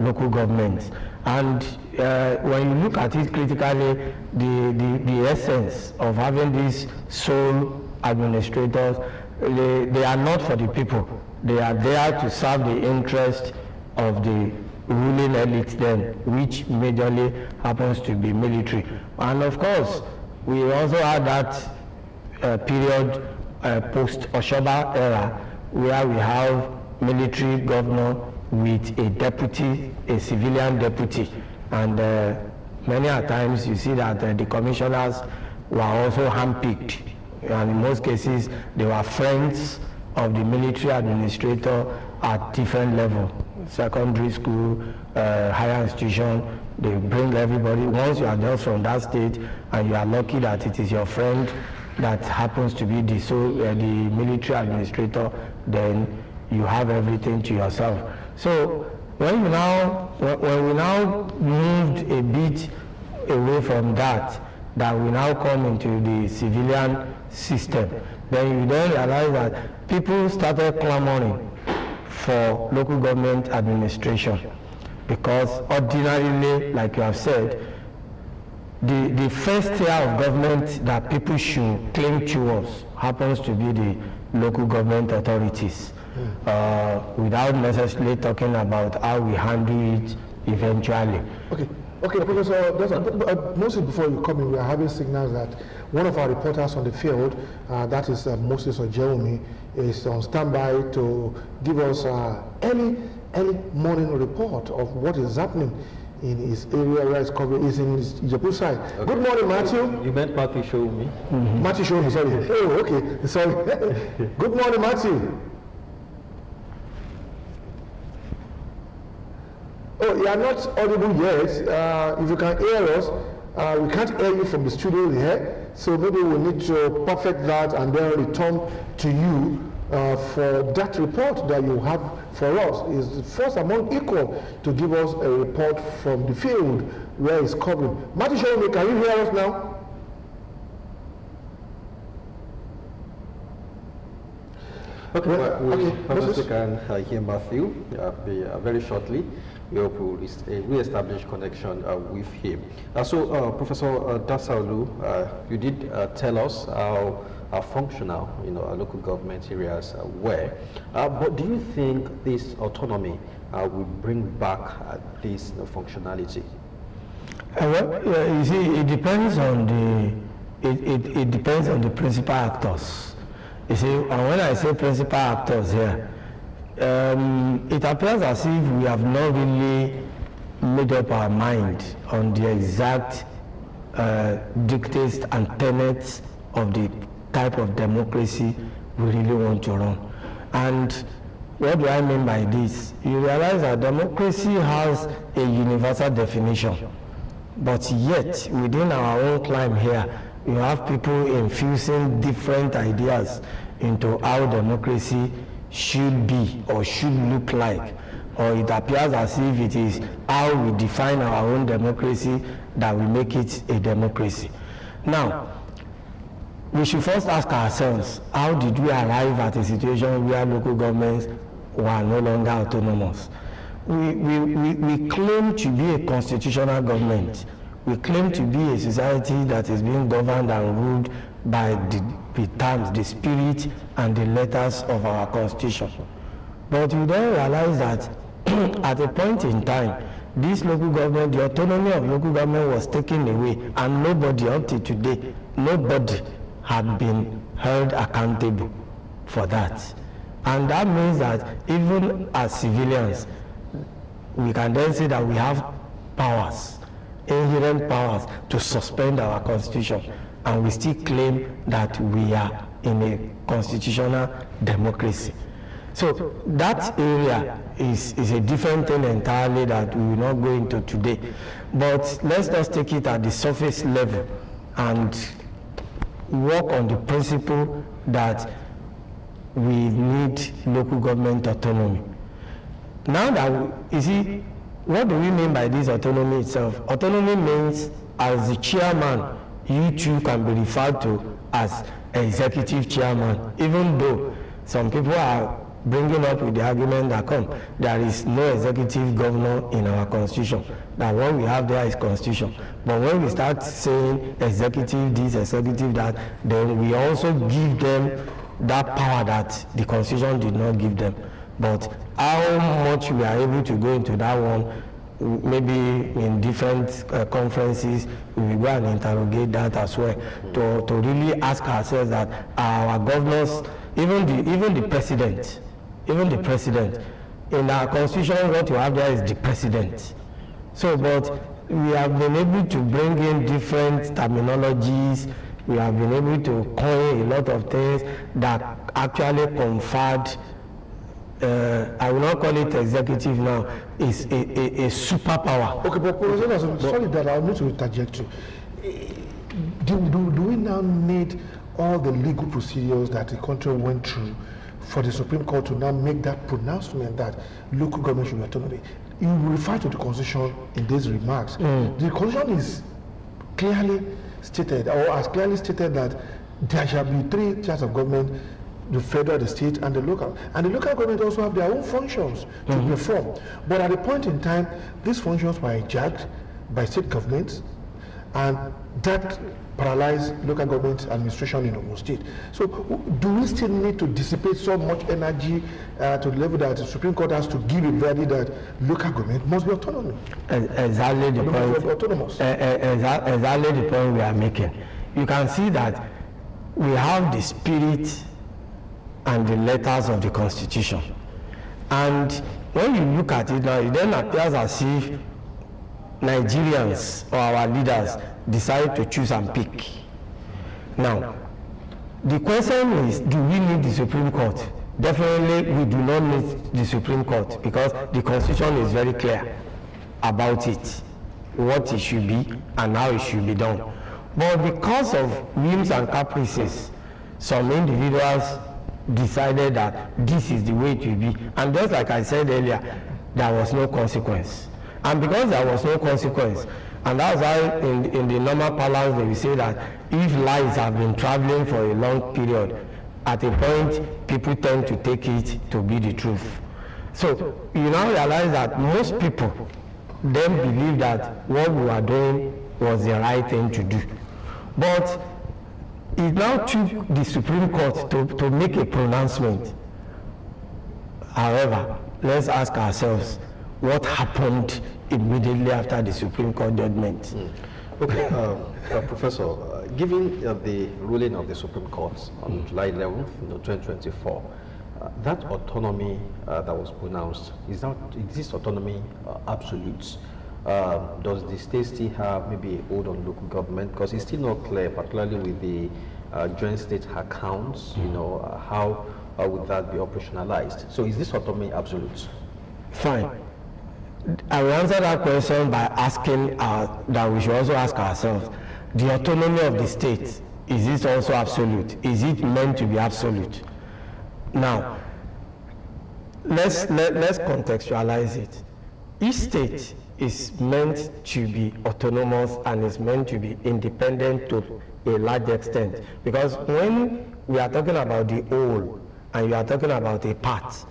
local governments. And when you look at it critically, the essence of having these sole administrators, they are not for the people. They are there to serve the interest of the ruling elite then, which majorly happens to be military. And of course, we also had that period post-Oshoba era, where we have military governor with a deputy, a civilian deputy. And many a times you see that the commissioners were also handpicked. And in most cases, they were friends of the military administrator at different levels. Secondary school, higher institution, they bring everybody. Once you are just from that state and you are lucky that it is your friend that happens to be the military administrator, then you have everything to yourself. So when we now moved a bit away from that we now come into the civilian system, then you don't realize that people started clamoring for local government administration, because ordinarily, like you have said, the first tier of government that people should claim towards happens to be the local government authorities, without necessarily talking about how we handle it eventually. Okay, Professor, mostly before you come in, we are having signals that one of our reporters on the field, that is Moses Ojeomi, is on standby to give us early morning report of what is happening in his area where it's covering, is in Ijebu side. Okay. Good morning, Matthew. You meant Matthew Shoumi? Mm-hmm. Matthew Shoumi, sorry. Oh, okay, sorry. Good morning, Matthew. Oh, you are not audible yet. If you can hear us, we can't hear you from the studio here, so maybe we need to perfect that and then return to you for that report that you have for us. Is first among equal to give us a report from the field where it's covering. Matthew Shoumi, can you hear us now? Okay, perhaps we can hear Matthew very shortly. We hope we'll re-establish connection with him. So, Professor Dasaolu, you did tell us how functional, our local government areas were. But do you think this autonomy will bring back this functionality? Well, you see, it depends on it depends on the principal actors. You see, and when I say principal actors here, it appears as if we have not really made up our mind on the exact dictates and tenets of the type of democracy we really want to run. And what do I mean by this? You realize that democracy has a universal definition, but yet within our own climb here, you have people infusing different ideas into how democracy should be or should look like, or it appears as if it is how we define our own democracy that we make it a democracy. Now, we should first ask ourselves, how did we arrive at a situation where local governments were no longer autonomous? We claim to be a constitutional government. We claim to be a society that is being governed and ruled by the terms, the spirit and the letters of our constitution. But you don't realize that at a point in time, this local government, the autonomy of local government was taken away, and nobody up to today, nobody had been held accountable for that. And that means that even as civilians, we can then say that we have powers, inherent powers to suspend our constitution, and we still claim that we are in a constitutional democracy. So that area is a different thing entirely that we will not go into today. But let's just take it at the surface level and work on the principle that we need local government autonomy. Now that, you see, what do we mean by this autonomy itself? Autonomy means, as the chairman, you too can be referred to as executive chairman, even though some people are bringing up with the argument that there is no executive governor in our constitution, that what we have there is constitution. But when we start saying executive this, executive that, then we also give them that power that the constitution did not give them. But how much we are able to go into that one, maybe in different conferences, we will go and interrogate that as well, to really ask ourselves that our governors, even the president, in our constitution, what you have there is the president. So, but we have been able to bring in different terminologies. We have been able to coin a lot of things that actually conferred, I will not call it executive now, is a superpower. Okay, but Professor, sorry that I need to interject you. Do we now need all the legal procedures that the country went through for the Supreme Court to now make that pronouncement that local government should be autonomy? You refer to the Constitution in these remarks. The Constitution is clearly stated, or as clearly stated, that there shall be 3 tiers of government: the federal, the state, and the local. And the local government also have their own functions to perform. But at a point in time, these functions were hijacked by state governments, and that paralyzed local government administration in Ogun State. So do we still need to dissipate so much energy to the level that the Supreme Court has to give a verdict that local government must be autonomous? Exactly the point. Exactly the point we are making. You can see that we have the spirit and the letters of the Constitution. And when you look at it now, it then appears as if Nigerians or our leaders decide to choose and pick. Now, the question is, do we need the Supreme Court? Definitely, we do not need the Supreme Court, because the Constitution is very clear about it, what it should be and how it should be done. But because of whims and caprices, some individuals decided that this is the way it will be. And just like I said earlier, there was no consequence. And because there was no consequence, and that's why in the normal parlance they will say that if lies have been traveling for a long period, at a point people tend to take it to be the truth. So you now realize that most people then believe that what we were doing was the right thing to do. But it now took the Supreme Court to make a pronouncement. However, let's ask ourselves, what happened immediately after the Supreme Court judgment? Okay, Professor, given the ruling of the Supreme Court on July 11th, 2024, that autonomy that was pronounced, is this autonomy absolute? Does the state still have maybe a hold on local government? Because it's still not clear, particularly with the joint state accounts, how would that be operationalized? So is this autonomy absolute? Fine. I will answer that question by asking that we should also ask ourselves, the autonomy of the state, is it also absolute? Is it meant to be absolute? Now, let's contextualize it. Each state is meant to be autonomous and is meant to be independent to a large extent. Because when we are talking about the whole and you are talking about a part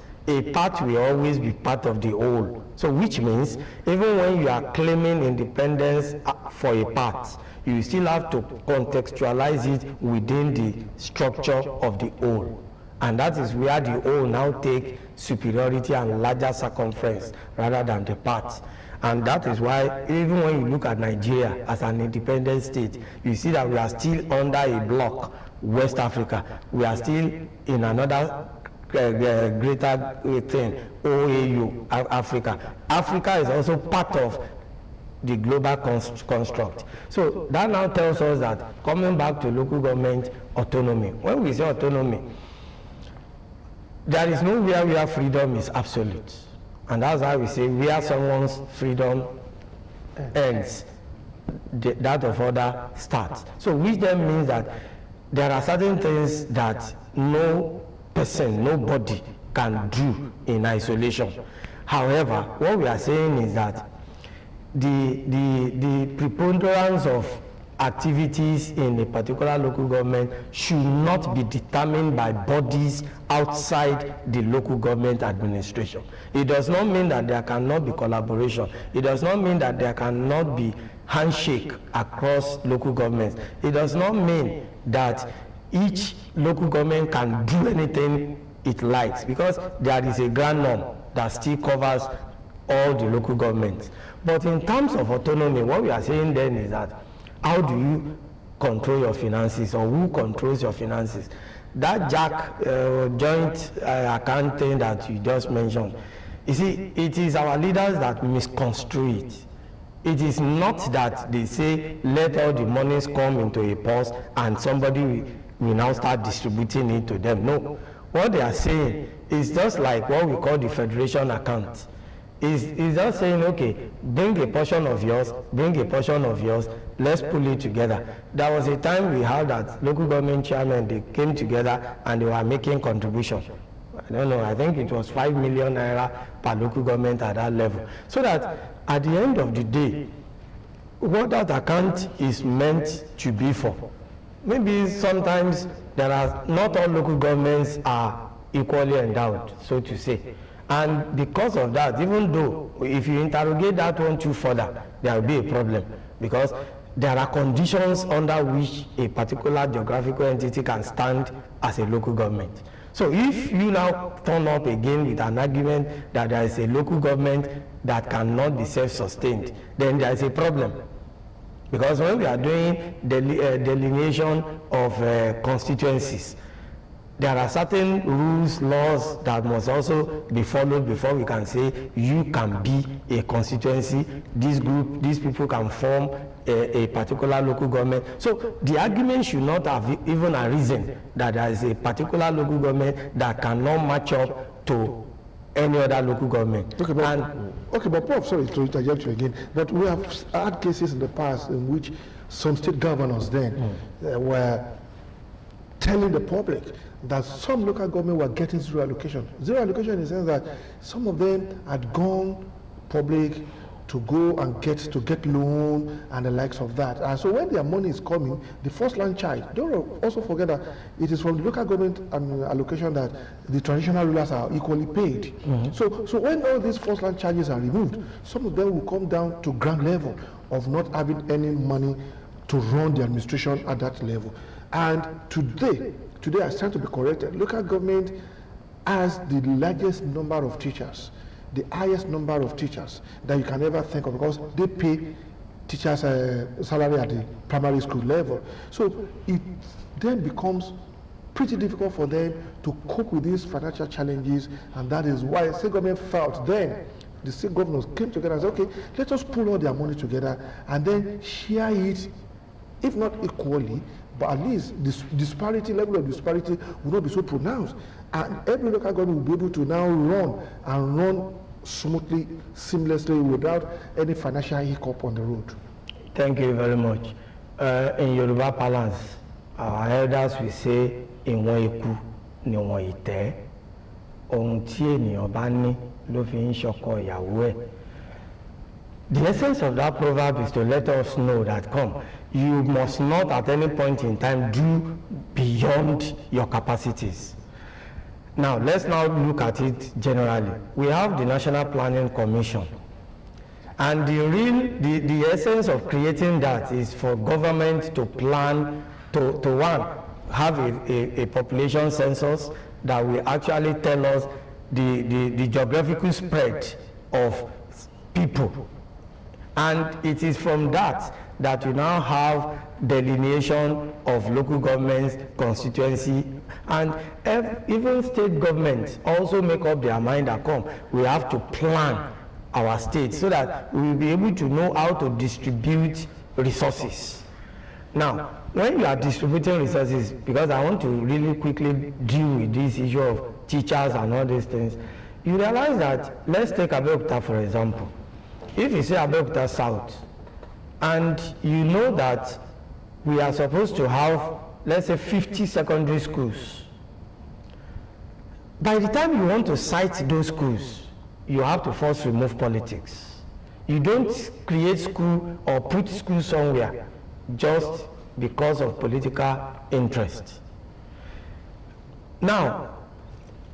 will always be part of the whole. So which means even when you are claiming independence for a part, you still have to contextualize it within the structure of the whole. And that is where the whole now take superiority and larger circumference rather than the parts. And that is why even when you look at Nigeria as an independent state, you see that we are still under a bloc, West Africa. We are still in another greater thing, OAU, Africa. Africa is also part of the global construct. So that now tells us that, coming back to local government autonomy, when we say autonomy, there is nowhere where freedom is absolute. And that's why we say where someone's freedom ends, that of other starts. So which then means that there are certain things that no person, nobody can do in isolation. However, what we are saying is that the preponderance of activities in a particular local government should not be determined by bodies outside the local government administration. It does not mean that there cannot be collaboration. It does not mean that there cannot be handshake across local governments. It does not mean that each local government can do anything it likes, because there is a grand norm that still covers all the local governments. But in terms of autonomy, what we are saying then is that how do you control your finances, or who controls your finances? That joint account thing that you just mentioned, you see, it is our leaders that misconstrue it. It is not that they say, let all the monies come into a purse and somebody will now start distributing it to them. No. What they are saying is just like what we call the federation account. Is just saying, okay, bring a portion of yours, bring a portion of yours, let's pull it together. There was a time we had that local government chairmen, they came together and they were making contribution. I don't know, I think it was 5 million naira per local government at that level. So that at the end of the day, what that account is meant to be for. Maybe sometimes there are, not all local governments are equally endowed, so to say. And because of that, even though if you interrogate that one too further, there will be a problem, because there are conditions under which a particular geographical entity can stand as a local government. So if you now turn up again with an argument that there is a local government that cannot be self-sustained, then there is a problem. Because when we are doing delineation of constituencies, there are certain rules, laws that must also be followed before we can say you can be a constituency, this group, these people can form a particular local government. So the argument should not have even arisen that there is a particular local government that cannot match up to any other local government. Okay, but Prof, sorry to interject you again, but we have had cases in the past in which some state governors then were telling the public that some local government were getting zero allocation. Zero allocation in the sense that some of them had gone public to go and get loan and the likes of that. And so when their money is coming, the first land child, don't also forget that it is from the local government allocation that the traditional rulers are equally paid. So when all these first land charges are removed, some of them will come down to ground level of not having any money to run the administration at that level. And today I stand to be corrected. Local government has the largest number of teachers, the highest number of teachers that you can ever think of, because they pay teachers' salary at the primary school level. So it then becomes pretty difficult for them to cope with these financial challenges, and that is why state government felt then, the state governors came together and said, okay, let us pull all their money together and then share it, if not equally, but at least this level of disparity will not be so pronounced. And every local government will be able to now run smoothly, seamlessly, without any financial hiccup on the road. Thank you very much. In Yoruba parlance, our elders will say, "Ìwọ̀n ikú ni wọ́n ìtẹ́." Ohun tí ènìyàn bá ní ló fi ń ṣọkọ ìyàwó ẹ̀. The essence of that proverb is to let us know that, come, you must not at any point in time do beyond your capacities. Now, let's now look at it generally. We have the National Planning Commission. And the essence of creating that is for government to plan, to have a population census that will actually tell us the geographical spread of people. And it is from that we now have delineation of local governments, constituency, and even state governments also make up their mind that, come, we have to plan our state so that we will be able to know how to distribute resources. Now, when you are distributing resources, because I want to really quickly deal with this issue of teachers and all these things, you realize that, let's take Abeokuta for example. If you say Abeokuta South, and you know that we are supposed to have, let's say, 50 secondary schools. By the time you want to cite those schools, you have to first remove politics. You don't create school or put school somewhere just because of political interest. Now,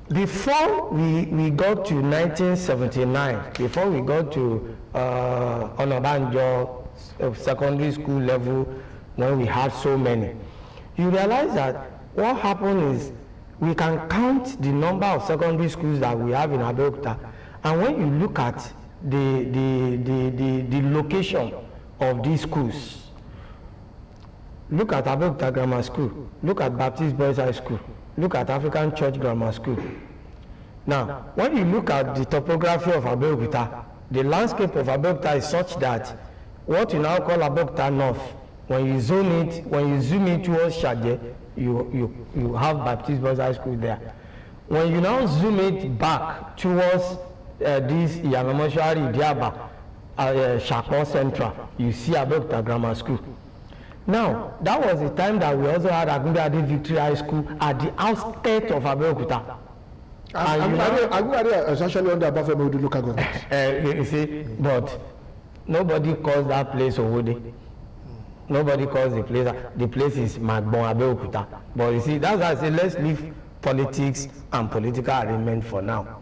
before we got to 1979, before we got to Onabanjo secondary school level, when we had so many, you realize that what happened is we can count the number of secondary schools that we have in Abeokuta, and when you look at the location of these schools, look at Abeokuta Grammar School, look at Baptist Boys High School, look at African Church Grammar School. Now, when you look at the topography of Abeokuta, the landscape of Abeokuta is such that what you now call Abeokuta North, when you zoom in towards Shaje, you have Baptist Boys High School there. When you now zoom it back towards this Yanamoshari, Diaba, Shakon Central, you see Abeokuta Grammar School. Now, that was the time that we also had Agunde Victory High School at the outskirts of Abeokuta. Agunde is actually under Abafemi local government. You see, but nobody calls that place Owode. Nobody calls the place is Magbon Abeokuta. But you see, that's why I say let's leave politics and political arrangement for now.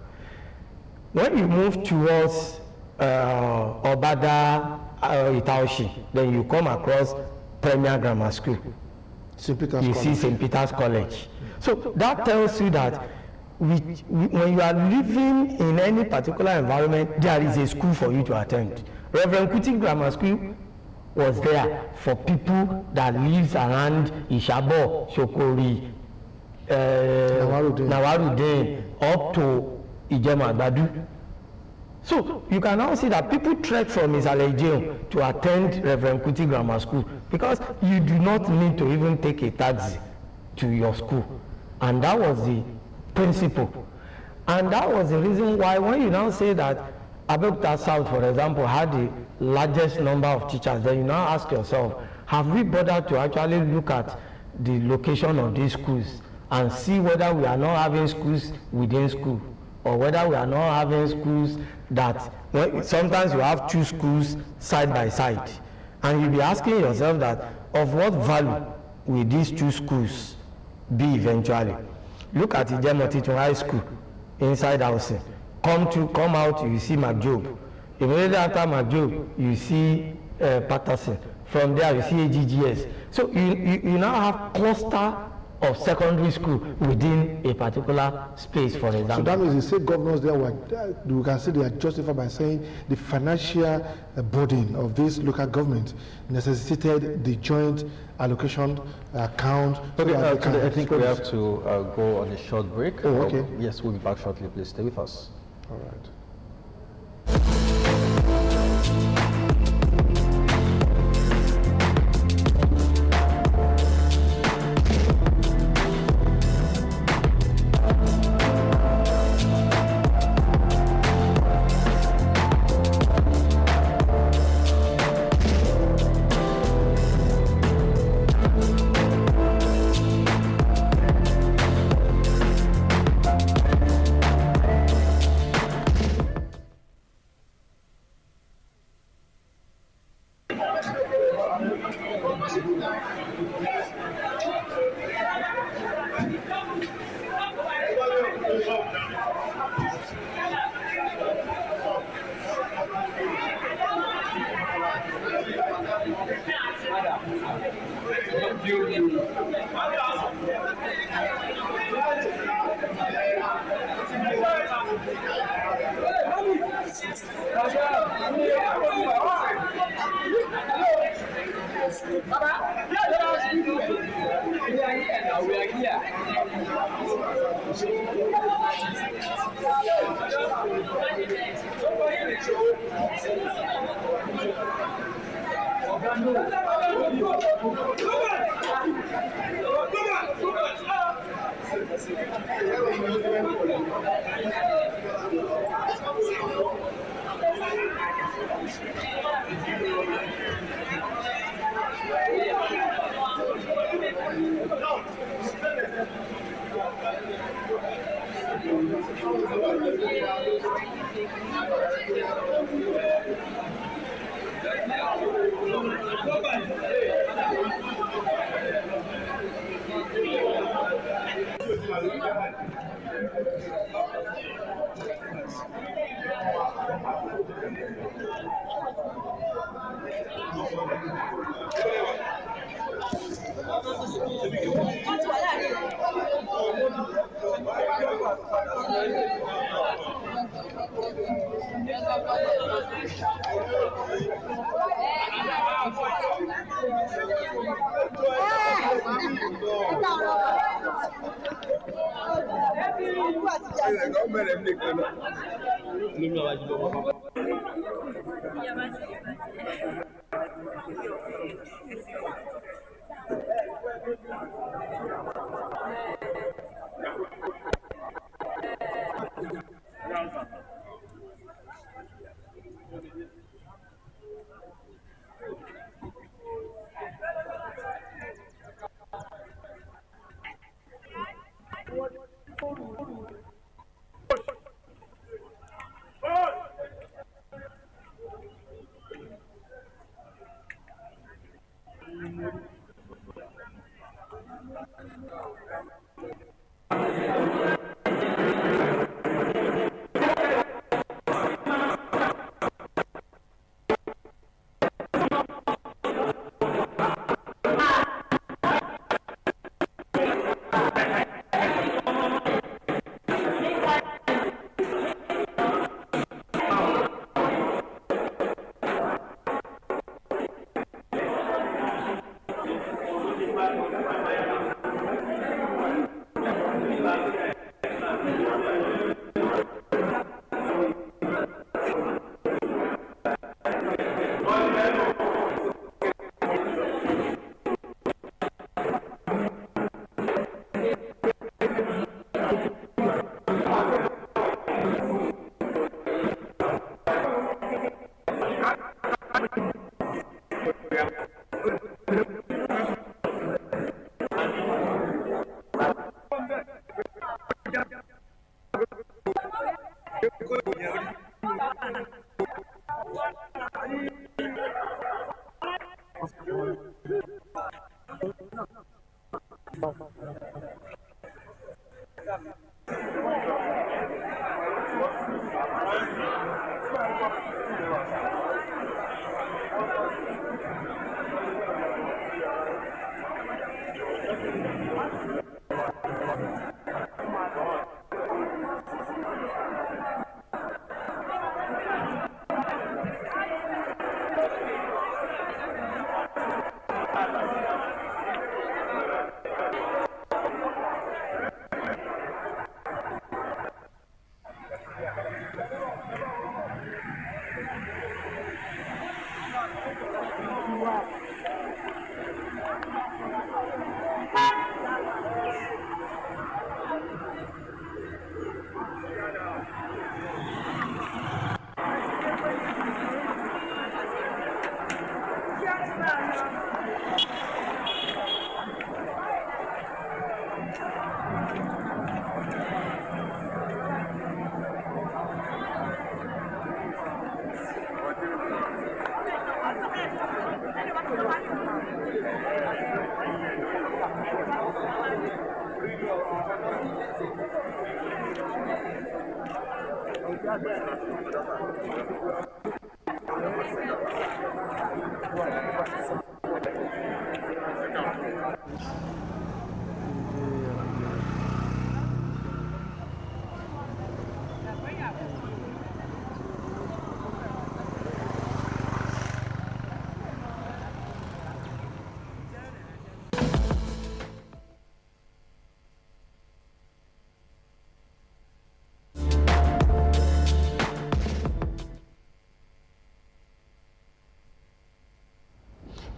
When you move towards Obada Itaoshi, then you come across Premier Grammar School. You see St. Peter's College. So that tells you that when you are living in any particular environment, there is a school for you to attend. Reverend Kuti Grammar School was there for people that lives around Ishabo, Shokori, Nawarudin, up to Ijema Badu. So you can now see that people trek from Isalejeun to attend Reverend Kuti Grammar School because you do not need to even take a taxi to your school. And that was the principle. And that was the reason why when you now say that Abeokuta South, for example, had the largest number of teachers, then you now ask yourself, have we bothered to actually look at the location of these schools and see whether we are not having schools within school, or whether we are not having schools that sometimes you have two schools side by side, and you'll be asking yourself that of what value will these two schools be eventually. Look at Ijemotitun High School inside housing. Come out, you see McJob. Immediately after McJob, you see Patterson. From there, you see AGGS. So you now have cluster of secondary school within a particular space, for example. So that means the state governors there were, we can say they are justified by saying the financial burden of this local government necessitated the joint allocation account. Okay, I think we have to go on a short break. Oh, okay. Yes, we'll be back shortly. Please stay with us. All right.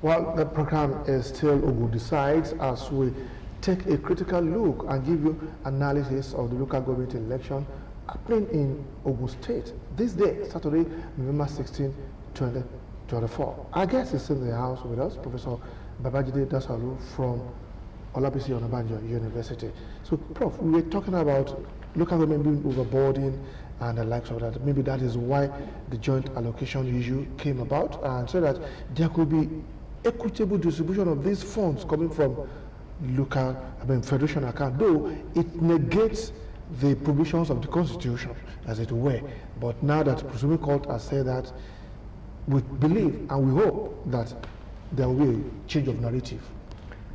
Well, the program is still Ogun Decides as we take a critical look and give you analysis of the local government election happening in Ogun State this day, Saturday, November 16, 2024. Our guest is in the house with us, Professor Babajide Dasalu from Olabisi Onabanjo University. So, Prof, we were talking about local government being overburdened and the likes of that. Maybe that is why the joint allocation issue came about, and so that there could be equitable distribution of these funds coming from local, federation account, though it negates the provisions of the constitution, as it were. But now that the Supreme Court has said that, we believe and we hope that there will be a change of narrative.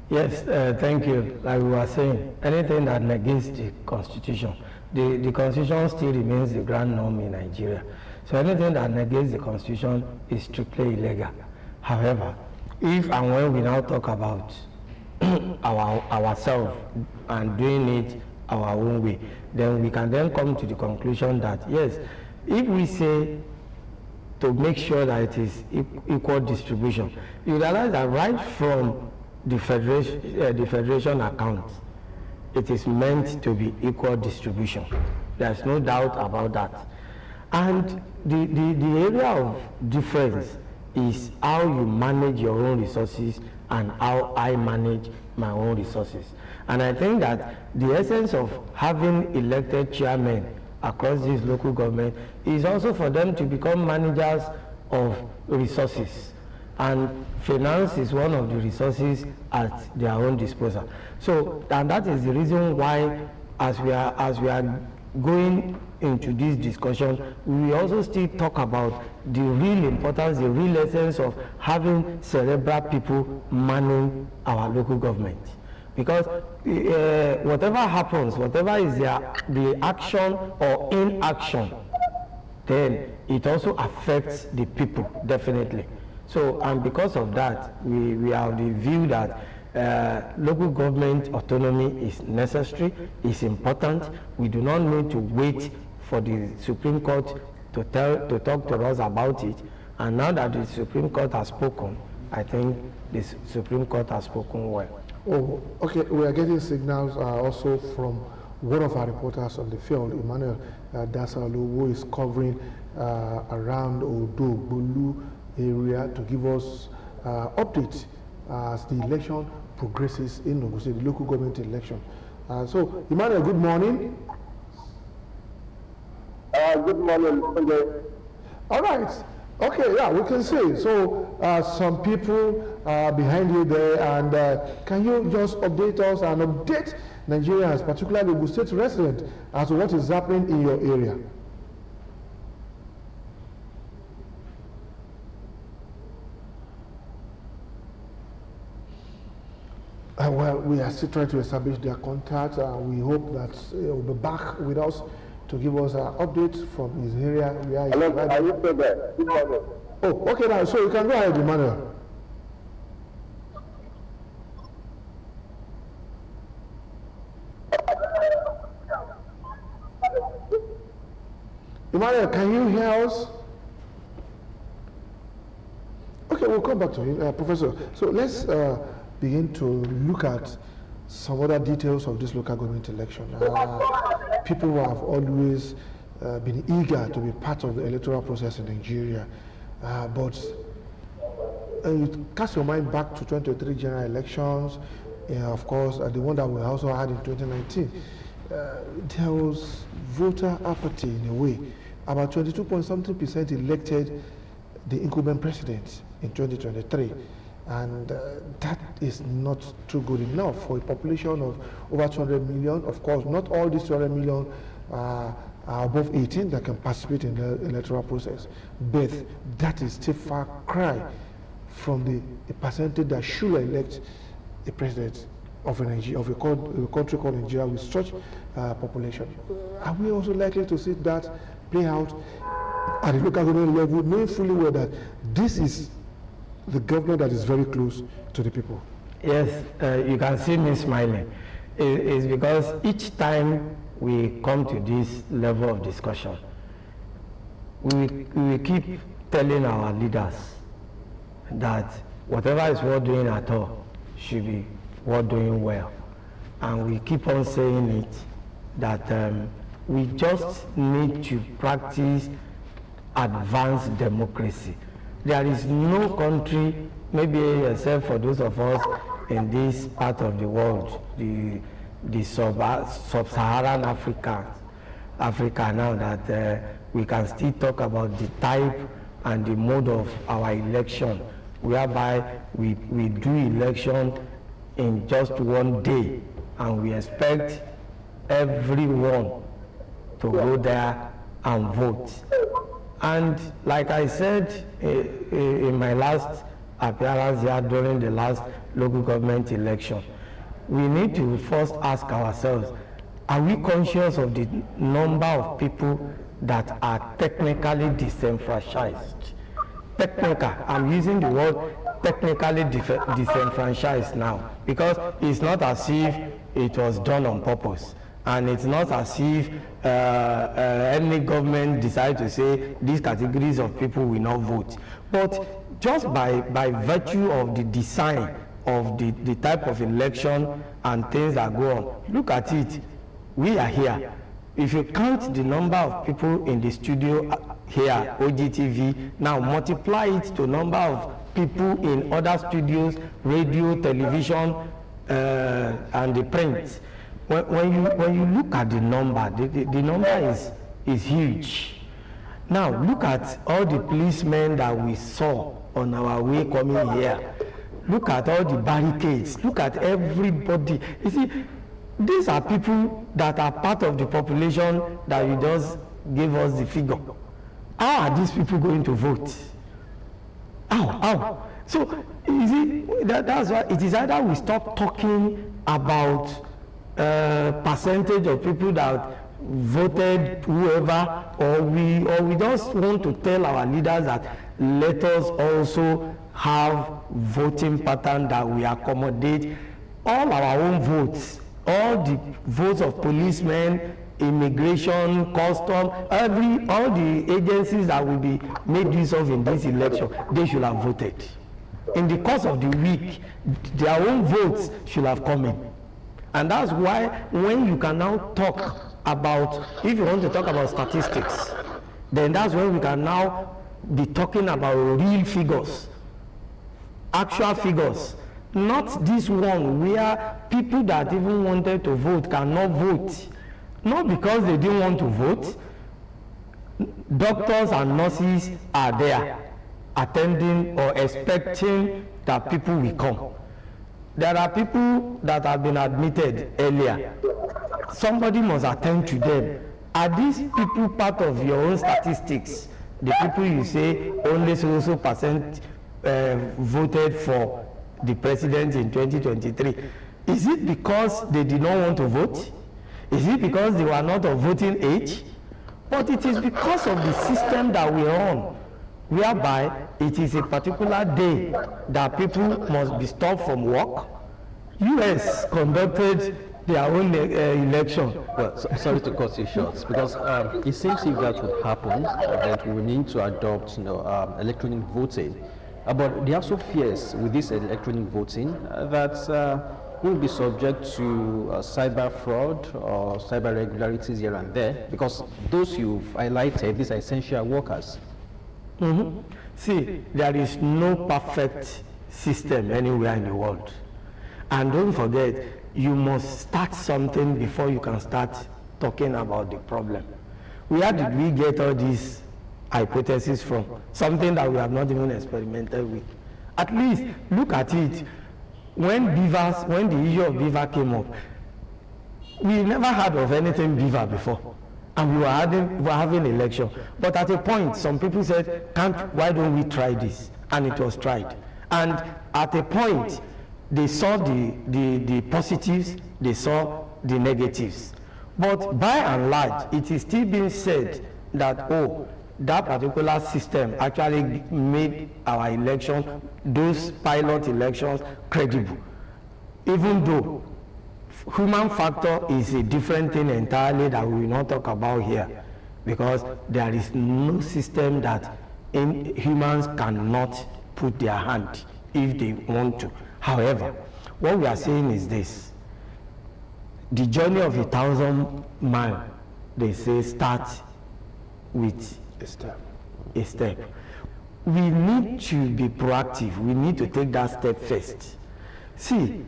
Yes, thank you. Like we were saying, anything that negates the constitution, the constitution still remains the grand norm in Nigeria. So anything that negates the constitution is strictly illegal. However, if and when we now talk about ourselves and doing it our own way. Then we can then come to the conclusion that yes, if we say to make sure that it is equal distribution, you realize that right from the federation account, it is meant to be equal distribution. There's no doubt about that. And the area of difference is how you manage your own resources and how I manage my own resources. And I think that the essence of having elected chairmen across this local government is also for them to become managers of resources. And finance is one of the resources at their own disposal. So, and that is the reason why, as we are going into this discussion, we also still talk about the real importance, the real essence of having cerebral people manning our local government. Because whatever happens, whatever is the action or inaction, then it also affects the people, definitely. So, and because of that, we have the view that local government autonomy is necessary, is important. We do not need to wait for the Supreme Court to talk to us about it. And now that the Supreme Court has spoken, I think the Supreme Court has spoken well. Oh, okay. We are getting signals also from one of our reporters on the field, Emmanuel Dasalu, who is covering around Odo area to give us updates as the election progresses in Ogun State, the local government election. So, Emmanuel, good morning. Good morning. All right. Okay, yeah, we can see. So, some people behind you there, and can you just update us and update Nigerians, particularly Ogun State residents, as to what is happening in your area? Well, we are still trying to establish their contact. We hope that he will be back with us to give us updates from his area. Hello, are you still there? Good morning. Oh, okay, now, so you can go ahead, Emmanuel. Emmanuel, can you hear us? Okay, we'll come back to him, Professor. So let's begin to look at some other details of this local government election. People who have always been eager to be part of the electoral process in Nigeria, but you cast your mind back to 2023 general elections, of course, the one that we also had in 2019. There was voter apathy in a way. About 22.something% elected the incumbent president in 2023. And that is not too good enough for a population of over 200 million. Of course, not all these 200 million are above 18 that can participate in the electoral process. But that is still far cry from the percentage that should elect a president of a country called Nigeria with such population. Are we also likely to see that play out at the local government level, knowing fully well that this is the government that is very close to the people? Yes, you can see me smiling. It's because each time we come to this level of discussion, we keep telling our leaders that whatever is worth doing at all should be worth doing well. And we keep on saying it, that we just need to practice advanced democracy. There is no country, maybe except for those of us in this part of the world, the sub-Saharan Africa now, that we can still talk about the type and the mode of our election, whereby we do election in just one day, and we expect everyone to go there and vote. And like I said in my last appearance here during the last local government election, we need to first ask ourselves, are we conscious of the number of people that are technically disenfranchised? Technical, I'm using the word technically disenfranchised now, because it's not as if it was done on purpose. And it's not as if any government decide to say these categories of people will not vote. But just by virtue of the design of the type of election and things that go on, look at it, we are here. If you count the number of people in the studio here, Ogtv, now multiply it to number of people in other studios, radio, television, and the print. When you look at the number, the number is huge. Now look at all the policemen that we saw on our way coming here. Look at all the barricades. Look at everybody. You see, these are people that are part of the population that you just gave us the figure. How are these people going to vote? How? So you see, that's why it is either we stop talking about percentage of people that voted whoever, or we just want to tell our leaders that let us also have voting pattern that we accommodate all our own votes, all the votes of policemen, immigration, custom, all the agencies that will be made use of in this election, they should have voted. In the course of the week, their own votes should have come in. And that's why when you can now talk about, if you want to talk about statistics, then that's when we can now be talking about real figures, actual figures, not this one where people that even wanted to vote cannot vote, not because they didn't want to vote. Doctors and nurses are there attending or expecting that people will come. There are people that have been admitted earlier. Somebody must attend to them. Are these people part of your own statistics? The people you say only so percent voted for the president in 2023. Is it because they did not want to vote? Is it because they were not of voting age? But it is because of the system that we are on, whereby it is a particular day that people must be stopped from work. US conducted their own election. Well, sorry to cut you short, because it seems if that would happen, that we need to adopt, electronic voting. But there are also fears with this electronic voting that will be subject to cyber fraud or cyber irregularities here and there, because those you've highlighted, these are essential workers. Mm-hmm. See, there is no perfect system anywhere in the world. And don't forget, you must start something before you can start talking about the problem. Where did we get all these hypotheses from? Something that we have not even experimented with. At least look at it. When the issue of beaver came up, we never heard of anything beaver before, and we were having election. But at a point, some people said, why don't we try this? And it was tried. And at a point, they saw the positives, they saw the negatives. But by and large, it is still being said that, that particular system actually made our election, those pilot elections, credible. Even though human factor is a different thing entirely that we will not talk about here, because there is no system that humans cannot put their hand if they want to. However, what we are saying is this: the journey of 1,000 miles, they say, starts with a step. We need to be proactive. We need to take that step first. See,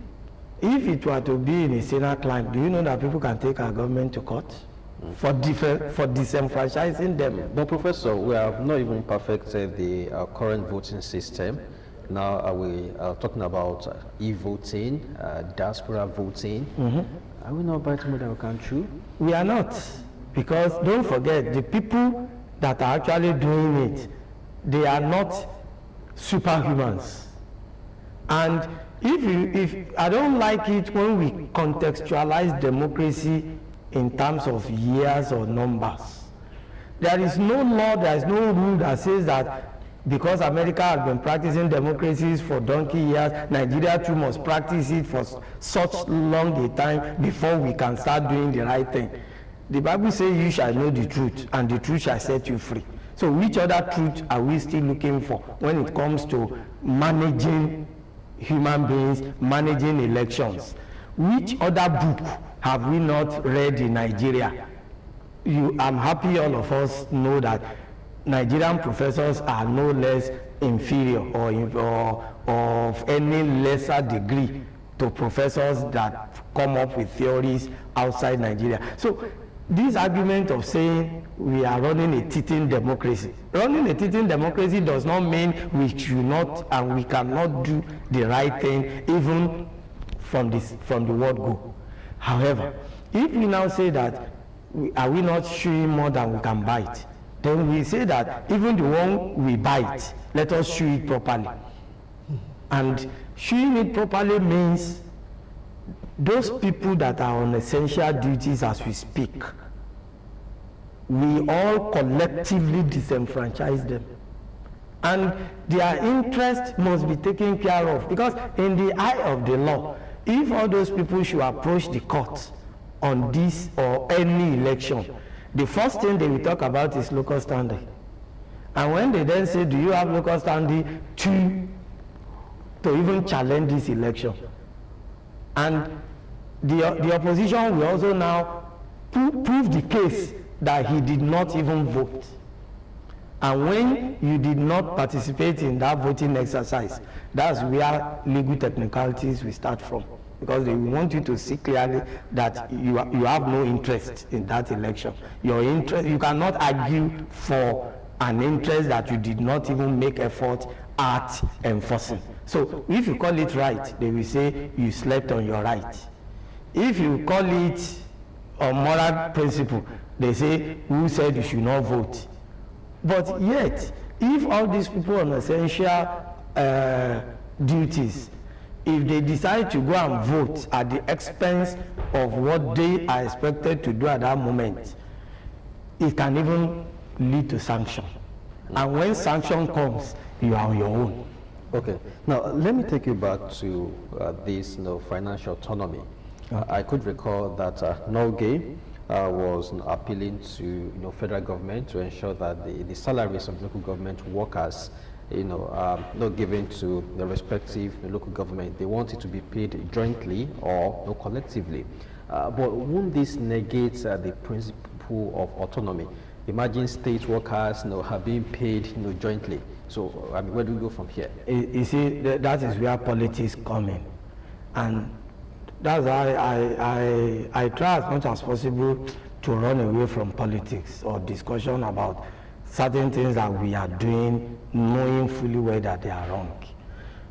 if it were to be in a Senate climb, do you know that people can take our government to court for disenfranchising them? But Professor, we have not even perfected the current voting system. Now are we talking about e-voting, diaspora voting? Mm-hmm. Are we not biting more than we can chew? We are not, because don't forget, the people that are actually doing it, they are not superhumans. And if I don't like it when we contextualize democracy in terms of years or numbers. There is no law, there is no rule that says that because America has been practicing democracies for donkey years, Nigeria too must practice it for such long a time before we can start doing the right thing. The Bible says you shall know the truth and the truth shall set you free. So which other truth are we still looking for when it comes to managing human beings, managing elections? Which other book have we not read in Nigeria? I'm happy all of us know that Nigerian professors are no less inferior or of any lesser degree to professors that come up with theories outside Nigeria. So this argument of saying we are running a teething democracy does not mean we should not and we cannot do the right thing even from the word go. However, if we now say that are we not chewing more than we can bite, then we say that even the one we bite, let us chew it properly. And chewing it properly means those people that are on essential duties as we speak, we all collectively disenfranchise them. And their interest must be taken care of, because in the eye of the law, if all those people should approach the court on this or any election, the first thing they will talk about is local standing. And when they then say, do you have local standing to even challenge this election? And the opposition will also now prove the case that he did not even vote. And when you did not participate in that voting exercise, that's where legal technicalities will start from, because they want you to see clearly that you have no interest in that election. Your interest, you cannot argue for an interest that you did not even make effort at enforcing. So if you call it right, they will say you slept on your right. If you call it a moral principle, they say who said you should not vote. But yet, if all these people on essential duties, if they decide to go and vote at the expense of what they are expected to do at that moment, it can even lead to sanction. And when sanction comes, you are on your own. Okay. Now, let me take you back to this financial autonomy. I could recall that Norgay was appealing to federal government to ensure that the salaries of local government workers not given to the respective local government. They want it to be paid jointly or collectively. But won't this negate the principle of autonomy? Imagine state workers have been paid jointly. So I mean, where do we go from here? You see, that is where politics come in. And that's why I try as much as possible to run away from politics or discussion about certain things that we are doing, knowing fully well that they are wrong.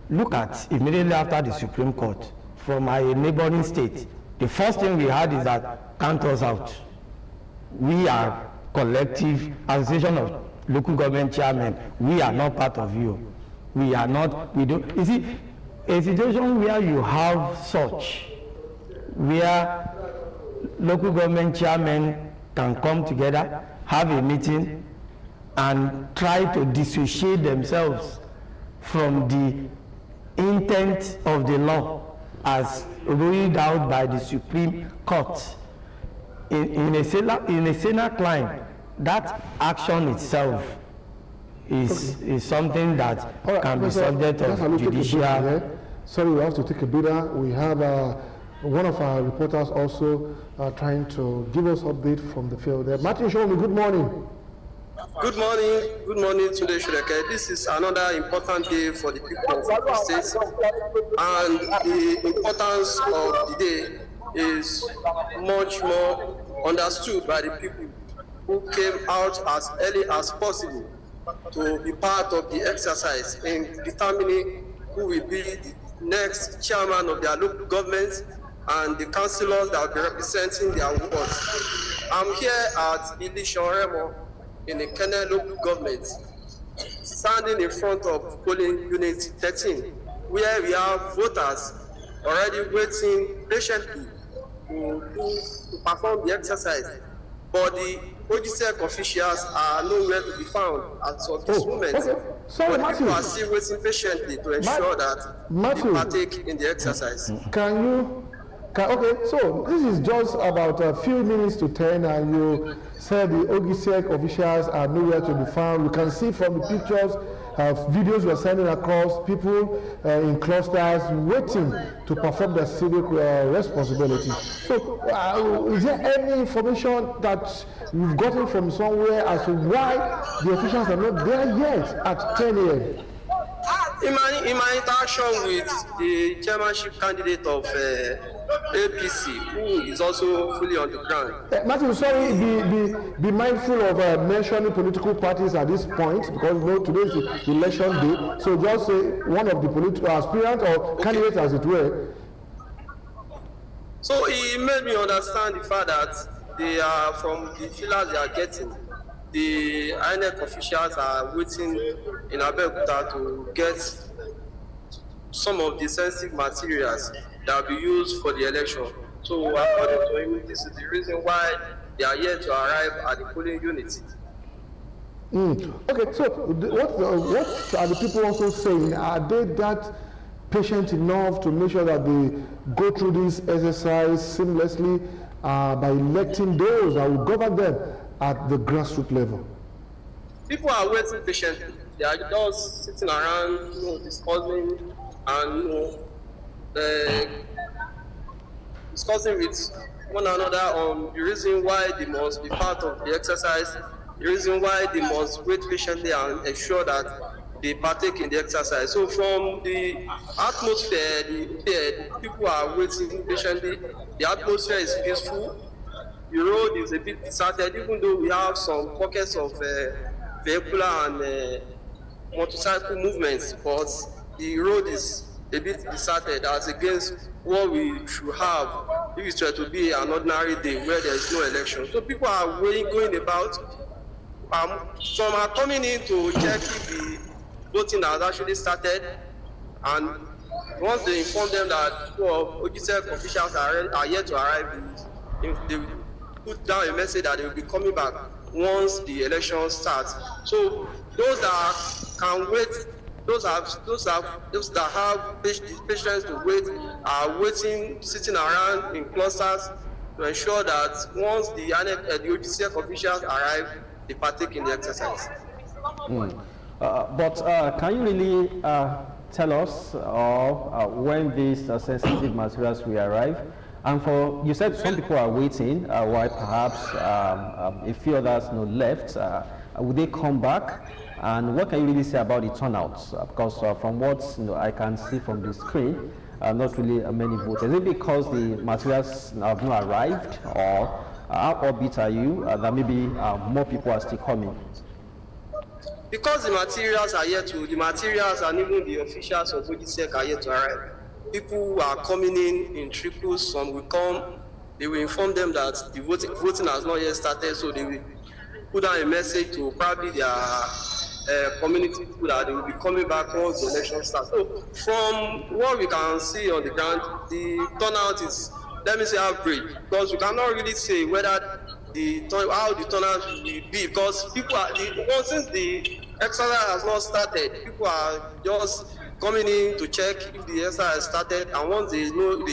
Look at immediately after the Supreme Court, from a neighboring state, the first thing we had is that count us out. We are collective association of local government chairmen. We are not part of you. We are not, we don't. You see, a situation where you have such, where local government chairmen can come together, have a meeting, and try to dissociate themselves from the intent of the law as ruled out by the Supreme Court. In a Senate line, that action itself is something that can be subject of judicial. Sorry, we have to take a breather. We have one of our reporters also trying to give us update from the field there. Martin Shomi, good morning. Good morning to the Shureke. This is another important day for the people of the state, and the importance of the day is much more understood by the people who came out as early as possible to be part of the exercise in determining who will be the next chairman of their local governments and the councillors that will be representing their wards. I'm here at Ilishon Remo in the Kenya local government, standing in front of polling unit 13, where we have voters already waiting patiently to perform the exercise. But the OGSEC officials are nowhere to be found as of this moment. Okay. Sorry, but Matthew. people are still waiting patiently to ensure that Matthew, they partake in the exercise. Okay, so this is just about a few minutes to 10, and you said the Ogtv officials are nowhere to be found. You can see from the pictures, videos were sending across, people in clusters waiting to perform their civic responsibility. So, is there any information that you've gotten from somewhere as to why the officials are not there yet at 10 a.m.? In my interaction with the chairmanship candidate of APC, who is also fully on the ground. Matthew, sorry, be mindful of mentioning political parties at this point, because today is election day. So just say one of the political aspirants or candidates, as it were. So he made me understand the fact that they are from the fillers they are getting. The INEC officials are waiting in Abeokuta to get some of the sensitive materials that will be used for the election. So according to him, this is the reason why they are yet to arrive at the polling unit. Okay, so what are the people also saying? Are they that patient enough to make sure that they go through this exercise seamlessly by electing those that will govern them at the grassroots level? People are waiting patiently. They are just sitting around, discussing and discussing with one another on the reason why they must be part of the exercise, the reason why they must wait patiently and ensure that they partake in the exercise. So from the atmosphere, the people are waiting patiently. The atmosphere is peaceful. The road is a bit deserted, even though we have some pockets of vehicular and motorcycle movements, but the road is a bit deserted as against what we should have if it were to be an ordinary day where there is no election. So people are going about. Some are coming in to check if the voting has actually started, and once they inform them that Ogtv officials are yet to arrive, they put down a message that they will be coming back once the election starts. So those that can wait, those that have patience to wait are waiting, sitting around in clusters to ensure that once the Ogtv officials arrive, they partake in the exercise. But can you really tell us when these sensitive materials will arrive? And you said some people are waiting, while perhaps a few others left. Will they come back? And what can you really say about the turnouts? Because from what I can see from the screen, not really many votes. Is it because the materials have not arrived, or how upbeat are you that maybe more people are still coming? Because the materials and even the officials of Ogtv are yet to arrive. People are coming in trickles. Some will come. They will inform them that the voting has not yet started, so they will put down a message to probably their community people that they will be coming back once the election starts. So from what we can see on the ground, the turnout is, let me say, average, because we cannot really say whether how the turnout will be, because people are since the exercise has not started, people are just coming in to check if the exercise has started, and once they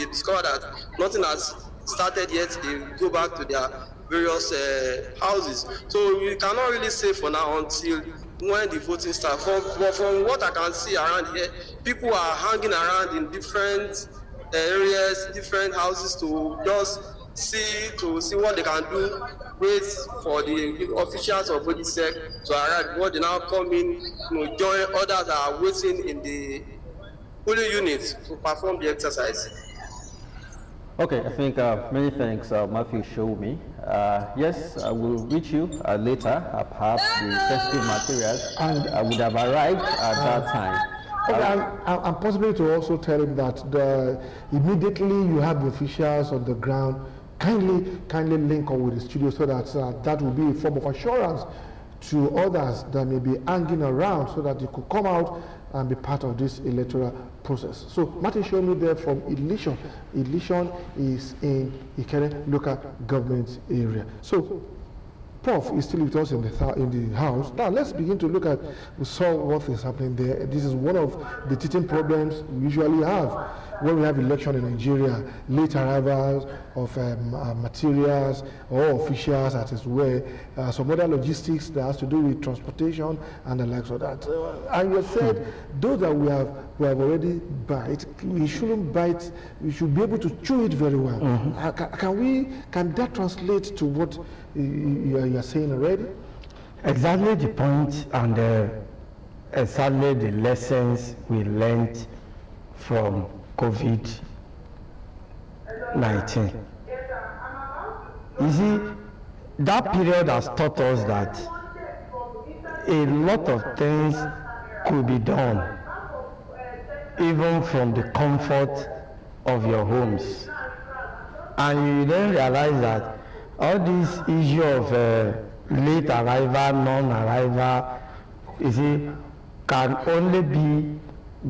discover that nothing has started yet, they go back to their various houses. So we cannot really say for now until when the voting starts. But from what I can see around here, people are hanging around in different areas, different houses to just see what they can do, wait for the officials of Ogtv to arrive before they now come in, join others that are waiting in the polling unit to perform the exercise. Okay, I think many thanks, Matthew showed me. Yes, I will reach you later. Perhaps the sensitive materials would have arrived at that time. Okay, I'm possible to also tell him that immediately you have the officials on the ground, kindly link up with the studio so that that will be a form of assurance to others that may be hanging around, so that they could come out and be part of this electoral process. So Martin showed me there from Ileshan. Ileshan is in Ikere local government area. So Prof is still with us in the house. Now let's begin to look at, we saw what is happening there. This is one of the teething problems we usually have when we have election in Nigeria, late arrivals of materials or officials as it were, some other logistics that has to do with transportation and the likes of that. And you said those that we have already bite, we shouldn't bite, we should be able to chew it very well. Can that translate to what you are saying already? Exactly the point, and exactly the lessons we learned from COVID-19. You see, that period has taught us that a lot of things could be done even from the comfort of your homes. And you then realize that all this issue of late arrival, non-arrival, you see, can only be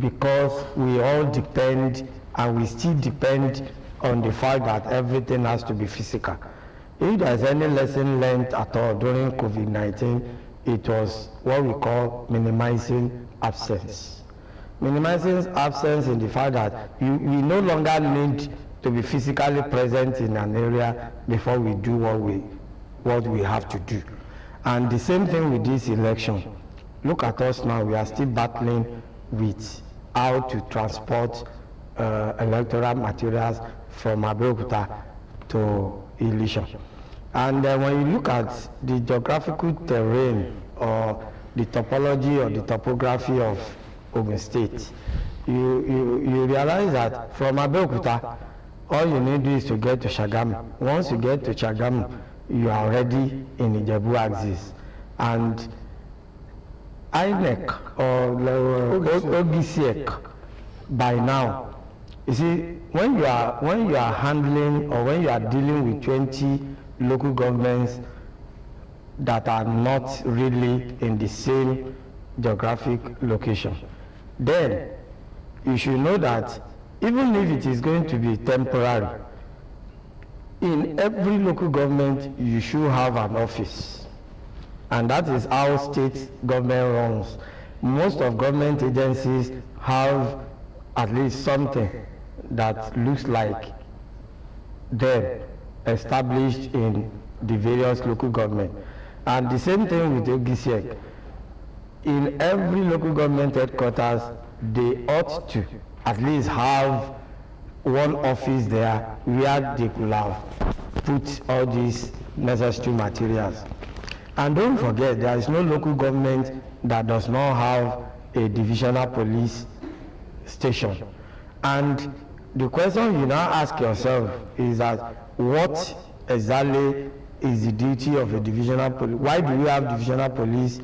because we all depend, and we still depend on the fact that everything has to be physical. If there's any lesson learned at all during COVID-19, it was what we call minimizing absence. Minimizing absence in the fact that we no longer need to be physically present in an area before we do what we have to do. And the same thing with this election. Look at us now, we are still battling with how to transport electoral materials from Abeokuta to Elisha. And when you look at the geographical terrain or the topology or the topography of Ogun State, you realize that from Abeokuta, all you need is to get to Shagamu. Once you get to Shagamu, you are already in Ijebu axis. And INEC or OGCEC by now, you see, when you are handling or when you are dealing with 20 local governments that are not really in the same geographic location, then you should know that even if it is going to be temporary, in every local government you should have an office. And that is how state government runs. Most of government agencies have at least something that looks like them established in the various local government. And the same thing with OGCEC. In every local government headquarters, they ought to at least have one office there where they could have put all these necessary materials. And don't forget, there is no local government that does not have a divisional police station. And the question you now ask yourself is that what exactly is the duty of a divisional police? Why do we have divisional police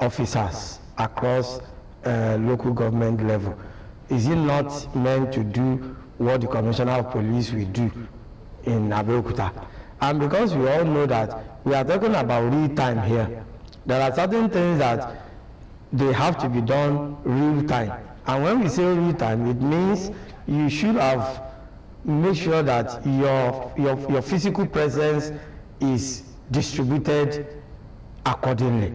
officers across local government level? Is it not meant to do what the commissioner of police will do in Abeokuta? And because we all know that we are talking about real time here, there are certain things that they have to be done real time. And when we say real time, it means you should have made sure that your physical presence is distributed accordingly.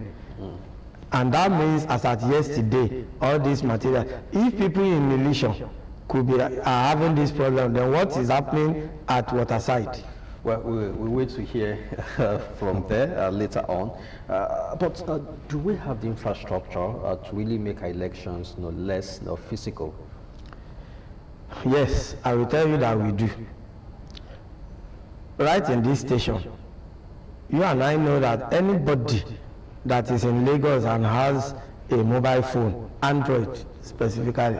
And that means, as at yesterday, all this material, if people in militia could be having this problem, then what is happening at Waterside? Well, we wait to hear from there later on. But do we have the infrastructure to really make our elections less physical? Yes, I will tell you that we do. Right in this station, you and I know that anybody that is in Lagos and has a mobile phone, Android specifically,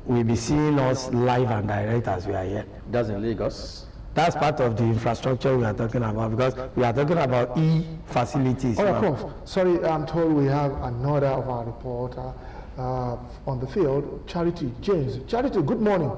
will be seeing us live and direct as we are here. That's in Lagos? That's part of the infrastructure we are talking about, because we are talking about e-facilities. All right, Prof. Sorry, I'm told we have another of our reporter on the field, Charity James. Charity, good morning.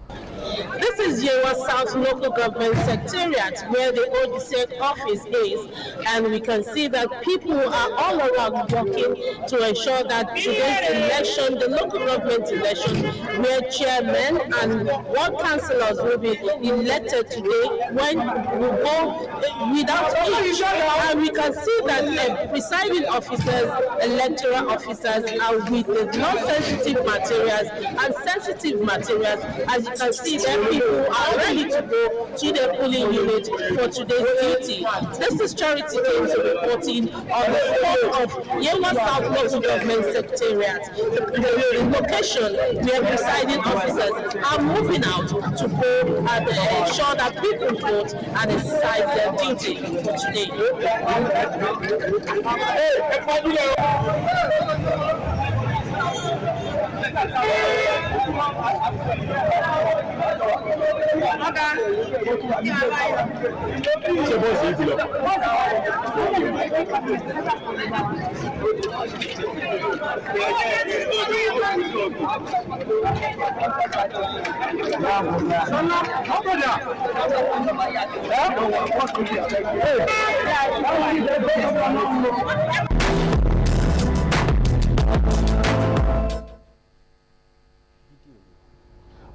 This is Yewa out local government secretariat where the OGSEC office is, and we can see that people are all around working to ensure that today's election, the local government election, where chairmen and ward councillors will be elected today, when we go without each. And we can see that presiding officers, electoral officers are with the non-sensitive materials and sensitive materials. As you can see, there people are ready to go to the polling unit for today's duty. This is Charity James reporting on the floor of Yewa South Local Government Secretariat, the location where presiding officers are moving out to go and ensure that people vote and exercise their duty for today.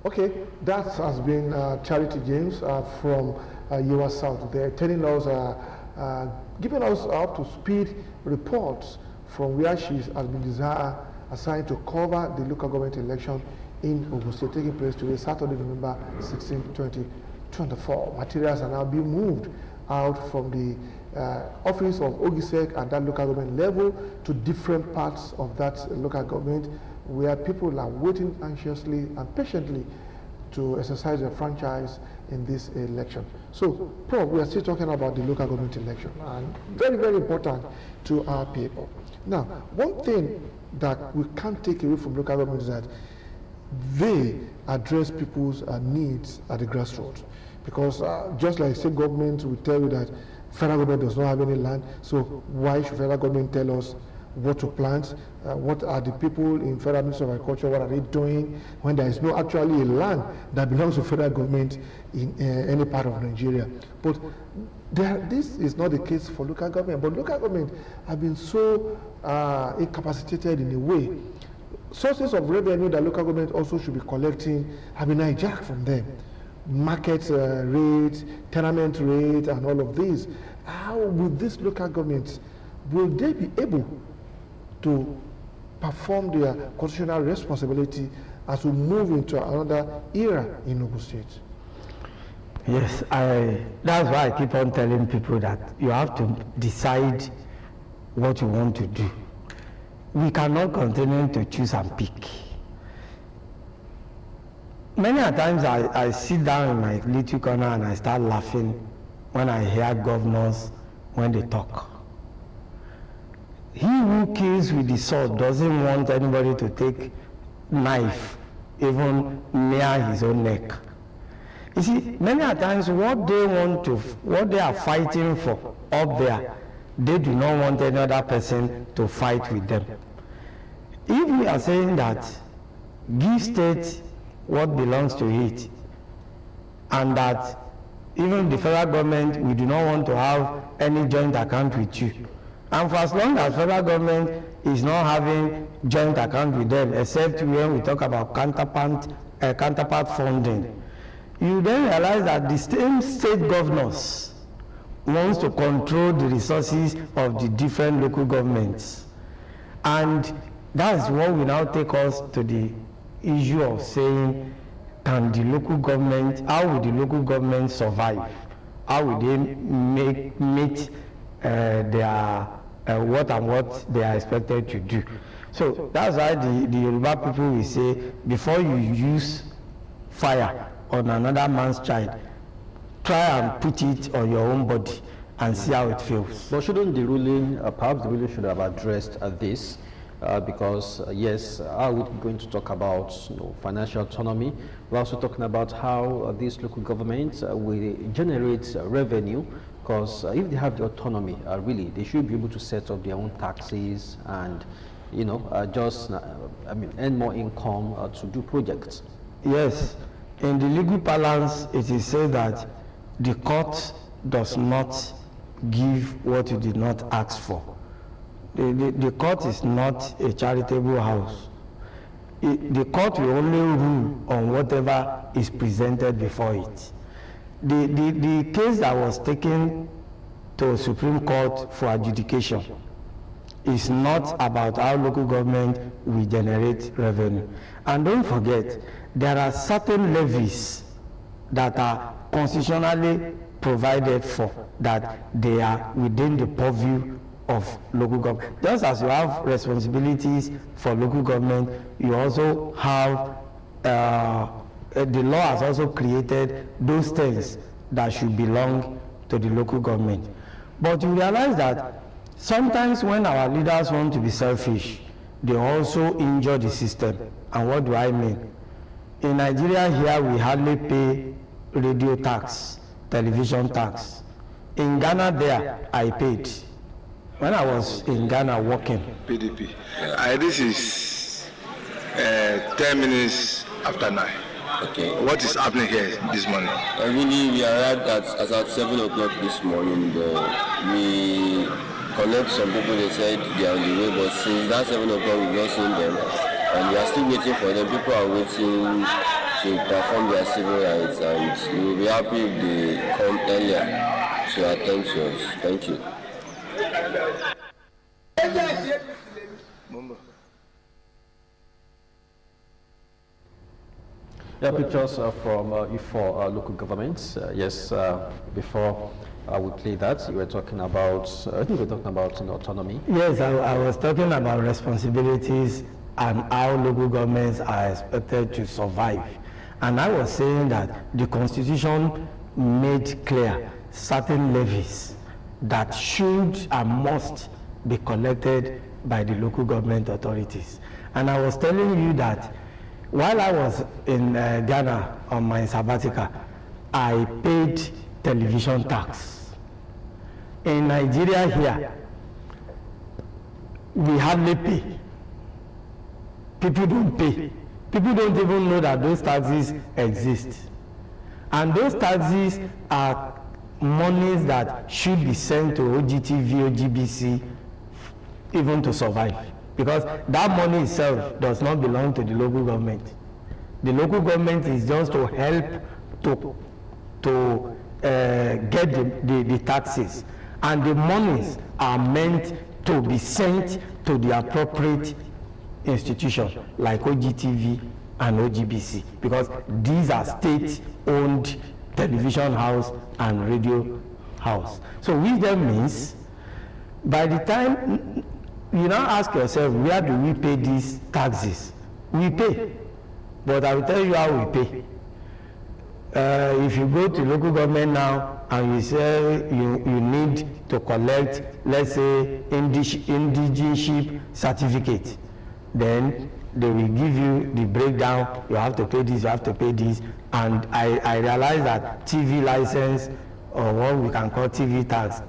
Okay, that has been Charity James from Yewa South. They're telling us, giving us up to speed reports from where she has been assigned to cover the local government election in Ogun State, taking place today, Saturday, November 16, 2024. Materials are now being moved out from the office of OGSEC at that local government level to different parts of that local government, where people are waiting anxiously and patiently to exercise their franchise in this election. So, Prof, we are still talking about the local government election, and very, very important to our people. Now, one thing that we can't take away from local government is that they address people's needs at the grassroots. Because just like state government will tell you that federal government does not have any land, so why should federal government tell us what to plant? What are the people in Federal Ministry of Agriculture, what are they doing when there is no actually a land that belongs to federal government in any part of Nigeria? But this is not the case for local government, but local government have been so incapacitated in a way. Sources of revenue that local government also should be collecting have been hijacked from them. Market rate, tenement rate, and all of these. How will this local government, will they be able to perform their constitutional responsibility as we move into another era in Ogun State? Yes, that's why I keep on telling people that you have to decide what you want to do. We cannot continue to choose and pick. Many a times I sit down in my little corner and I start laughing when I hear governors when they talk. He who kills with the sword doesn't want anybody to take knife even near his own neck. You see, many a times what they are fighting for up there, they do not want any other person to fight with them. If we are saying that give state what belongs to it, and that even the federal government, we do not want to have any joint account with you, and for as long as federal government is not having joint account with them, except when we talk about counterpart funding, you then realize that the same state governors wants to control the resources of the different local governments. And that's what will now take us to the issue of saying, can the local government, how will the local government survive? How will they meet their what they are expected to do? So that's why the Yoruba people will say, before you use fire on another man's child, try and put it on your own body and see how it feels. But shouldn't the ruling, perhaps the ruling should have addressed this, because yes, are we going to talk about financial autonomy? We're also talking about how these local governments will generate revenue, because if they have the autonomy, really, they should be able to set up their own taxes and, earn more income to do projects. Yes, In the legal parlance, it is said that the court does not give what you did not ask for. The court is not a charitable house. The court will only rule on whatever is presented before it. The case that was taken to Supreme Court for adjudication is not about how local government will generate revenue. And don't forget, there are certain levies that are constitutionally provided for, that they are within the purview of local government. Just as you have responsibilities for local government, you also have, the law has also created those things that should belong to the local government. But you realize that sometimes when our leaders want to be selfish, they also injure the system. And what do I mean? In Nigeria here, we hardly pay radio tax, television tax. In Ghana there, I paid. When I was in Ghana working. PDP. This is 10 minutes after 9. Okay. What is happening here this morning? Really, we arrived at 7 o'clock this morning. We connect some people, they said they are on the way, but since that 7 o'clock, we've not seen them. And we are still waiting for them. People are waiting to perform their civil rights, and we will be happy if they come earlier to attend to us. Thank you. There are pictures from E4 local governments. Yes, before we play that, you were talking about, I think you were talking about autonomy. Yes, I was talking about responsibilities and how local governments are expected to survive. And I was saying that the Constitution made clear certain levies that should and must be collected by the local government authorities. And I was telling you that while I was in Ghana on my sabbatical, I paid television tax. In Nigeria here, we hardly pay. People don't pay. People don't even know that those taxes exist. And those taxes are monies that should be sent to Ogtv, OGBC, even to survive. Because that money itself does not belong to the local government. The local government is just to help to get the taxes. And the monies are meant to be sent to the appropriate institution like Ogtv and OGBC, because these are state-owned television house and radio house. So which then means by the time you now ask yourself, where do we pay these taxes? We pay, but I will tell you how we pay. If you go to local government now and you say you need to collect, let's say, indigenship certificate, then they will give you the breakdown. You have to pay this, you have to pay this. And I realize that TV license, or what we can call TV tax,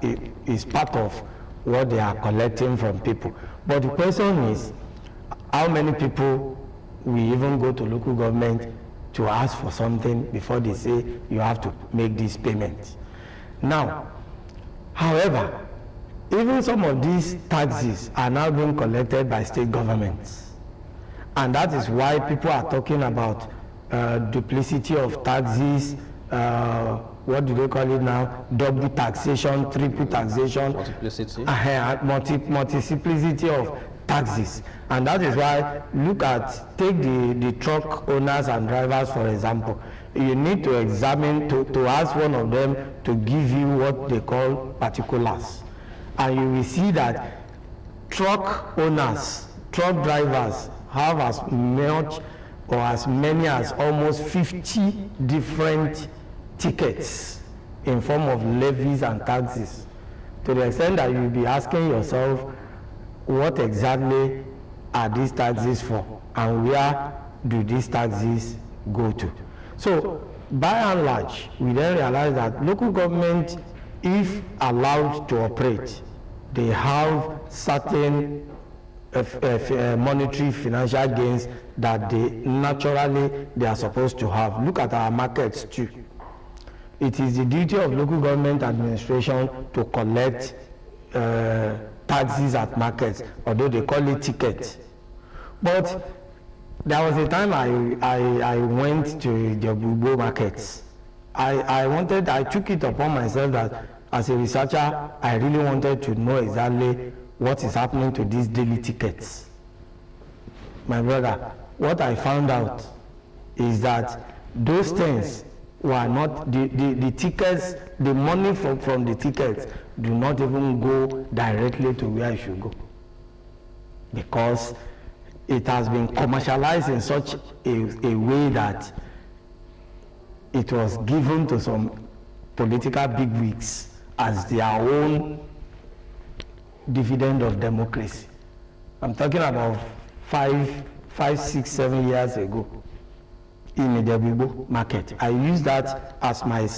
is part of what they are collecting from people. But the question is, how many people will even go to local government to ask for something before they say you have to make this payment? Now, however, even some of these taxes are now being collected by state governments. And that is why people are talking about duplicity of taxes, what do they call it now? Double taxation, triple taxation, Multiplicity. Multiplicity of taxes. And that is why, take the truck owners and drivers, for example. You need to examine, to ask one of them to give you what they call particulars. And you will see that truck owners, truck drivers have as much or as many as almost 50 different tickets in form of levies and taxes, to the extent that you'll be asking yourself, what exactly are these taxes for, and where do these taxes go to? So by and large, we then realize that local government, if allowed to operate, they have certain monetary financial gains that they are supposed to have. Look at our markets too. It is the duty of local government administration to collect taxes at markets, although they call it tickets. But there was a time I went to the Abeokuta markets. I took it upon myself that as a researcher, I really wanted to know exactly what is happening to these daily tickets. My brother, what I found out is that those things were not, the tickets, the money from the tickets do not even go directly to where it should go. Because it has been commercialized in such a way that it was given to some political bigwigs as their own dividend of democracy. I'm talking about 5, 6, 7 years ago in the Abeokuta market. I used that as my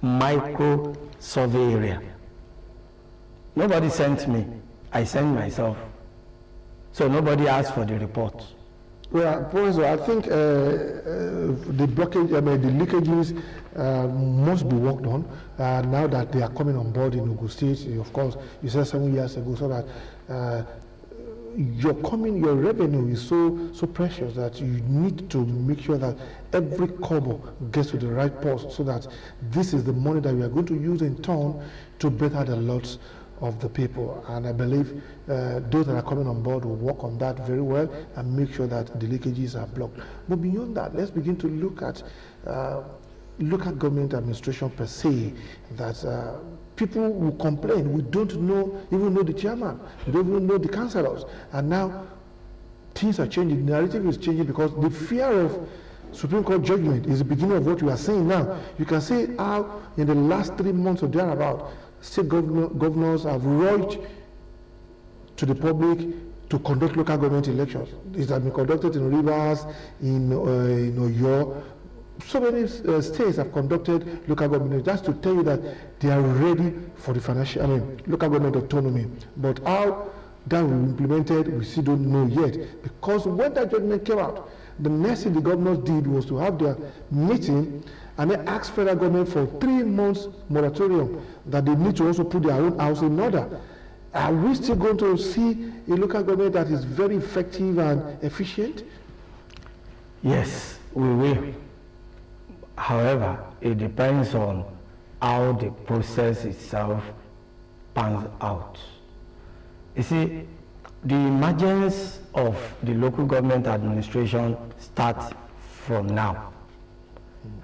micro survey area. Nobody sent me, I sent myself. So nobody asked for the report. Well, Professor, I think the blockage, the leakages must be worked on now that they are coming on board in Ogun State. Of course, you said 7 years ago, so that your revenue is so precious that you need to make sure that every kobo gets to the right post, so that this is the money that we are going to use in turn to better the lots of the people. And I believe those that are coming on board will work on that very well and make sure that the leakages are blocked. But beyond that, let's begin to look at government administration per se, that people will complain, we don't even know the chairman, we don't even know the councillors. And now things are changing, the narrative is changing, because the fear of Supreme Court judgment is the beginning of what we are saying now. You can see how in the last 3 months or thereabout, state governors have rushed to the public to conduct local government elections. It has been conducted in Rivers, in Oyo. So many states have conducted local government. That's to tell you that they are ready for the local government autonomy. But how that will be implemented, we still don't know yet. Because when that judgment came out, the next thing the governors did was to have their meeting and then ask federal government for 3 months moratorium, that they need to also put their own house in order. Are we still going to see a local government that is very effective and efficient? Yes, we will. However, it depends on how the process itself pans out. You see, the emergence of the local government administration starts from now.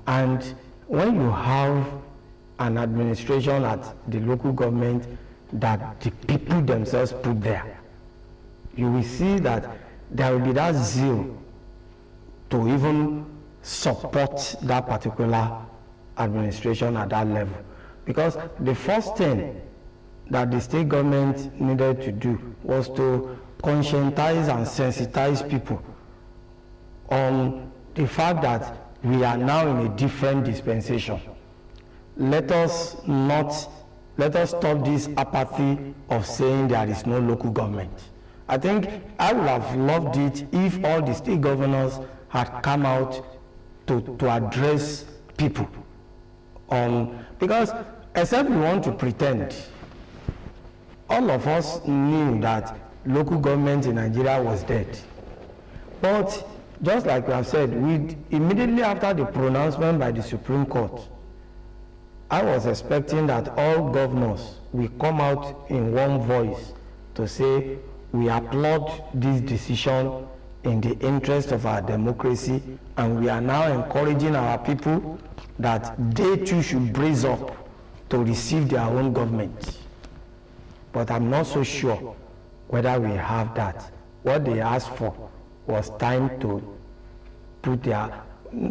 And when you have an administration at the local government that the people themselves put there, you will see that there will be that zeal to even support that particular administration at that level. Because the first thing that the state government needed to do was to conscientize and sensitize people on the fact that we are now in a different dispensation. Let us stop this apathy of saying there is no local government. I think I would have loved it if all the state governors had come out to address people. Because except we want to pretend, all of us knew that local government in Nigeria was dead. But just like we have said, immediately after the pronouncement by the Supreme Court, I was expecting that all governors will come out in one voice to say, we applaud this decision in the interest of our democracy, and we are now encouraging our people that they too should brace up to receive their own government. But I'm not so sure whether we have that. What they asked for was time to put their...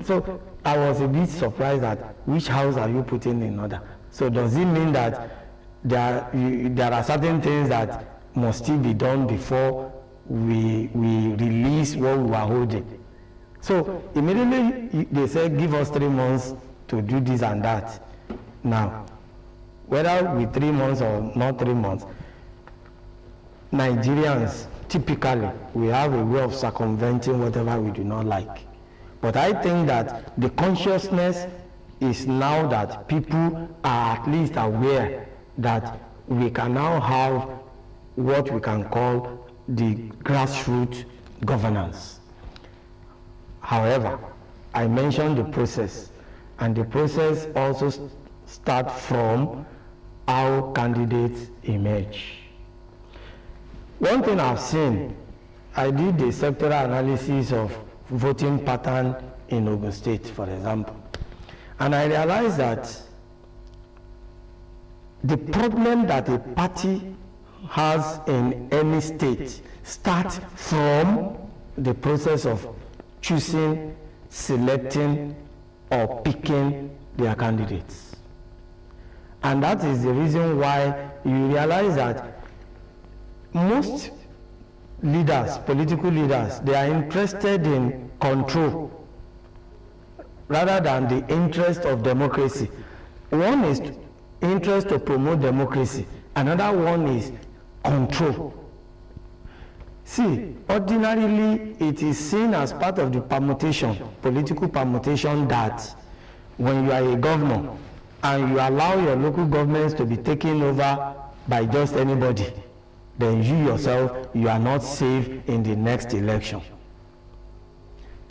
So I was a bit surprised at which house are you putting in order. So does it mean that there are certain things that must still be done before we release what we were holding? So immediately they said, give us 3 months to do this and that. Now, whether with 3 months or not 3 months, Nigerians typically we have a way of circumventing whatever we do not like. But I think that the consciousness is now that people are at least aware that we can now have what we can call the grassroots governance. However, I mentioned the process, and the process also starts from how candidates emerge. One thing I've seen, I did a sectoral analysis of voting pattern in Ogun State, for example, and I realized that the problem that a party has in any state starts from the process of choosing, selecting, or picking their candidates. And that is the reason why you realize that most leaders, political leaders, they are interested in control rather than the interest of democracy. One is interest to promote democracy, another one is control. See, ordinarily it is seen as part of the permutation, political permutation, that when you are a governor and you allow your local governments to be taken over by just anybody, then you yourself, you are not safe in the next election.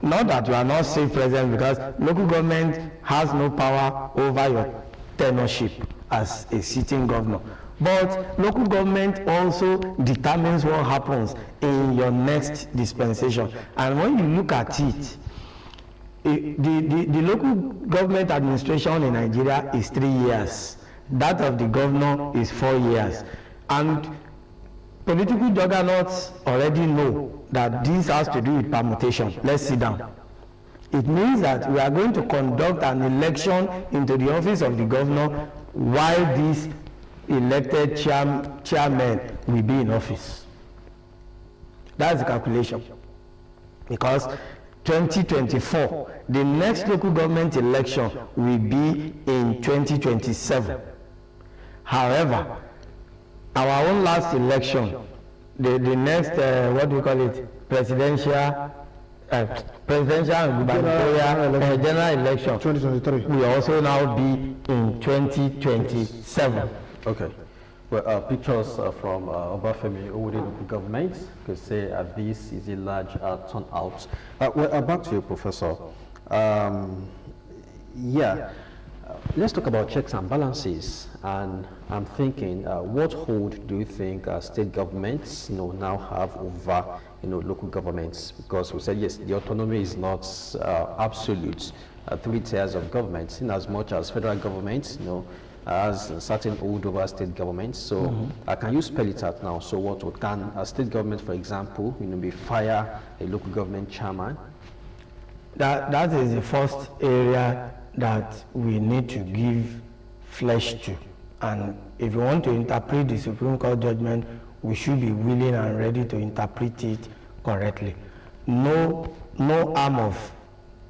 Not that you are not safe present, because local government has no power over your tenureship as a sitting governor. But local government also determines what happens in your next dispensation. And when you look at it, the local government administration in Nigeria is 3 years. That of the governor is 4 years. And political juggernauts already know that this has to do with permutation. Let's sit down. It means that we are going to conduct an election into the office of the governor while this elected chairman will be in office. That's the calculation. Because 2024, the next local government election will be in 2027. However, our own last election, the next, what do we call it, presidential and gubernatorial general election 2023 will also now be in 2027. Okay. Well, pictures from Obafemi Owode local government could say this is a large turnout. Back to you, Professor. Let's talk about checks and balances. And I'm thinking, what hold do you think state governments now have over local governments? Because we said, yes, the autonomy is not absolute. 3 tiers of government, in as much as federal government has a certain hold over state governments. So can you spell it out now? So what can a state government, for example, be fire a local government chairman? That is the first area that we need to give flesh to. And if you want to interpret the Supreme Court judgment, we should be willing and ready to interpret it correctly. No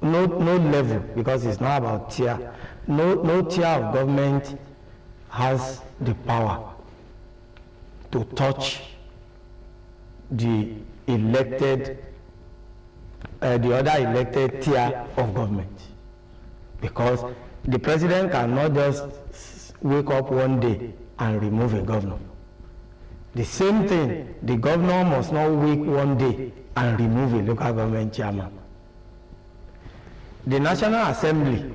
level, because it's not about tier. No tier of government has the power to touch the elected, the other elected tier of government, because the president cannot just wake up one day and remove a governor. The same thing, the governor must not wake one day and remove a local government chairman. The National Assembly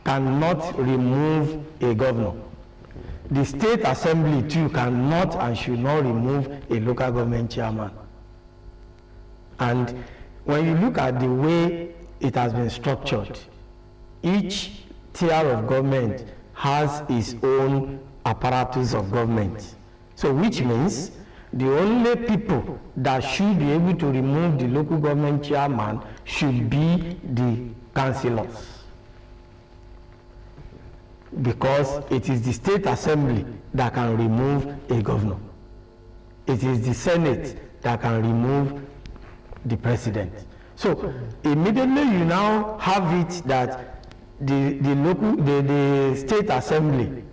cannot remove a governor. The State Assembly too cannot and should not remove a local government chairman. And when you look at the way it has been structured, each tier of government has its own apparatus of government. So which means the only people that should be able to remove the local government chairman should be the councillors, because it is the State Assembly that can remove a governor. It is the Senate that can remove the president. So immediately you now have it that the State Assembly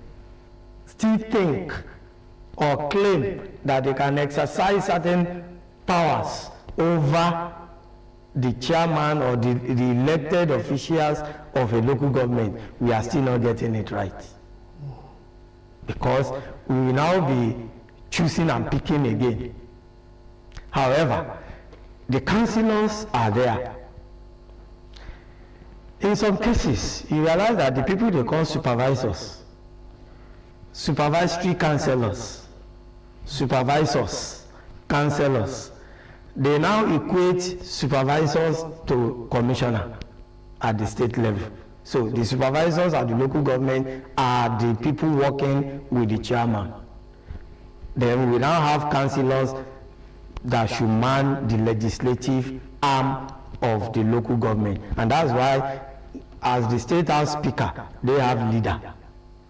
still think or claim that they can exercise certain powers over the chairman or the elected officials of a local government, we are still not getting it right. Because we will now be choosing and picking again. However, the councillors are there. In some cases, you realize that the people they call supervisors, supervisory councillors, supervisors, councillors, they now equate supervisors to commissioner at the state level. So the supervisors at the local government are the people working with the chairman. Then we now have councillors that should man the legislative arm of the local government. And that's why, as the state house speaker, they have leader.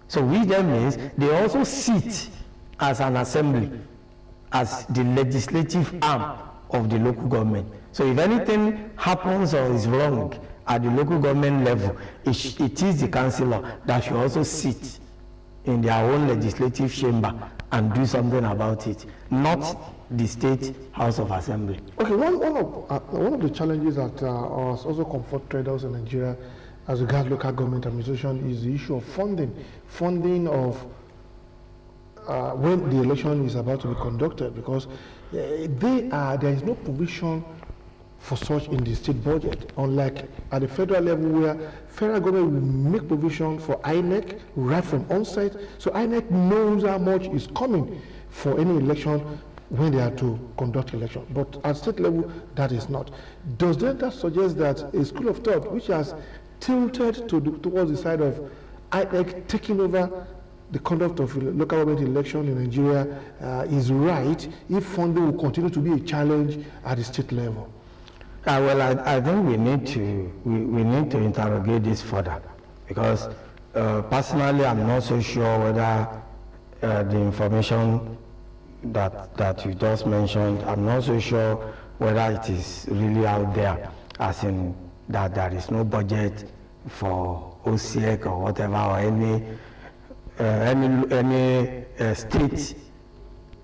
So which then means they also sit as an assembly, as the legislative arm of the local government. So if anything happens or is wrong at the local government level, it is the councillor that should also sit in their own legislative chamber and do something about it, not the state house of assembly. Okay, one of the challenges that also confront traders in Nigeria as regards local government administration is the issue of funding of when the election is about to be conducted, because there is no provision for such in the state budget, unlike at the federal level where federal government will make provision for INEC right from onset, so INEC knows how much is coming for any election when they are to conduct election. But at state level, that is not. Does that suggest that a school of thought which has tilted towards the side of INEC taking over the conduct of local government election in Nigeria is right if funding will continue to be a challenge at the state level? Well, I think we need to interrogate this further, because personally I'm not so sure whether the information that you just mentioned, I'm not so sure whether it is really out there, as in that there is no budget for OCEC or whatever, or any state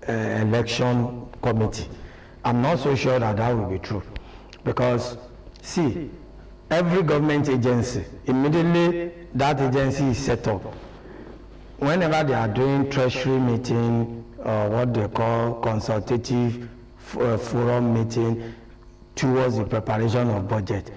election committee. I'm not so sure that that will be true, because see, every government agency, immediately that agency is set up, whenever they are doing treasury meeting or what they call consultative forum meeting towards the preparation of budget,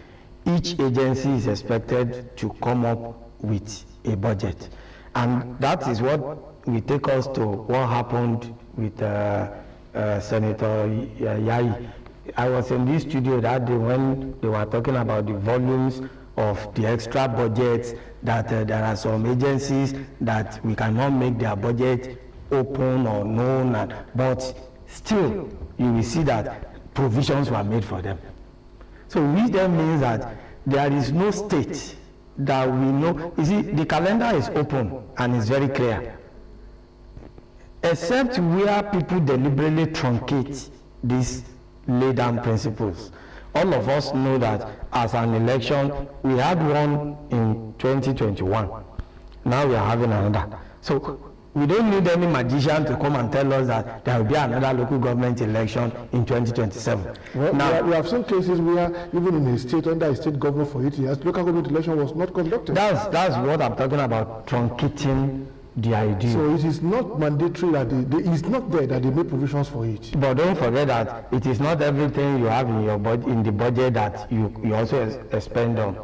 each agency is expected to come up with a budget. And that is what will take us to what happened with Senator Yayi. I was in this studio that day when they were talking about the volumes of the extra budgets, that there are some agencies that we cannot make their budget open or known, but still you will see that provisions were made for them. So which then means that there is no state that we know. You see, the calendar is open and it's very clear, except where people deliberately truncate these laid down principles. All of us know that as an election, we had one in 2021. Now we are having another. So we don't need any magician to come and tell us that there will be another local government election in 2027. Well, now, we have some cases where even in a state, under a state government for 8 years, local government election was not conducted. That's what I'm talking about, truncating the idea. So it is not mandatory that it's not there that they make provisions for it. But don't forget that it is not everything you have in your in the budget that you also expend on,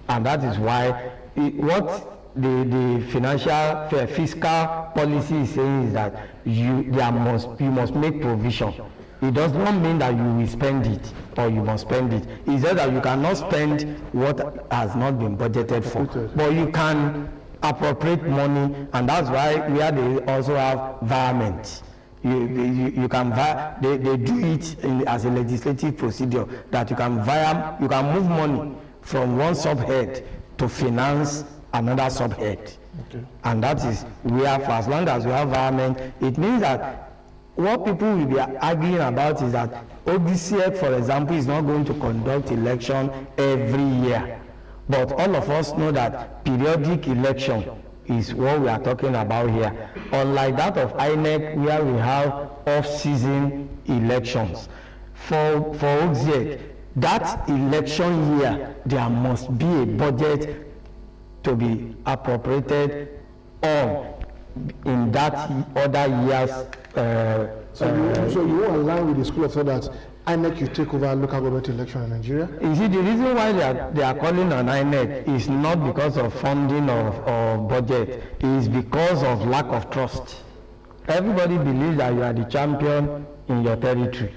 and that is why what the financial fiscal policy is saying is that you must make provision. It does not mean that you will spend it or you must spend it. It's just that you cannot spend what has not been budgeted for, but you can appropriate money, and that's why where they also have environment. You can they do it as a legislative procedure that you can move money from one subhead to finance another subhead. Okay. And that is where, for as long as we have environment, it means that what people will be arguing about is that ODCF, for example, is not going to conduct election every year. But all of us know that periodic election is what we are talking about here. Unlike that of INEC, where we have off-season elections. for Ogtv, that election year, there must be a budget to be appropriated on in that other year's. So you won't allow with the school of thought that INEC you take over local government election in Nigeria? You see, the reason why they are calling on INEC is not because of funding or budget, it is because of lack of trust. Everybody believes that you are the champion in your territory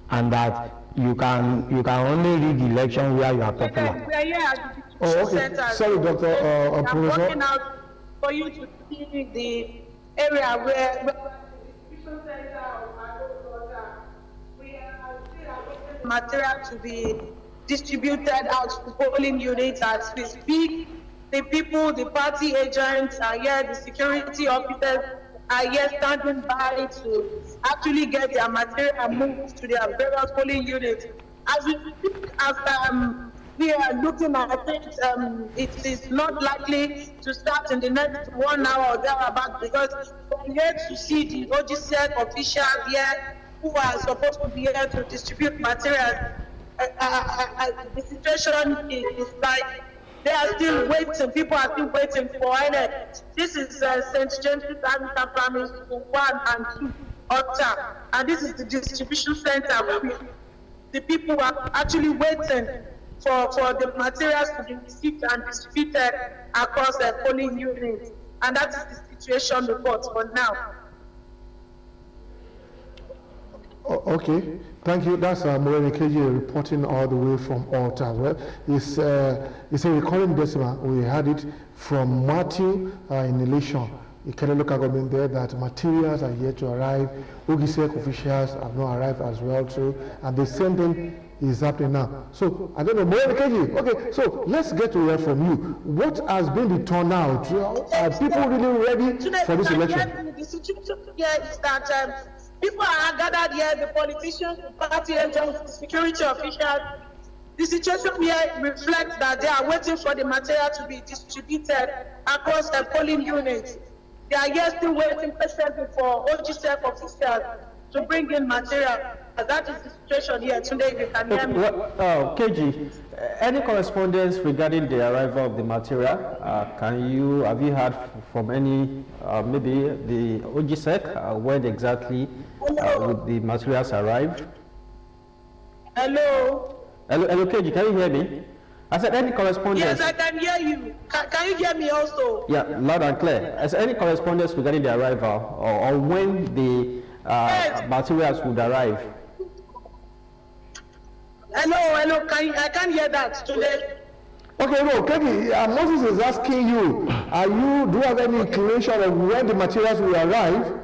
and that you can only rig election where you are popular. We are here at the Oh, okay. Sorry, Doctor, I'm Professor. working out for you to see the area where material to be distributed out to polling units as we speak. The people, the party agents are here, the security officers are here standing by to actually get their material moved to their various polling units. As we speak, as we are looking at it, it is not likely to start in the next 1 hour or thereabout because we're here to see the OGCEC officials here who are supposed to be here to distribute materials. The situation is like they are still waiting. People are still waiting for INEC. This is St. James's Anglican Primary School 1 and 2, Ogtv, and this is the distribution center where the people are actually waiting for the materials to be received and distributed across the polling units, and that is the situation report for now. Okay, thank you. That's Moreni KJ reporting all the way from Ogtv. Well, it's a recurring decimal. We had it from Matthew in Elation, Ikele local government there, that materials are yet to arrive. OGCEC officials have not arrived as well too, and the same thing is happening now. So I don't know, Moreni KJ. Okay, so let's get to hear from you. What has been the turnout? Are people really ready for this election? The situation here is that people are gathered here, the politicians, the party agents, the security officials. The situation here reflects that they are waiting for the material to be distributed across the polling units. They are here still waiting patiently for OGCEC officials to bring in material. That is the situation here today. You can hear me. KG, any correspondence regarding the arrival of the material? Have you heard from any, maybe the OGCEC, when exactly would the materials arrive? Hello? Hello, KG, can you hear me? I said any correspondence? Yes, I can hear you. Can you hear me also? Yeah, loud and clear. Is there any correspondence regarding the arrival or when the materials would arrive? Hello, I can't hear that today. Okay, no, Kegi, Moses is asking you, do you have any inclination of when the materials will arrive?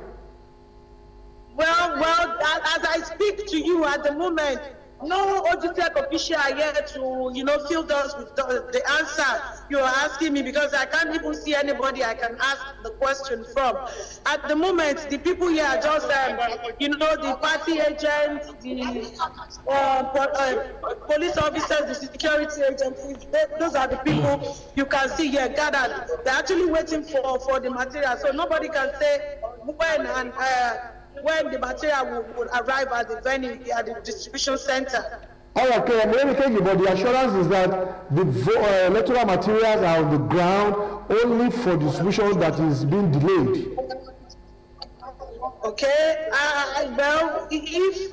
Well, as I speak to you at the moment, no OGCEC official are here to, fill us with the answer you are asking me, because I can't even see anybody I can ask the question from. At the moment, the people here are just, the party agents, the police officers, the security agencies. Those are the people you can see here gathered. They're actually waiting for the material, so nobody can say when the material will arrive at the venue, at the distribution center. All right, okay, I'm really thank you, but the assurance is that the electoral materials are on the ground only for distribution that is being delayed. Okay, well, if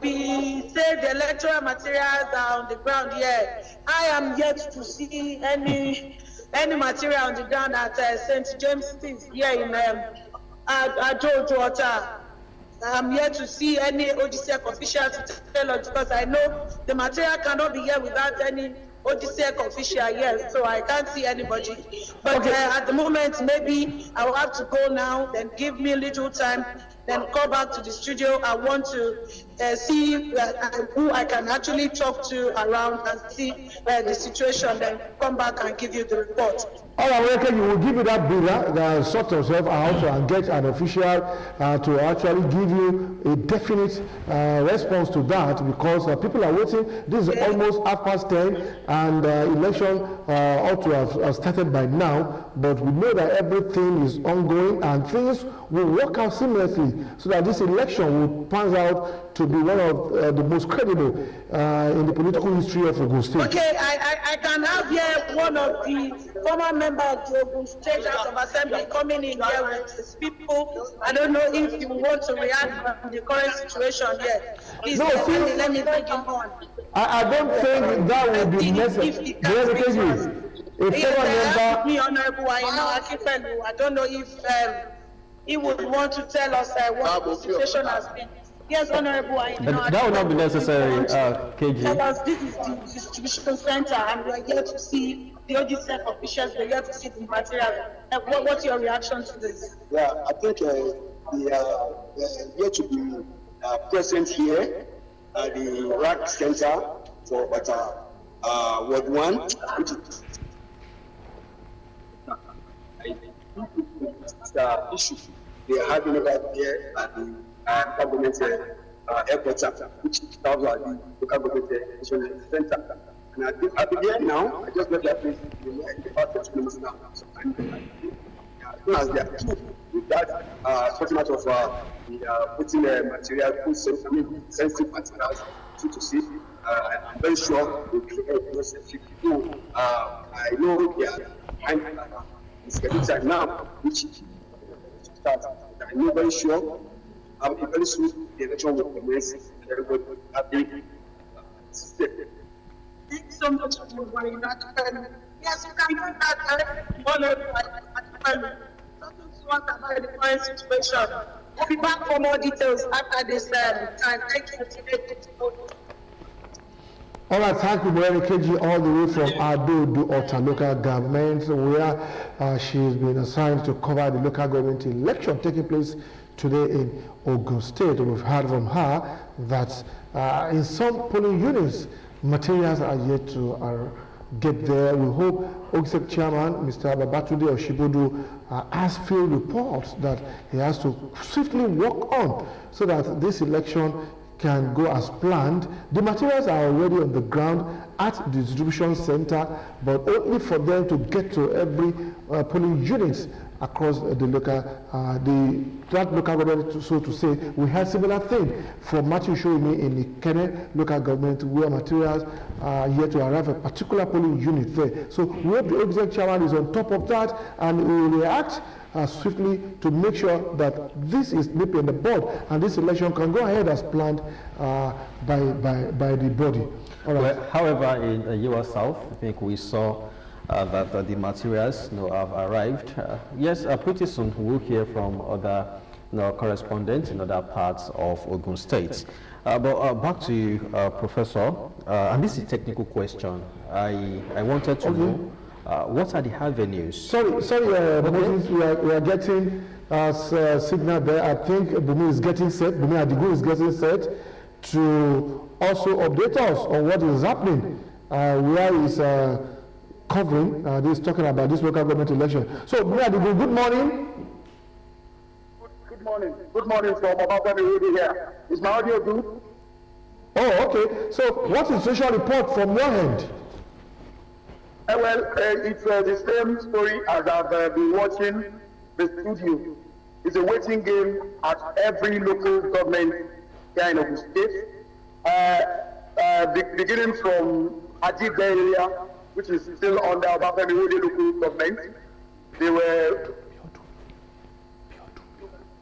we say the electoral materials are on the ground here, I am yet to see any material on the ground at St. James's here in Abeokuta. I'm here to see any OGCEC officials to tell us, because I know the material cannot be here without any OGCEC official here, so I can't see anybody. But okay, at the moment, maybe I will have to go now, then give me a little time, then come back to the studio. I want to see who I can actually talk to around and see the situation, then come back and give you the report. All right, okay, you will give you that bill, sort yourself out and get an official to actually give you a definite response to that, because people are waiting. This is almost 10:30, and election ought to have started by now, but we know that everything is ongoing and things will work out seamlessly so that this election will pan out to to be one of the most credible in the political history of Ogun State. Okay, I can have here one of the former members of the Ogun State House of Assembly coming in here with his people. I don't know if you want to react on the current situation here. Please let me bring him on. I don't think that would be necessary. Honorable Akifelu, I don't know if he would want to tell us what the situation has been. Yes, Honorable. That would not be necessary, KG. Tell us, this is the distribution center, and we are here to see the auditor officials. We are here to see the material. What's your reaction to this? Yeah, I think we are here to be present here at the rack center for Ward 1, which is the issue they are having over here at the government headquarters, which is the local government center. And I'll be there now. I just got that place in about 30 minutes now. So, as soon as they are through with that, sorting out of putting material, sensitive materials to see. I'm very sure we'll be able to people. I know they are behind the time now, which starts. I'm very sure. Very soon the election will commence and everybody will be happy. Thank you so much for your yes, you can do that. About the current situation. We'll be back for more details after this time. Thank you. All right, thank you, Brother KG, all the way from Abeokuta local government, where she has been assigned to cover the local government election taking place today in Ogun State. We've heard from her that in some polling units, materials are yet to get there. We hope Ogun Chairman, Mr. Babatude Oshibodu, has field reports that he has to swiftly work on so that this election can go as planned. The materials are already on the ground at the distribution center, but only for them to get to every polling units across the local, that local government, so to say. We had similar thing for Matthew showing me in the Kenya local government, where materials are yet to arrive at a particular polling unit there. So we hope the Ogtv chairman is on top of that and will react swiftly to make sure that this is nipped in the bud and this election can go ahead as planned by the body. All right. Well, however, in US South, I think we saw that the materials have arrived. Yes, pretty soon we'll hear from other correspondents in other parts of Ogun State. But back to you, Professor, and this is a technical question. I wanted to know what are the avenues? Sorry, Moses, we are getting signal there. I think Bumi is getting set, Bumi Adigu is getting set to also update us on what is happening, where is covering this, talking about this local government election. So, Bumi Adigu, good morning. Good morning. Good morning from Obafemi here. Is my audio good? Oh, okay. So, what is the social report from your end? Well, it's the same story as I've been watching the studio. It's a waiting game at every local government here in Ogun State. Beginning from Ajib area, which is still under Obafemi local government.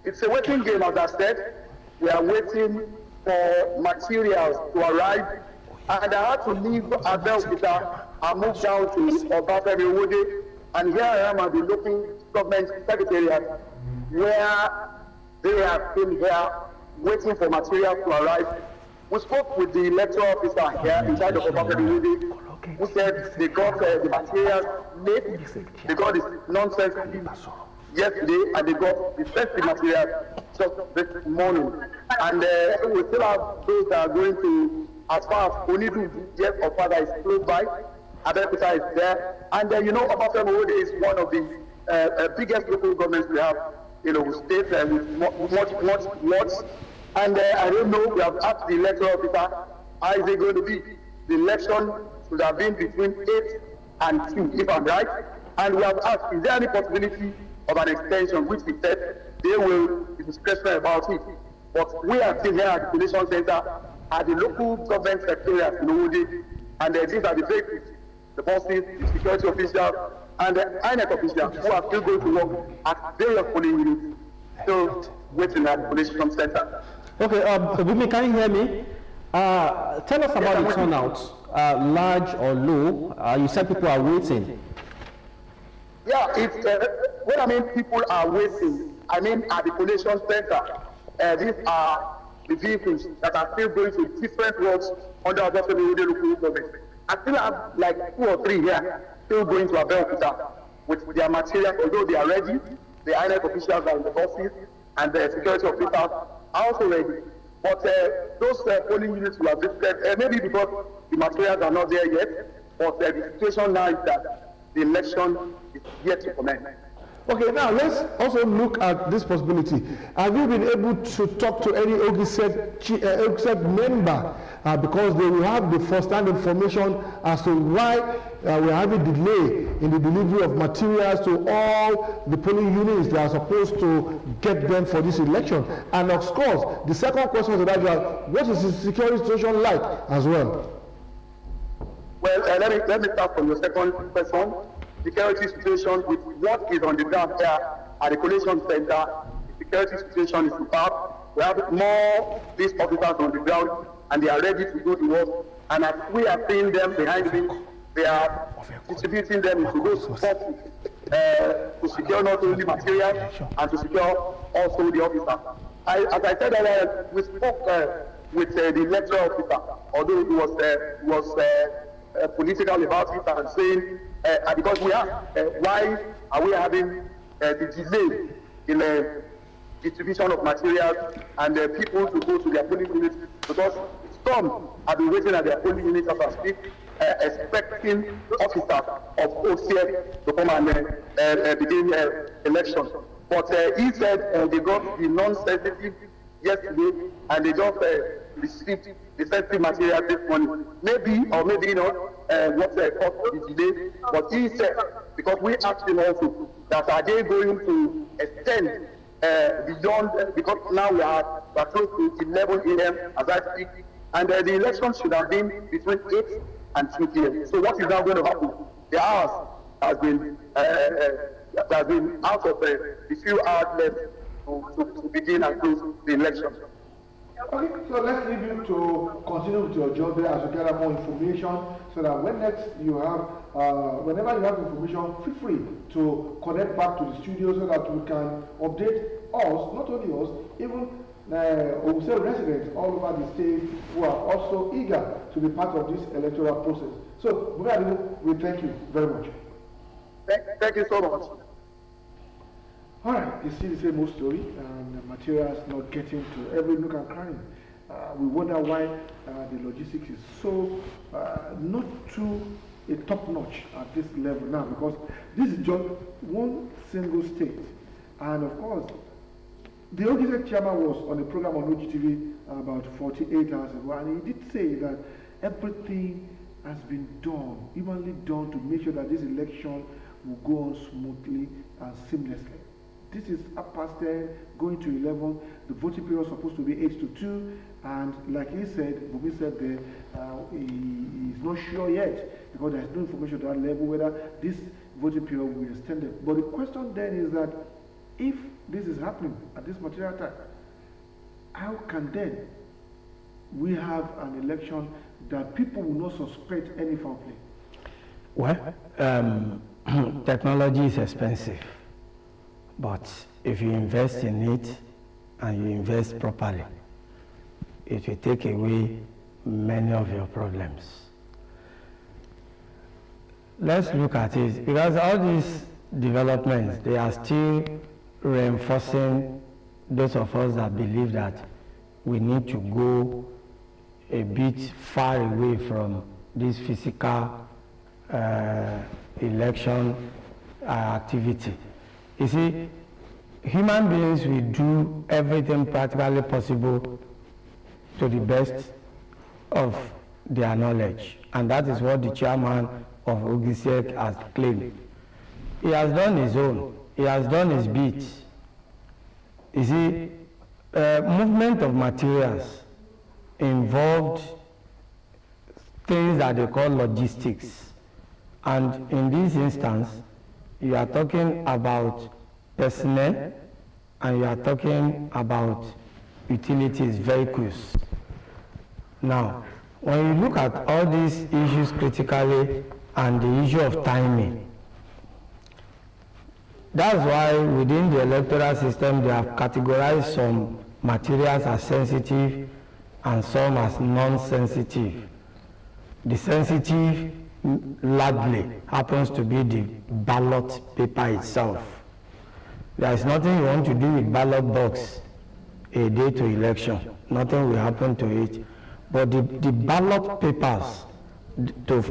It's a waiting game, as I said. We are waiting for materials to arrive. And I had to leave Abeokuta and move down to Obafemi, and here I am at the local government secretariat, where they have been here waiting for material to arrive. We spoke with the electoral officer here in charge of Obafemi, who said they got the materials late, they got this nonsense yesterday, and they got the sensitive material just this morning. And we still have those that are going to, as far as Onidu, yes, or father is close by, Abeokuta is there, and Obafemi is one of the biggest local governments we have in Ogun State, with much. And I don't know, we have asked the electoral officer, how is it going to be? The election should have been between 8 and 2, if I'm right. And we have asked, is there any possibility of an extension, which we said they will be discretionary about it. But we are still here at the collation center, at the local government secretariat in Ogun, and these are the vehicles, the bosses, the security officials, and the INEC officials who are still going to work at various polling units, still waiting at the collation center. Okay, Bumi, can you hear me? Tell us about the turnout, large or low. You said people are waiting. Yeah, it's when I mean people are waiting, I mean at the collation center. These are the vehicles that are still going to different roads under Ogun local government. I still have like 2 or 3 here still going to Abeokuta with their materials, although they are ready. The INEC officials are in the buses and the security officers are also ready. But those polling units will have visited, maybe because the materials are not there yet, but the situation now is that the election is yet to commence. Okay, now let's also look at this possibility. Have you been able to talk to any Ogtv member because they will have the first-hand information as to why we're having delay in the delivery of materials to all the polling units that are supposed to get them for this election? And of course, the second question is about what is the security situation like as well? Well, let me start from the second question. Security situation with what is on the ground here at the collation center. The security situation is superb. We have more police officers on the ground and they are ready to do the work. And as we are seeing them behind me, they are distributing them into those boxes to secure not only materials and to secure also the officer. As I said earlier, we spoke with the electoral officer, although it was political about it and saying because we are why are we having the delay in distribution of materials and people to go to their polling units, because some have been waiting at their polling units as I speak, expecting officers of OCF to come and begin elections. But he said they got the non-sensitive yesterday and they just received the sensitive material this morning. Maybe or maybe not what caused the delay, but he said, because we asked him also, that are they going to extend beyond, because now we are close to 11 a.m. as I speak, and the election should have been between 8 and 2 p.m. So what is now going to happen? The hours has been out of the few hours left to begin and close the election. Okay, so let's leave you to continue with your job there as you gather more information, so that when next you have, whenever you have information, feel free to connect back to the studio so that we can update us, not only us, even Ogun residents all over the state who are also eager to be part of this electoral process. So, we thank you very much. Thank you so much. All right, you see the same old story, and the materials not getting to every nook and cranny. We wonder why the logistics is so not too top-notch at this level now, because this is just one single state. And of course, the Ogtv chairman was on a program on Ogtv about 48 hours ago, and he did say that everything has been done, evenly done, to make sure that this election will go on smoothly and seamlessly. This is 10:30, going to 11. The voting period is supposed to be 8 to 2, and like he said, Bumi said there, he is not sure yet, because there is no information at that level whether this voting period will be extended. But the question then is that if this is happening at this material time, how can then we have an election that people will not suspect any foul play? Well, technology is expensive, but if you invest in it and you invest properly, it will take away many of your problems. Let's look at it, because all these developments, they are still reinforcing those of us that believe that we need to go a bit far away from this physical election activity. You see, human beings will do everything practically possible to the best of their knowledge, and that is what the chairman of Ogtv has claimed. He has done his own. He has done his bit. You see, movement of materials involved things that they call logistics. And in this instance, you are talking about personnel and you are talking about utilities, vehicles. Now, when you look at all these issues critically and the issue of timing, that's why within the electoral system they have categorized some materials as sensitive and some as non-sensitive. The sensitive largely happens to be the ballot paper itself. There is nothing you want to do with ballot box a day to election. Nothing will happen to it. But the ballot papers,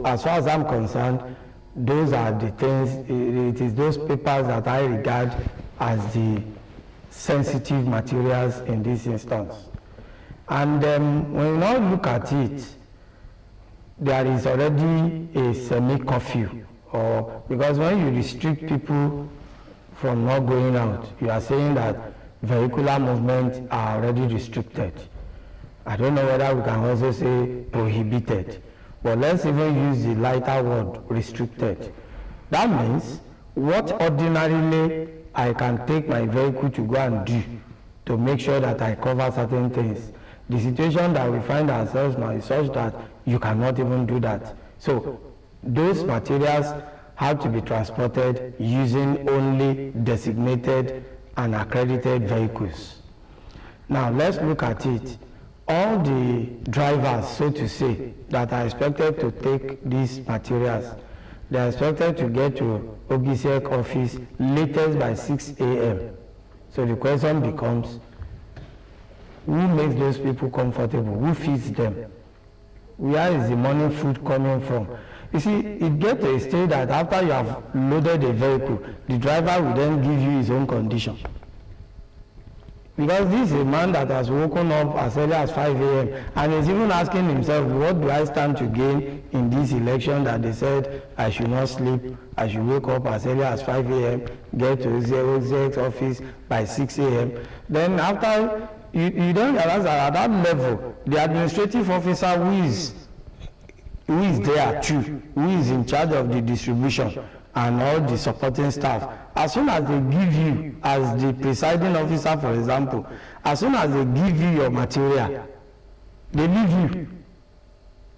as far as I'm concerned, those are the things, it is those papers that I regard as the sensitive materials in this instance. And when you now look at it, there is already a semi-curfew, or because when you restrict people from not going out, you are saying that vehicular movements are already restricted. I don't know whether we can also say prohibited, but let's even use the lighter word, restricted. That means what ordinarily I can take my vehicle to go and do to make sure that I cover certain things. The situation that we find ourselves now is such that you cannot even do that. So those materials have to be transported using only designated and accredited vehicles. Now let's look at it. All the drivers, so to say, that are expected to take these materials, they are expected to get to Ogtv office latest by 6 a.m. So the question becomes, who makes those people comfortable? Who feeds them? Where is the morning food coming from? You see, it gets to a stage that after you have loaded a vehicle, the driver will then give you his own condition. Because this is a man that has woken up as early as 5 a.m. and is even asking himself, what do I stand to gain in this election that they said I should not sleep, I should wake up as early as 5 a.m., get to Ogtv office by 6 a.m. Then after, you don't realize that at that level, the administrative officer who is there too, who is in charge of the distribution and all the supporting staff, as soon as they give you, as the presiding officer for example, as soon as they give you your material, they leave you,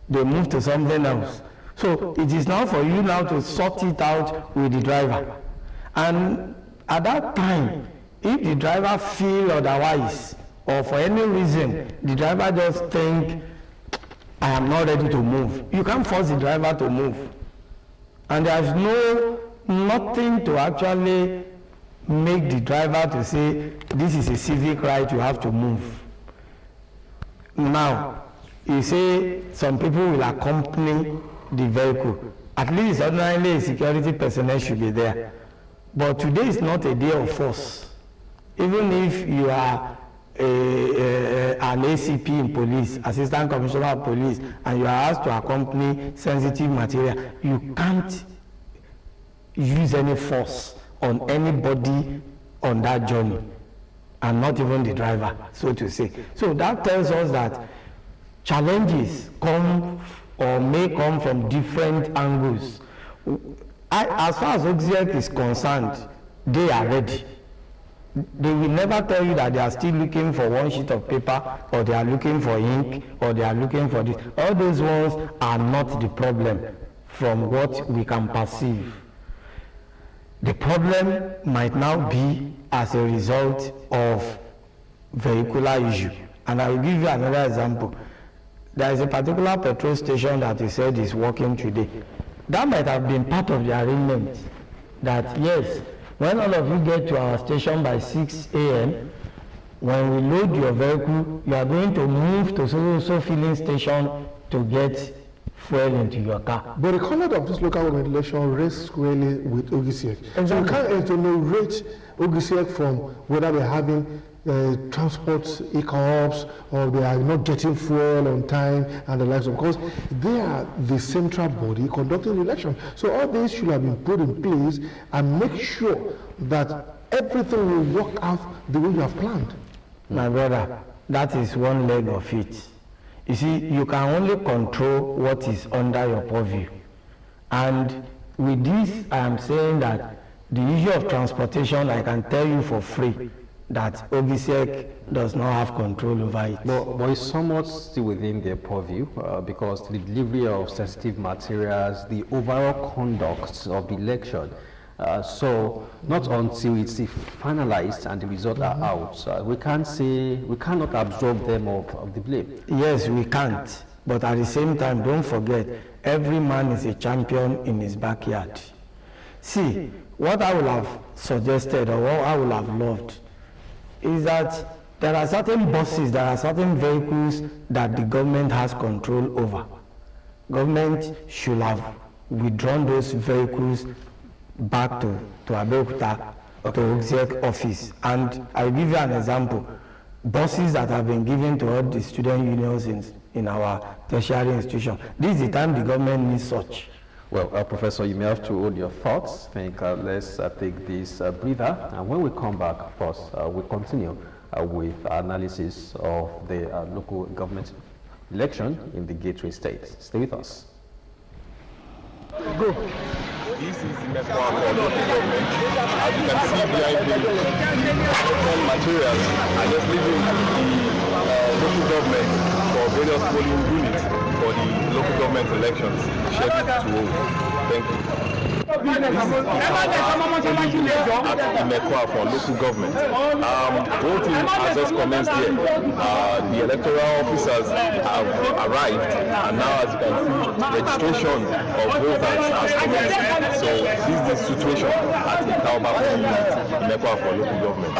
they move to something else. So it is now for you now to sort it out with the driver. And at that time, if the driver feels otherwise, or for any reason, the driver just think, I am not ready to move, you can't force the driver to move. And there's nothing to actually make the driver to say, this is a civic right, you have to move. Now, you say some people will accompany the vehicle. At least ordinarily a security personnel should be there. But today is not a day of force. Even if you are an ACP in police, Assistant Commissioner of Police, and you are asked to accompany sensitive material, you can't use any force on anybody on that journey, and not even the driver, so to say. So that tells us that challenges come or may come from different angles. As far as Ogtv is concerned, they are ready. They will never tell you that they are still looking for one sheet of paper, or they are looking for ink, or they are looking for this. All those ones are not the problem from what we can perceive. The problem might now be as a result of vehicular issue. And I will give you another example. There is a particular petrol station that you said is working today. That might have been part of the arrangement that yes, when all of you get to our station by 6 a.m., when we load your vehicle, you are going to move to so filling station to get fuel into your car. But the conduct of this local government election rests squarely with Ogtv. Exactly. So you can't exonerate Ogtv from whether they're having transport hiccups or they are not getting fuel on time and the likes of, because they are the central body conducting the election. So all these should have been put in place and make sure that everything will work out the way you have planned. my brother, that is one leg of it. You see, you can only control what is under your purview. And with this, I am saying that the issue of transportation, I can tell you for free that OGSEC does not have control over it. But it's somewhat still within their purview because the delivery of sensitive materials, the overall conduct of the election. So not until it's finalized and the results are out, we cannot absolve them of the blame. Yes, we can't. But at the same time, don't forget, every man is a champion in his backyard. See, what I would have suggested or what I would have loved is that there are certain buses, there are certain vehicles that the government has control over. Government should have withdrawn those vehicles back to Abeokuta, to OGSEC office. And I'll give you an example. Buses that have been given to all the student unions in our tertiary institution. This is the time the government needs such. Well, Professor, you may have to hold your thoughts. I think let's take this breather. And when we come back, of course, we'll continue with analysis of the local government election in the gateway states. Stay with us. Go. This is the network for local government. As you can see behind me, materials are just leaving the local government for various polling units for the local government elections scheduled to hold. Thank you. This is the network for local government. Voting has just commenced here. The electoral officers have arrived, and now, as you can see, registration of voters has commenced. So this is the situation at the Kaaba polling unit, the network for local government.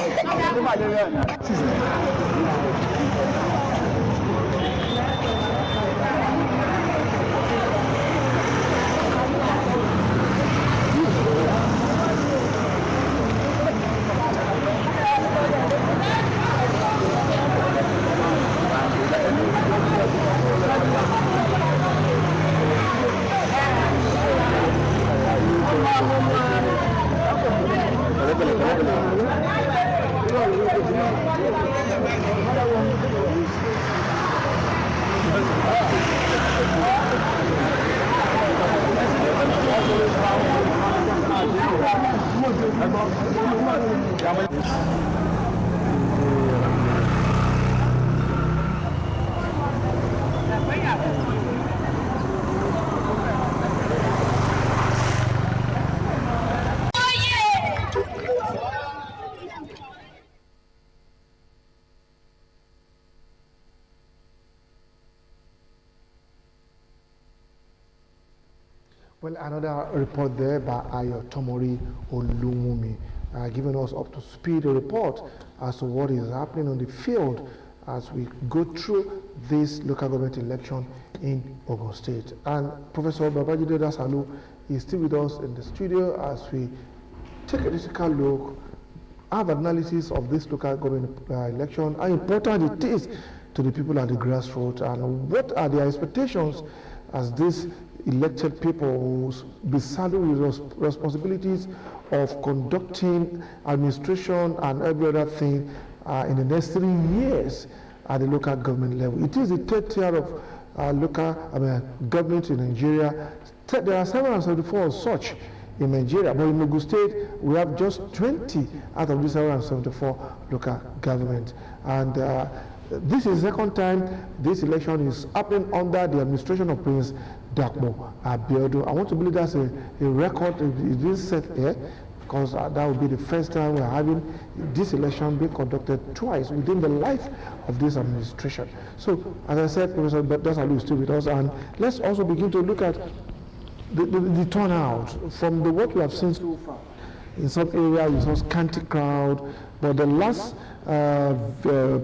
Well, another report there by Ayotomori Olumumi, giving us up to speed a report as to what is happening on the field as we go through this local government election in Ogun State. And Professor Babajide Dasalu is still with us in the studio as we take a critical look, have analysis of this local government election, how important it is to the people at the grassroots, and what are their expectations as these elected people will be saddled with responsibilities of conducting administration and every other thing in the next 3 years at the local government level. It is the third tier of local government in Nigeria. There are 774 of such in Nigeria, but in Ogun State we have just 20 out of these 774 local government. And this is the second time this election is happening under the administration of Prince Dakmo Abeokuta. I want to believe that's a record. It is set here because that will be the first time we're having this election being conducted twice within the life of this administration. So, as I said, Professor Dasalu is still with us, and let's also begin to look at the turnout from what we have seen so far. In some areas, we saw scanty crowd, but the last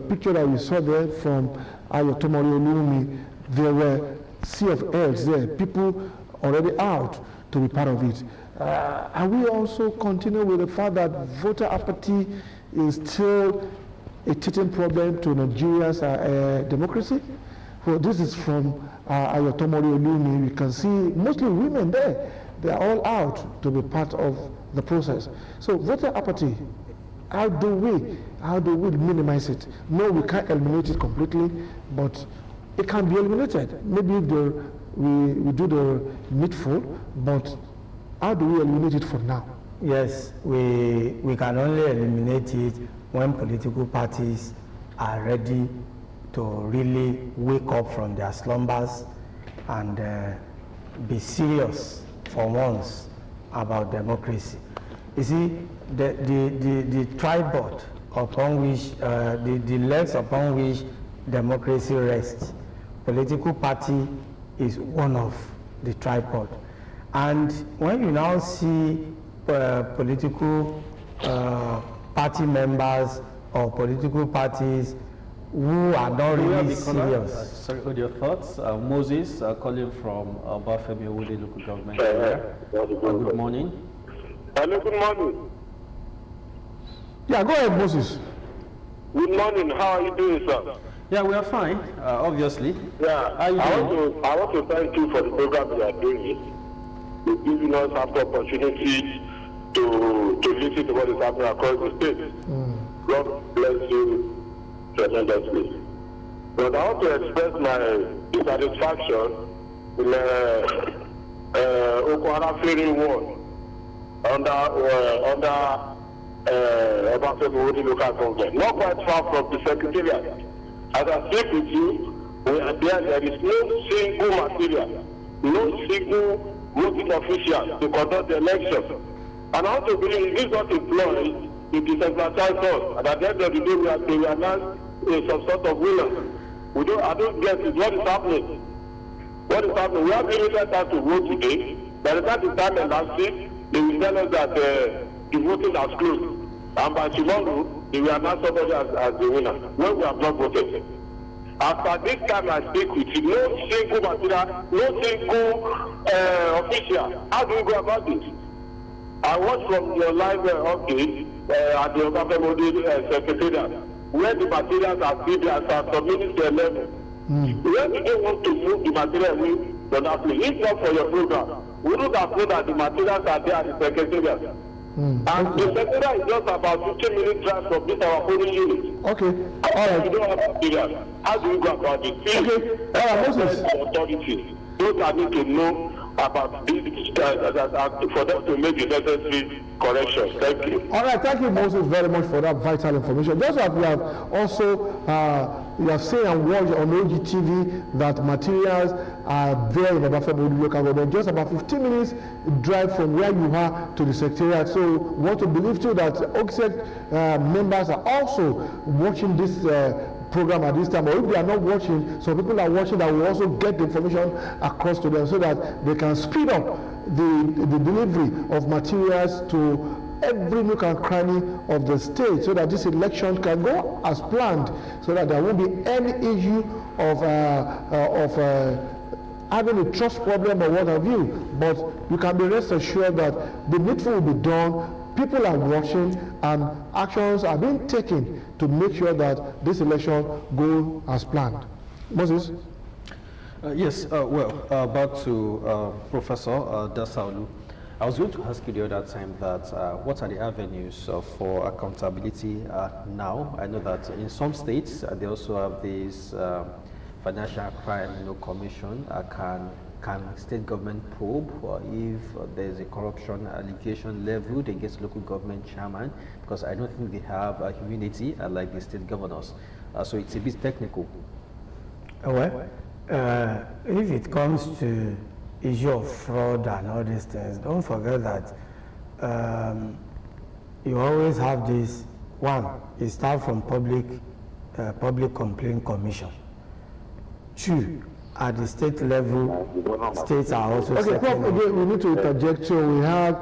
picture that we saw there from Ayotomori Olumi, there were sea of heads there, people already out to be part of it. Are we also continue with the fact that voter apathy is still a teething problem to Nigeria's democracy? Well, this is from Ayotomori Olumi. We can see mostly women there. They are all out to be part of the process. So voter apathy how do we minimize it? No, we can't eliminate it completely, but it can be eliminated. Maybe if we do the needful, but how do we eliminate it for now? Yes, we can only eliminate it when political parties are ready to really wake up from their slumbers and be serious for once about democracy. You see, the tripod upon which, the legs upon which democracy rests, political party is one of the tripod. And when you now see political party members or political parties who are not really serious. Sorry, what your thoughts? Moses calling from Bafemi Owode local government area. Good morning. Hello, good morning. Yeah, go ahead, Moses. Good morning. How are you doing, sir? Yeah, we are fine, obviously. Yeah, I want to thank you for the program you are doing. You're giving us the opportunity to listen to what is happening across the state. God bless you tremendously. But I want to express my dissatisfaction in Ogun Clearing Ward under Abeokuta local government, not quite far from the secretariat. As I speak with you, there is no single material, no single voting official to conduct the election. And I want to believe this is not employed to decentralize us. And at the end of the day, we are now some sort of winner. I don't get it. What is happening? What is happening? We have limited time to vote today. By the time the time elapses, they will tell us that the voting has closed. And by tomorrow, they will announce somebody as the winner when we have not voted. After this time I speak with you, no single material, no single official. How do you go about it? I watched from your live update at the Ogtv secretariat, where the materials are still are submitted to a level. Where do they want to move the material away from that place? If not for your program, we would have known that the materials are there at the secretariat. And the secretariat is just about 15 minutes drive from this our polling unit. Okay. All right. You don't have material. How do you go about it? Okay. Moses. Authorities. Those that need to know about this for them to make the necessary corrections. Thank you. All right, thank you, Moses, very much for that vital information. Just as we have also, you have seen and watched on Ogtv that materials are there in the Bafemi local government, just about 15 minutes drive from where you are to the secretariat. So we want to believe too that OGSEC members are also watching this program at this time, or if they are not watching, some people are watching that will also get the information across to them so that they can speed up the delivery of materials to every nook and cranny of the state so that this election can go as planned, so that there won't be any issue of having a trust problem or what have you. But you can be rest assured that the needful will be done. People are watching and actions are being taken to make sure that this election goes as planned. Moses? Yes, back to Professor Dasaolu. I was going to ask you the other time that what are the avenues for accountability now? I know that in some states they also have this financial crime commission. Can state government probe if there's a corruption allegation leveled against local government chairman? Because I don't think they have immunity like the state governors. So it's a bit technical. Well, if it comes to issue of fraud and all these things, don't forget that you always have this. One, it starts from public complaint commission. Two, at the state level, states are also okay, Prof, again, we need to interject. So we have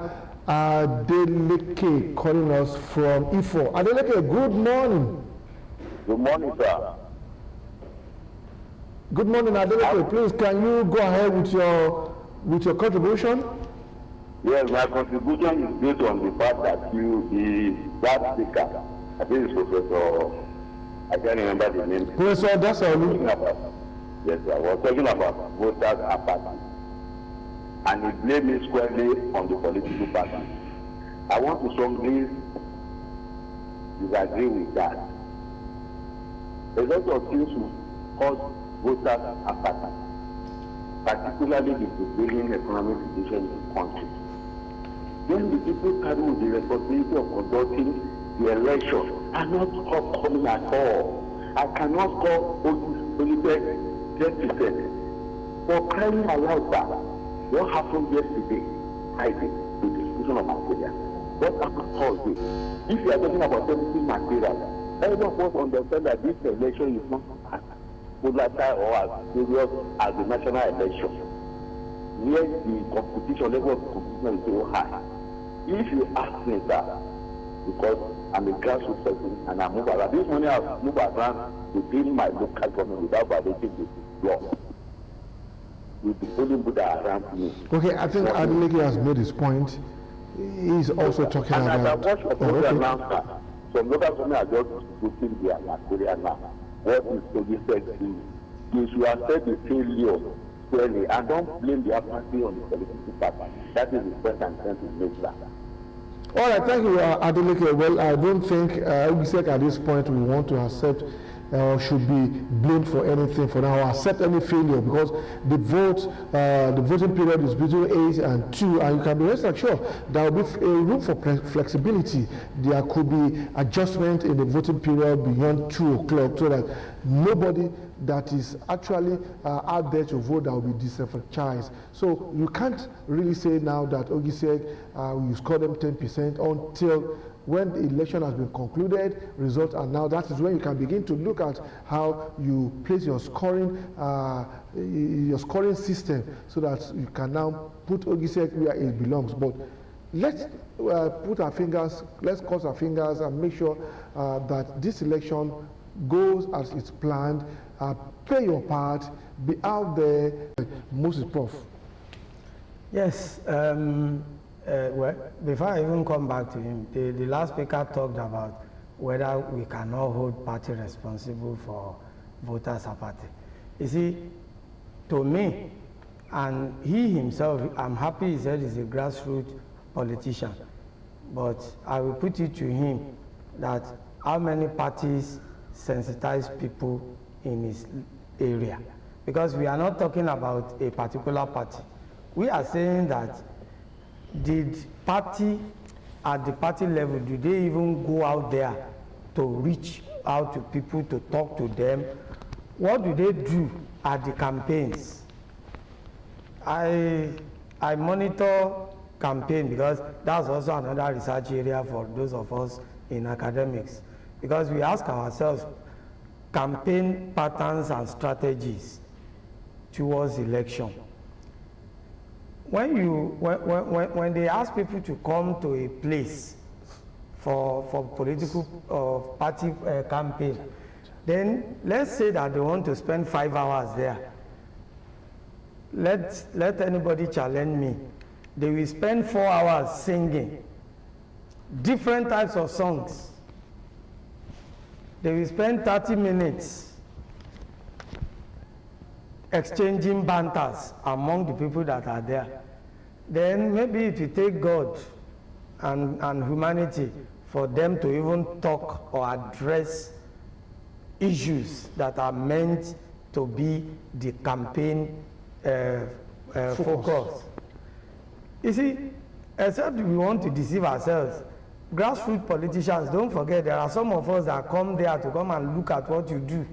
Adeleke calling us from Ifo. Adeleke, good morning. Good morning, sir. Good morning, Adeleke. Please, can you go ahead with your contribution? Yes, my contribution is based on the fact that that speaker, I think it's Professor, I can't remember the name. Professor Dasaolu. Yes, I was talking about voters apathy, and he blamed me squarely on the political party. I want to strongly disagree with that. A lot of things will cause voters apathy, particularly the prevailing economic situation in the country. Then the people carry with the responsibility of conducting the election are not upcoming at all. I cannot call only 10%. For crying out loud, sir, what happened yesterday, I think, with the distribution of material? What happened Thursday? If you are talking about sensitive material, all of us understand that this election is not as volatile or as serious as the national election, where the competition level of competition is so high. If you ask me that, because I'm a grassroots person and I move around, this morning I move around within my local government without violating the law. With the only Buddha around me. Okay, I think Adeleke has made his point. He's also talking and about. And I watched your program now, some local government are just putting their material now. What is to be said is, you should accept the failure fairly and don't blame the apathy on the political party. That is the first and to make that. All right, thank you, Adeleke. Well, I don't think Ogisek at this point we want to accept should be blamed for anything for now, or accept any failure, because the voting period is between 8 and 2, and you can be rest assured there will be room for flexibility. There could be adjustment in the voting period beyond 2 o'clock, so that nobody that is actually out there to vote that will be disenfranchised. So you can't really say now that Ogisek you score them 10% until when the election has been concluded, results are now. That is when you can begin to look at how you place your scoring system, so that you can now put Ogisek where it belongs. But let's put our fingers, let's cross our fingers and make sure that this election goes as it's planned. Play your part, be out there. Moses Prof. Yes. Well, before I even come back to him, the last speaker talked about whether we cannot hold party responsible for voters' apathy. You see, to me, and he himself, I'm happy he said he's a grassroots politician, but I will put it to him that how many parties sensitize people in his area? Because we are not talking about a particular party. We are saying that did party at the party level, do they even go out there to reach out to people, to talk to them? What do they do at the campaigns? I monitor campaign because that's also another research area for those of us in academics, because we ask ourselves campaign patterns and strategies towards election. When they ask people to come to a place for political party campaign, then let's say that they want to spend 5 hours there. Let anybody challenge me. They will spend 4 hours singing different types of songs. They will spend 30 minutes exchanging banters among the people that are there. Then maybe it will take God and humanity for them to even talk or address issues that are meant to be the campaign focus. You see, except we want to deceive ourselves, grassroots politicians, don't forget there are some of us that come there to come and look at what you do.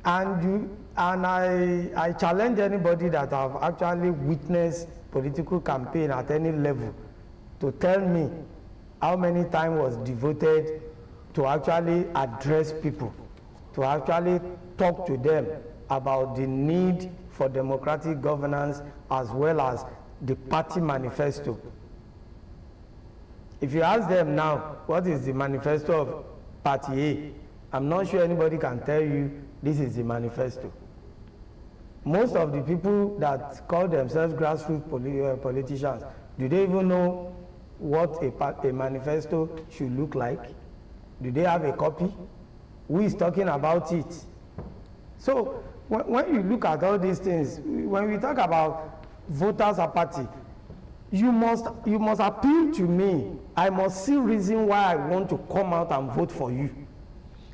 And I challenge anybody that have actually witnessed political campaign at any level to tell me how many time was devoted to actually address people, to actually talk to them about the need for democratic governance as well as the party manifesto. If you ask them now, what is the manifesto of Party A? I'm not sure anybody can tell you this is the manifesto. Most of the people that call themselves grassroots politicians, do they even know what a manifesto should look like? Do they have a copy? Who is talking about it? So when you look at all these things, when we talk about voters' apathy, you must appeal to me. I must see reason why I want to come out and vote for you.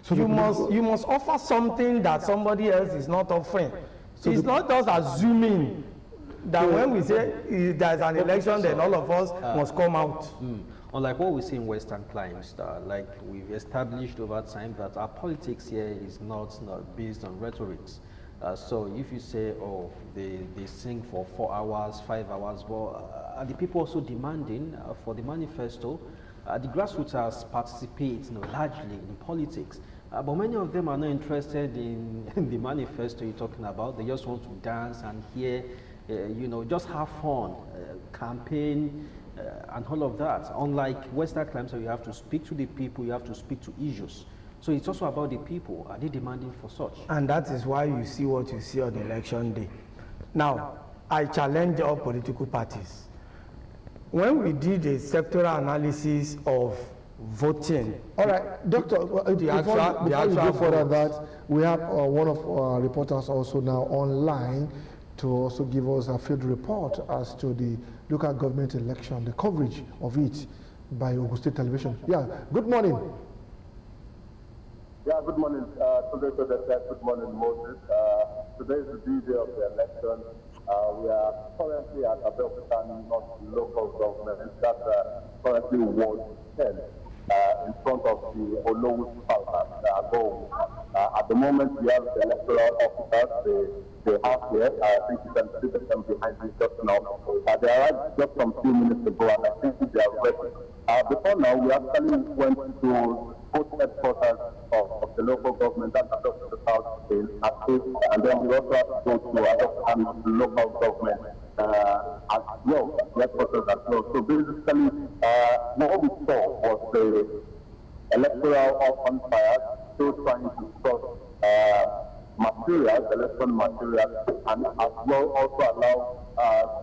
So you must offer something that somebody else is not offering. So it's not just assuming that when we say there's an election, then all of us must come out. Unlike what we see in Western climes, like we've established over time that our politics here is not based on rhetorics. So if you say, oh, they sing for 4 hours, 5 hours, well, are the people also demanding for the manifesto? The grassroots participate largely in politics, but many of them are not interested in the manifesto you're talking about. They just want to dance and hear, just have fun, campaign, and all of that. Unlike Western climes, where you have to speak to the people, you have to speak to issues. So it's also about the people. Are they demanding for such? And that is why you see what you see on election day. Now, I challenge all political parties. When we did a sectoral analysis of voting. All right, Doctor, before you go further that, we have one of our reporters also now online to also give us a field report as to the local government election, the coverage of it by Ogun State Television. Yeah, good morning. Yeah, good morning. Good morning, Moses. Today is the day of the election. We are currently at Abeokuta, not local government. That's currently Ward 10 in front of the Olowu Palace. At the moment, we have the electoral officers. They have here. I think you can see them behind me just now. They arrived just some few minutes ago, and I think they are ready. Before now, we actually went to both headquarters of the local government and the South and then we also have to go to the local government as well, headquarters as well. So basically, what we saw was the electoral umpires still trying to source materials, election materials, and as well also allow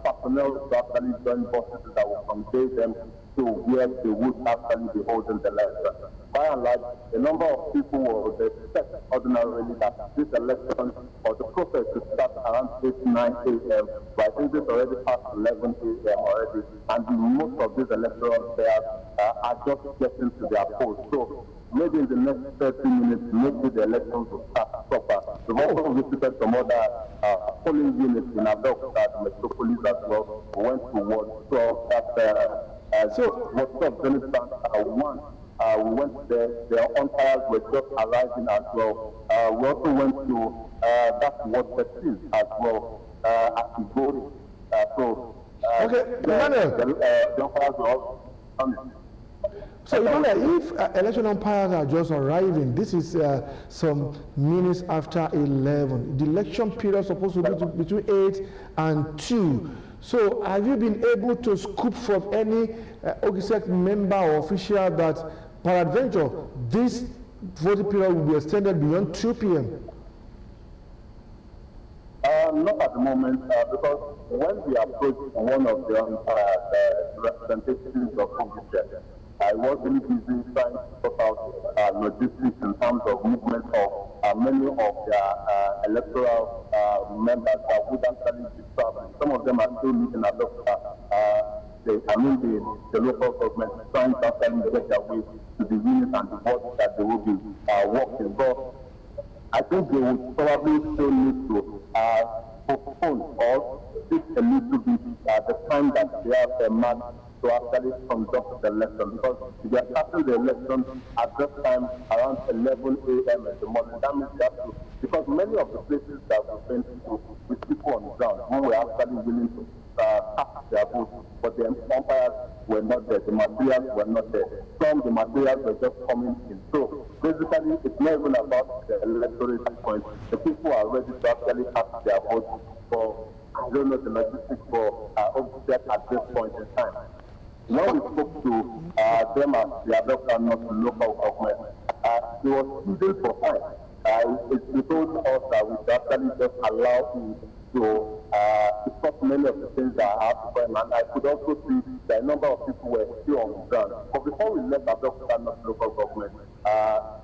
personnel to actually join buses that will convey them to where they would actually be holding the election. By and large, a number of people were expect ordinarily that this election or the process to start around 8, 9 a.m. But I think it's already past 11 a.m. already, and most of these electoral players are just getting to their polls. So maybe in the next 30 minutes, maybe the elections will start proper. We've also visited some other polling units in Abeokuta, Metropolis as well. We went to Ward 12. So what's up, Jonathan? We went there. Their umpires were just arriving as well. We also went to that Ward 13 as well at the voting. The umpires were also coming. So, if election umpires are just arriving, this is some minutes after 11. The election period is supposed to be between 8 and 2. So, have you been able to scoop from any OGSEC member or official that, peradventure, this voting period will be extended beyond 2 p.m.? Not at the moment, because when we approached one of the representatives of OGSEC, I was really busy trying to sort out logistics in terms of movement of many of their electoral members that would actually be traveling. Some of them are still living at the local government trying to actually get their way to the units and the boards that they will be working. But I think they would probably still need to postpone or fix a little bit the time that they have marked to actually conduct the election, because they are starting the election at this time around 11 a.m. in the morning. That means they have to, because many of the places that we've been to with people on the ground who were actually willing to cast their votes, but the umpires were not there, the materials were not there. Some the materials were just coming in. So basically, it's not even about the electorate point. The people are ready to actually cast their votes for, I don't know, the logistics for OGSEC at this point in time. When we spoke to them as the Abeokuta local government, it was easy for time. It told us that we should actually just allow him to stop many of the things that are happening. And I could also see that a number of people were still on the ground. But before we left Abeokuta local government,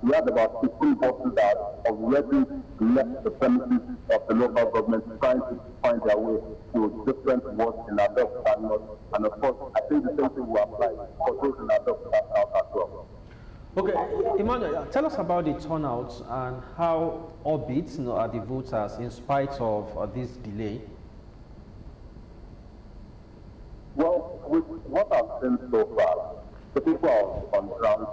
We had about 15 buses that already left the premises of the local government trying to find their way to different wards in Abeokuta North. And of course, I think the same thing will apply for those in Abeokuta South as well. Okay, Emmanuel, tell us about the turnout and how upbeat are the voters in spite of this delay. Well, with what I've seen so far, the people are on ground,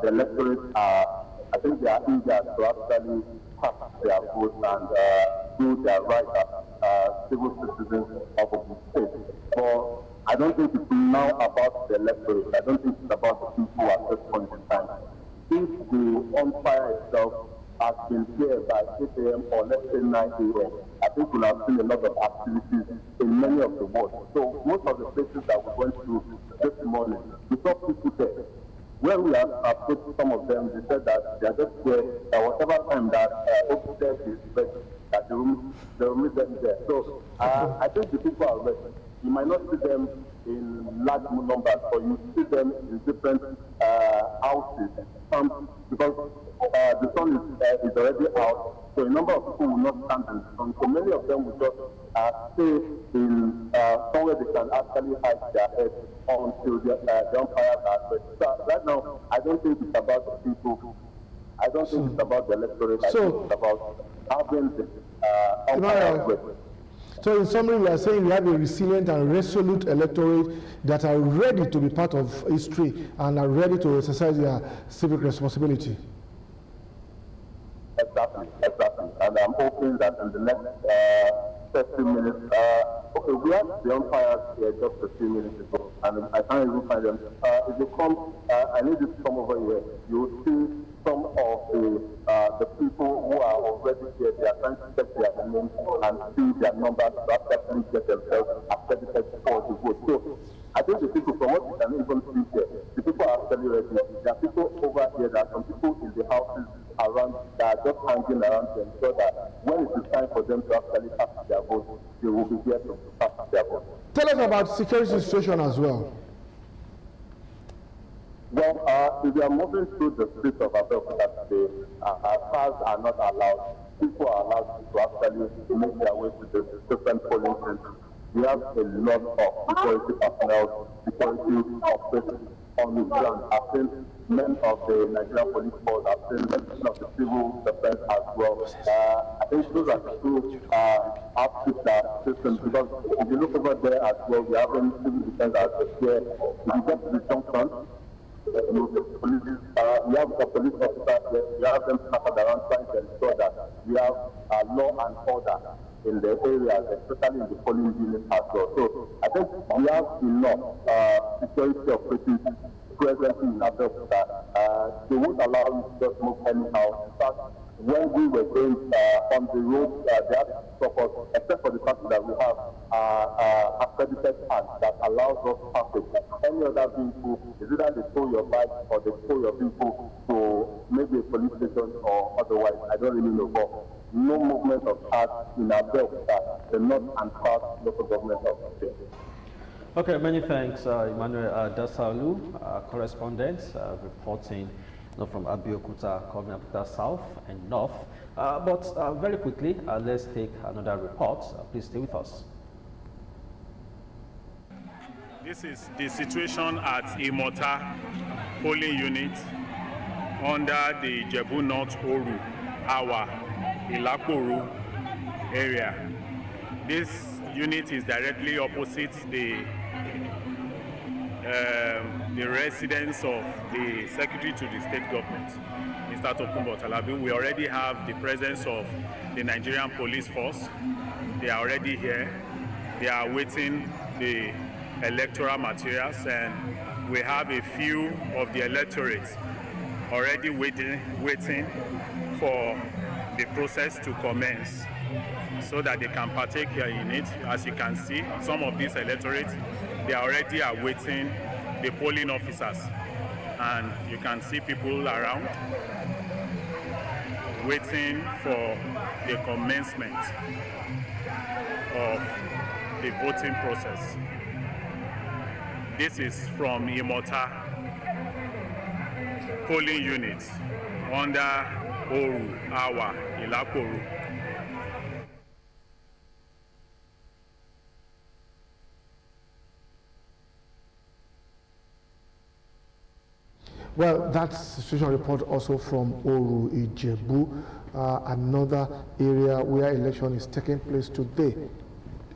the electorate are, I think they are eager to actually cast their vote and do their right as civil citizens of the state. But I don't think it's now about the electorate. I don't think it's about the people at this point in time. If the umpire itself has been here by 8 a.m. or let's say 9 a.m., I think we'll have seen a lot of activities in many of the wards. So most of the places that we went to this morning, we saw people there. When we have approached some of them, they said that they are just there whatever time that Ogtv is ready, that they will meet them there. So I think the people are ready. You might not see them in large numbers, but you see them in different houses. Because the sun is already out, so a number of people will not stand in the sun. So many of them will just stay in somewhere they can actually hide their head until the umpires are ready. So right now, I don't think it's about the people. I don't think it's about the electorate. I think it's about having the umpires ready. So in summary, we are saying we have a resilient and resolute electorate that are ready to be part of history and are ready to exercise their civic responsibility. Exactly. And I'm hoping that in the next 30 minutes, okay, we had the umpires here just a few minutes ago, and I can't even find them. If you come, I need you to come over here. You will see some of the people who are already here. They are trying to check their names and see their numbers to actually get themselves accredited for the vote. So I think the people, from what you can even see here, the people are actually ready. There are people over here, there are some people in the houses around that are just hanging around to ensure that when it is time for them to actually cast their vote, they will be here to cast their vote. Tell us about security situation as well. Well, if you are moving through the streets of Abeokuta today, cars are not allowed. People are allowed to actually make their way to the different polling centers. We have a lot of security personnel, security officers on the ground. I've seen men of the Nigerian police force, I've seen men of the civil defense as well. I think those are the two outfits that systems, because if you look over there as well, we have civil defense as well. If you get to the junction, we have the police officers, we have them scattered around trying to ensure that we have law and order in the areas, especially in the polling units as well. So I think we have enough security operatives presently in Abeokuta. They won't allow you to just move anyhow. In fact, when we were going on the road, they had to stop us, except for the fact that we have accredited hands that allows us passage. Any other vehicle, is either they tow your bike or they tow your vehicle to maybe a police station or otherwise. I don't really know, but no movement of cars in Abeokuta, the north and south local government of the state. Okay, many thanks, Emmanuel Dasalu, correspondent, reporting from Abeokuta, Abeokuta South and North. But very quickly, let's take another report. Please stay with us. This is the situation at Imota polling unit under the Jebu North Oru, Awa, Ilaporu area. This unit is directly opposite the residence of the Secretary to the State Government, Mr. Tokunbo Talabi. We already have the presence of the Nigerian Police Force. They are already here. They are awaiting the electoral materials, and we have a few of the electorate already waiting for the process to commence so that they can partake in it. As you can see, some of these electorates, they are already awaiting the polling officers, and you can see people around waiting for the commencement of the voting process. This is from Imota polling units under Oru, Awa, Ilaporu. Well, that's the situation report also from Oru, Ijebu, another area where election is taking place today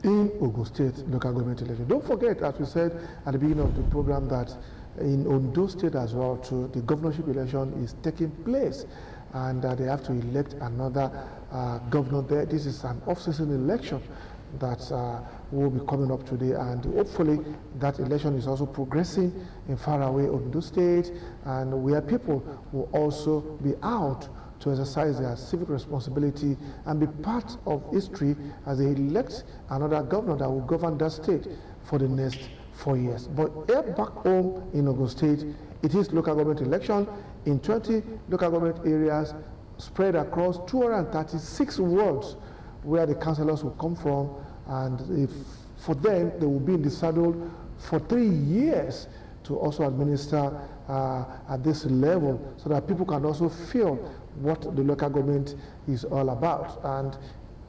in Ogun State local government election. Don't forget, as we said at the beginning of the program, that in Ondo State as well too, the governorship election is taking place, and they have to elect another governor there. This is an off-season election that will be coming up today, and hopefully that election is also progressing in faraway Ondo State, and where people will also be out to exercise their civic responsibility and be part of history as they elect another governor that will govern that state for the next 4 years. But here back home in Ogun State, it is local government election in 20 local government areas spread across 236 wards where the councillors will come from, and for them, they will be in the saddle for 3 years to also administer at this level, so that people can also feel what the local government is all about. And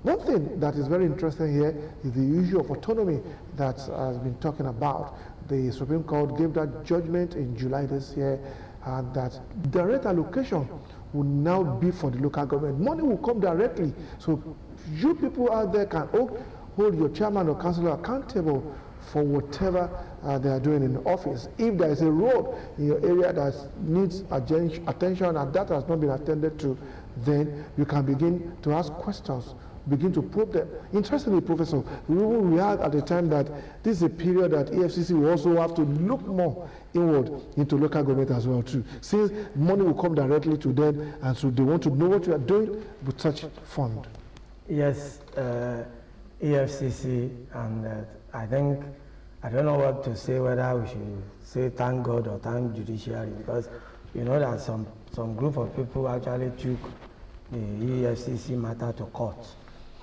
one thing that is very interesting here is the issue of autonomy that has been talking about. The Supreme Court gave that judgment in July this year, and that direct allocation will now be for the local government. Money will come directly, so you people out there can hold your chairman or councillor accountable for whatever they are doing in the office. If there is a road in your area that needs attention and that has not been attended to, then you can begin to ask questions, begin to probe them. Interestingly, Professor, we had at the time that this is a period that EFCC will also have to look more inward into local government as well too, since money will come directly to them, and so they want to know what you are doing with such fund. Yes, EFCC, and I think, I don't know what to say, whether we should say thank God or thank judiciary, because you know that some group of people actually took the EFCC matter to court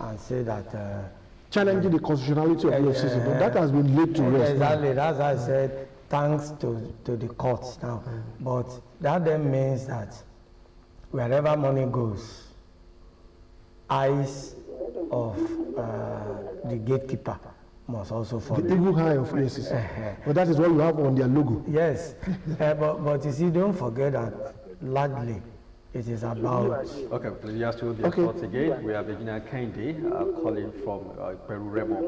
and say that challenging the constitutionality of EFCC, but that has been laid to rest. Exactly, that's why I said thanks to the courts now. But that then means that wherever money goes, eyes of the gatekeeper must also follow. The evil eye of EFCC. But that is what you have on their logo. Yes, but you see, don't forget that largely it is about... Okay, please ask you the thoughts again. We have Engineer Kende calling from Peru Remo.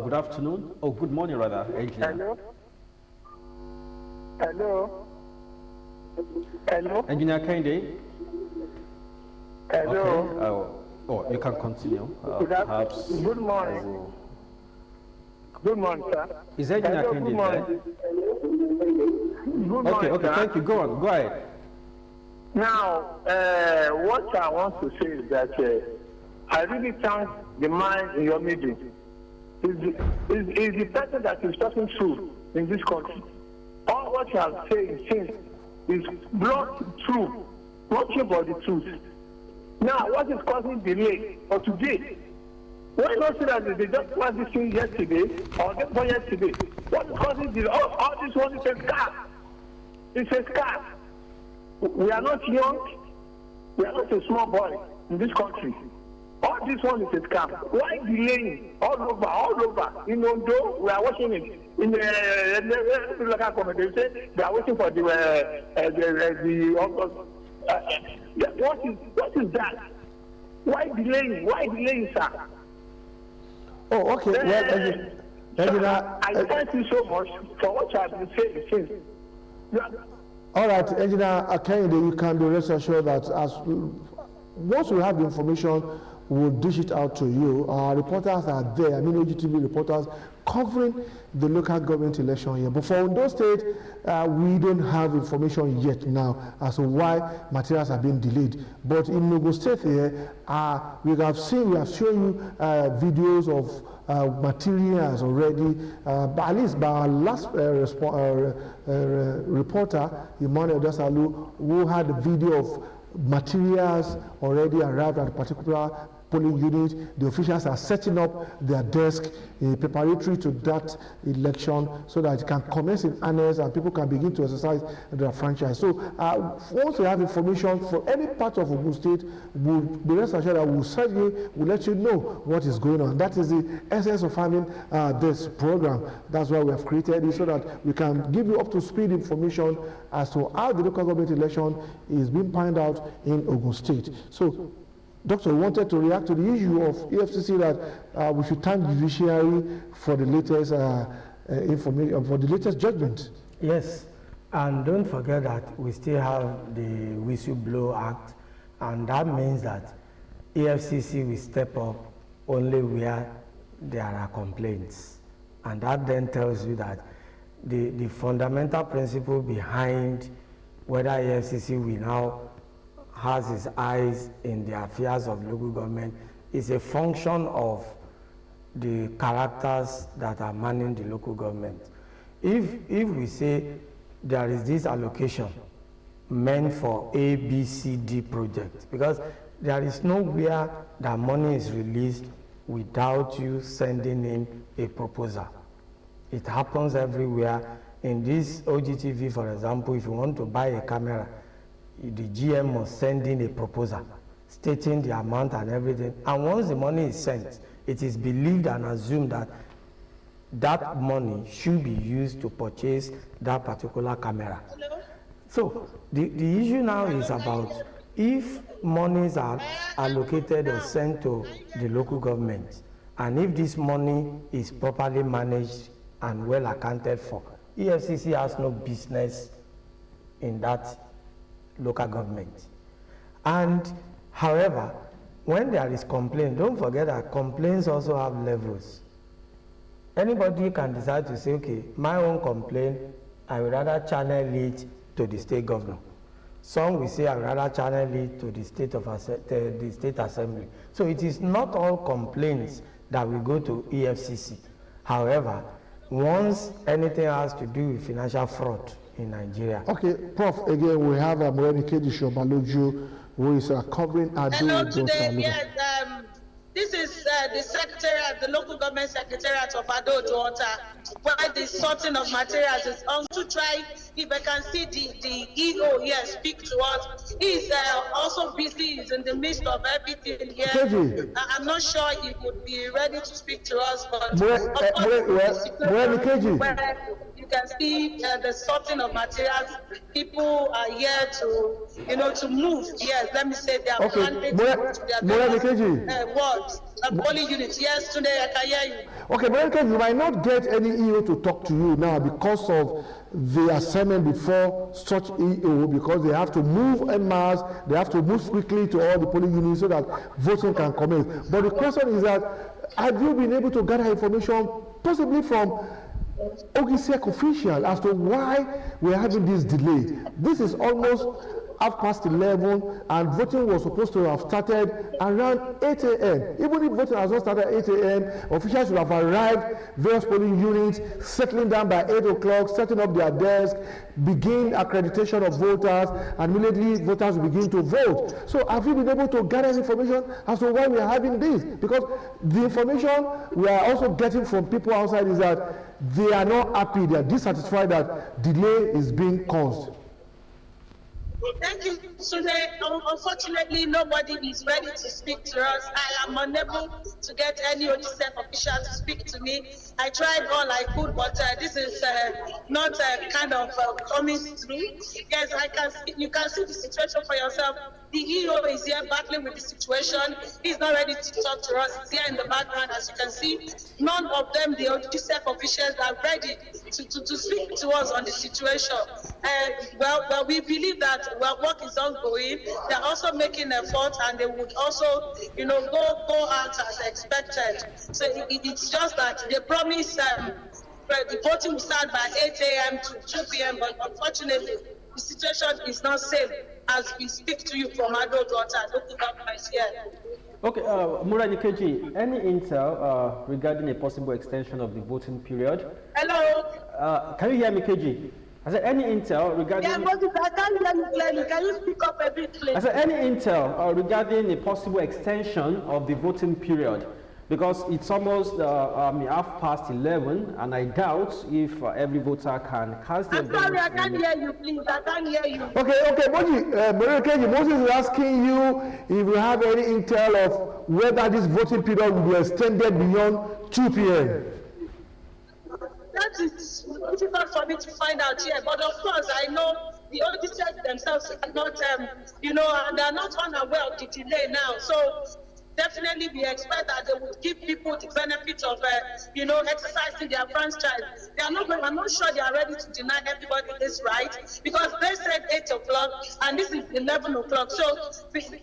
Good afternoon, good morning rather, Engineer. Hello. Hello. Engineer Kende. Hello. Okay. You can continue. Perhaps. Good morning. Good morning, sir. Is Engineer Kende there? Good morning, okay, sir. thank you. Go on. Go ahead. Now, what I want to say is that I really thank the man in your meeting. Is the person that is talking true in this country. All what you have said since is not true, nothing but the truth. Now, what is causing delay for today? Why not say that they just want this thing yesterday or day before yesterday? What is causing delay? All this one is a scam. It's a scam. We are not young. We are not a small boy in this country. All this one is a scam. Why delaying all over? In Ondo, we are watching it. In the local community, they say they are waiting for the what is that? Why delaying? Why delaying, sir? Oh, okay. I thank you so much for what you have been saying since. All right, Engineer Akende, you can be rest assured that once we have the information, we'll dish it out to you. Our reporters are there, Ogtv reporters, covering the local government election here. But for Ondo State, we don't have information yet now as to why materials have been delayed. But in Ogun State here, we have shown you videos of materials already, at least by our last reporter, Emmanuel Dasalu, who had a video of materials already arrived at a particular polling unit. The officials are setting up their desk preparatory to that election so that it can commence in earnest and people can begin to exercise their franchise. So once we have information for any part of Ogun State, we'll be rest assured that we'll certainly will let you know what is going on. That is the essence of having this program. That's why we have created it, so that we can give you up to speed information as to how the local government election is being planned out in Ogun State. So, Doctor, we wanted to react to the issue of EFCC that we should thank the judiciary for the latest information, for the latest judgment. Yes, and don't forget that we still have the Whistleblower Act, and that means that EFCC will step up only where there are complaints. And that then tells you that the fundamental principle behind whether EFCC will now has its eyes in the affairs of local government is a function of the characters that are manning the local government. If we say there is this allocation meant for A, B, C, D projects, because there is nowhere that money is released without you sending in a proposal. It happens everywhere. In this Ogtv, for example, if you want to buy a camera, the GM must send in a proposal stating the amount and everything. And once the money is sent, it is believed and assumed that that money should be used to purchase that particular camera. So the issue now is about if monies are allocated or sent to the local government, and if this money is properly managed and well accounted for, EFCC has no business in that local government. And however, when there is complaint, don't forget that complaints also have levels. Anybody can decide to say, okay, my own complaint, I would rather channel it to the state governor. Some will say I would rather channel it to the state assembly. So it is not all complaints that will go to EFCC. However, once anything has to do with financial fraud in Nigeria. Okay, Prof, again, we have Morenike Baloju, who is covering Ado. Hello, today, yes, this is the secretariat, the local government secretariat of Abeokuta, where the sorting of materials is on to try if I can see the EO here speak to us. He's also busy, he's in the midst of everything here. I'm not sure he would be ready to speak to us, but where you can see the sorting of materials. People are here to, to move. Yes, let me say they are planning to their wards, polling units. Yes, today I can hear you. Okay, but you might not get any EO to talk to you now because of the assignment before such EO, because they have to move en masse, they have to move quickly to all the polling units so that voting can commence. But the question is that, have you been able to gather information, possibly from Ogisec official, as to why we are having this delay? This is almost 11:30, and voting was supposed to have started around 8 a.m. Even if voting has not started at 8 a.m., officials should have arrived, various polling units, settling down by 8 o'clock, setting up their desk, begin accreditation of voters, and immediately voters will begin to vote. So have you been able to gather information as to why we are having this? Because the information we are also getting from people outside is that they are not happy, they are dissatisfied that delay is being caused. Thank you, Sunday. Unfortunately, nobody is ready to speak to us. I am unable to get any ODSEF official to speak to me. I tried all I could, but this is not kind of coming through. Yes, you can see the situation for yourself. The EO is here battling with the situation. He's not ready to talk to us. He's here in the background, as you can see. None of them, the ODSEF officials, are ready to speak to us on the situation. Well, we believe that work is ongoing. They're also making effort, and they would also, go out as expected. So it's just that they promise the voting will start by 8 a.m. to 2 p.m. But unfortunately, the situation is not safe as we speak to you from Abeokuta, local government here. Okay, Morenike, any intel regarding a possible extension of the voting period? Hello. Can you hear me, KG? I said any intel regarding... Yeah, Moses, I can't hear you clearly. Can you speak up a bit, please? I said any intel regarding a possible extension of the voting period, because it's almost 11:30, and I doubt if every voter can cast their vote. I'm sorry, I can't hear you, please. I can't hear you. Okay, Moses is asking you if you have any intel of whether this voting period will be extended beyond 2 p.m. That is difficult for me to find out here, but of course I know the auditors themselves are not, and they are not unaware of the delay now. So definitely we expect that they would give people the benefit of, exercising their franchise. I'm not sure they are ready to deny everybody this right, because they said 8 o'clock and this is 11 o'clock. So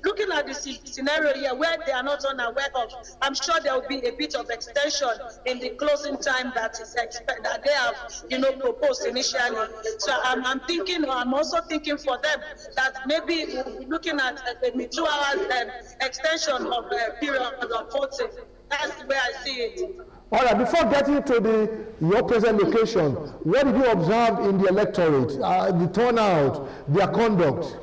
looking at the scenario here where they are not unaware of, I'm sure there will be a bit of extension in the closing time that is expected, that they have, proposed initially. So I'm also thinking for them that maybe we'll be looking at a 2 hours extension of period of voting. That's the way I see it. All right, before getting to your present location, what did you observe in the electorate, the turnout, their conduct?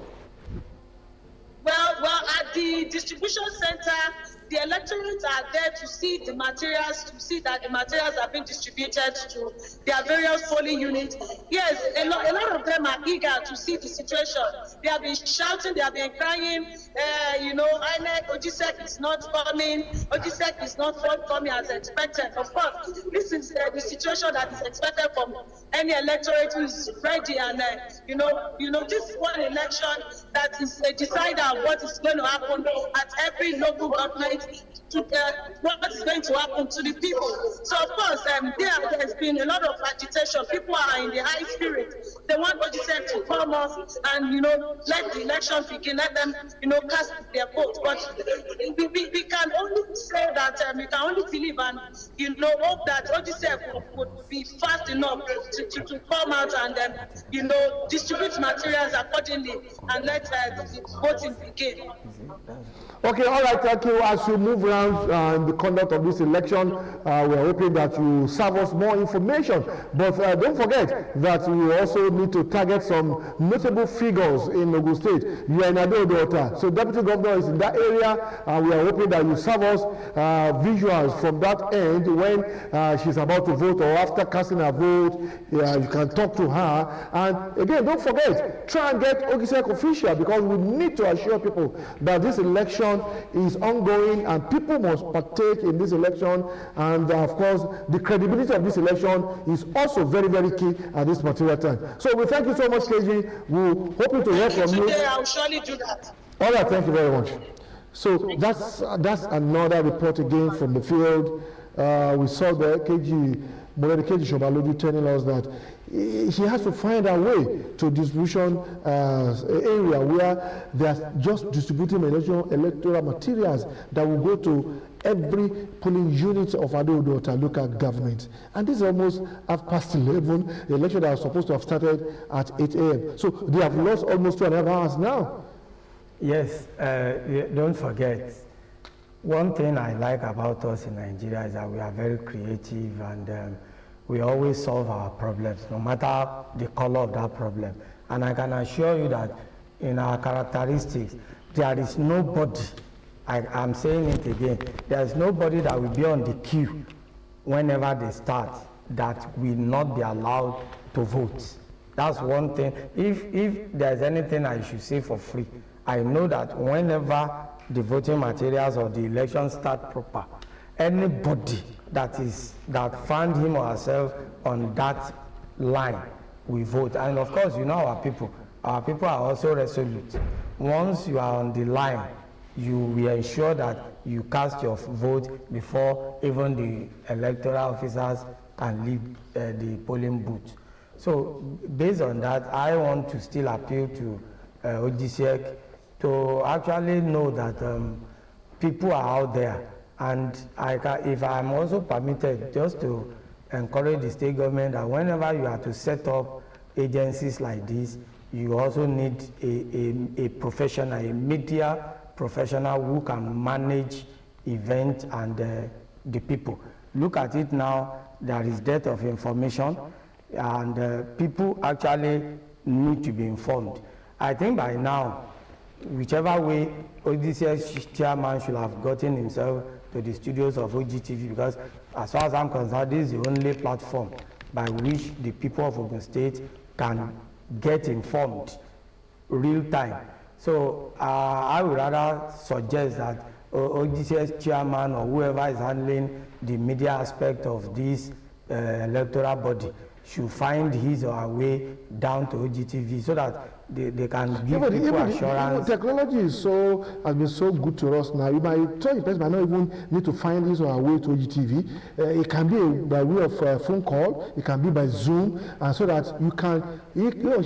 Well, at the distribution center, the electorates are there to see the materials, to see that the materials are being distributed to their various polling units. Yes, a lot of them are eager to see the situation. They have been shouting, they have been crying, Ogtv is not coming, Ogtv is not forthcoming as expected. Of course, this is the situation that is expected from any electorate who is ready, and this one election that is a decider of what is going to happen at every local government, what is going to happen to the people. So of course, there has been a lot of agitation. People are in the high spirit. They want Ogtv to come off and let the election begin, let them cast their vote. But we can only say that we can only believe and hope that Ogtv would be fast enough to come out and distribute materials accordingly and let the voting begin. Okay, all right, thank you. As you move around in the conduct of this election, we're hoping that you serve us more information. But don't forget that we also need to target some notable figures in Ogun State. You are in Abeokuta, so Deputy Governor is in that area. We are hoping that you serve us visuals from that end when she's about to vote or after casting her vote. You can talk to her. And again, don't forget, try and get Ogtv official, because we need to assure people that this election is ongoing and people must partake in this election, and of course the credibility of this election is also very, very key at this material time. So we thank you so much, KG. We're hoping to hear from you. I'll surely do that. All right, thank you very much. So that's another report again from the field. We saw the KG Shobalodu telling us that he has to find a way to distribution area where they're just distributing electoral materials that will go to every polling unit of Abeokuta local government. And this is almost 11:30. The election that was supposed to have started at 8 a.m. So they have lost almost 2.5 hours now. Yes, don't forget, one thing I like about us in Nigeria is that we are very creative, and we always solve our problems, no matter the color of that problem. And I can assure you that in our characteristics, there is nobody, I'm saying it again, there is nobody that will be on the queue whenever they start that will not be allowed to vote. That's one thing. If there's anything I should say for free, I know that whenever the voting materials or the election start proper, anybody that found him or herself on that line will vote. And of course, our people are also resolute. Once you are on the line, you will ensure that you cast your vote before even the electoral officers can leave the polling booth. So based on that, I want to still appeal to Ogtv to actually know that people are out there. And if I'm also permitted, just to encourage the state government that whenever you are to set up agencies like this, you also need a professional, a media professional who can manage events and the people. Look at it now, there is dearth of information. and people actually need to be informed. I think by now, whichever way ODCS chairman should have gotten himself to the studios of Ogtv, because as far as I'm concerned, this is the only platform by which the people of Ogun State can get informed real time. So I would rather suggest that ODCS chairman or whoever is handling the media aspect of this electoral body should find his or her way down to Ogtv so that they can give people assurance. Technology has been so good to us now. You might tell the person might not even need to find his or her way to Ogtv. It can be by way of a phone call. It can be by Zoom, and so that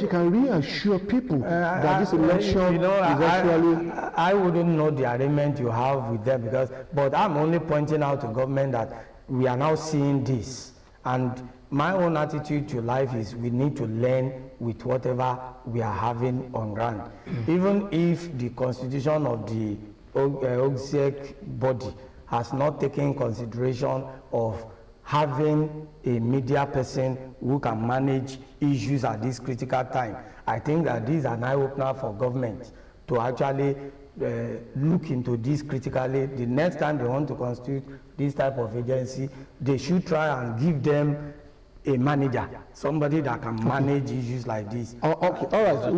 she can reassure people that this election is actually. I wouldn't know the arrangement you have with them but I'm only pointing out to government that we are now seeing this, and my own attitude to life is we need to learn with whatever we are having on ground. Even if the constitution of the OGSEC body has not taken consideration of having a media person who can manage issues at this critical time, I think that this is an eye-opener for government to actually look into this critically. The next time they want to constitute this type of agency, they should try and give them a manager, somebody that can manage issues like this. Okay, all right.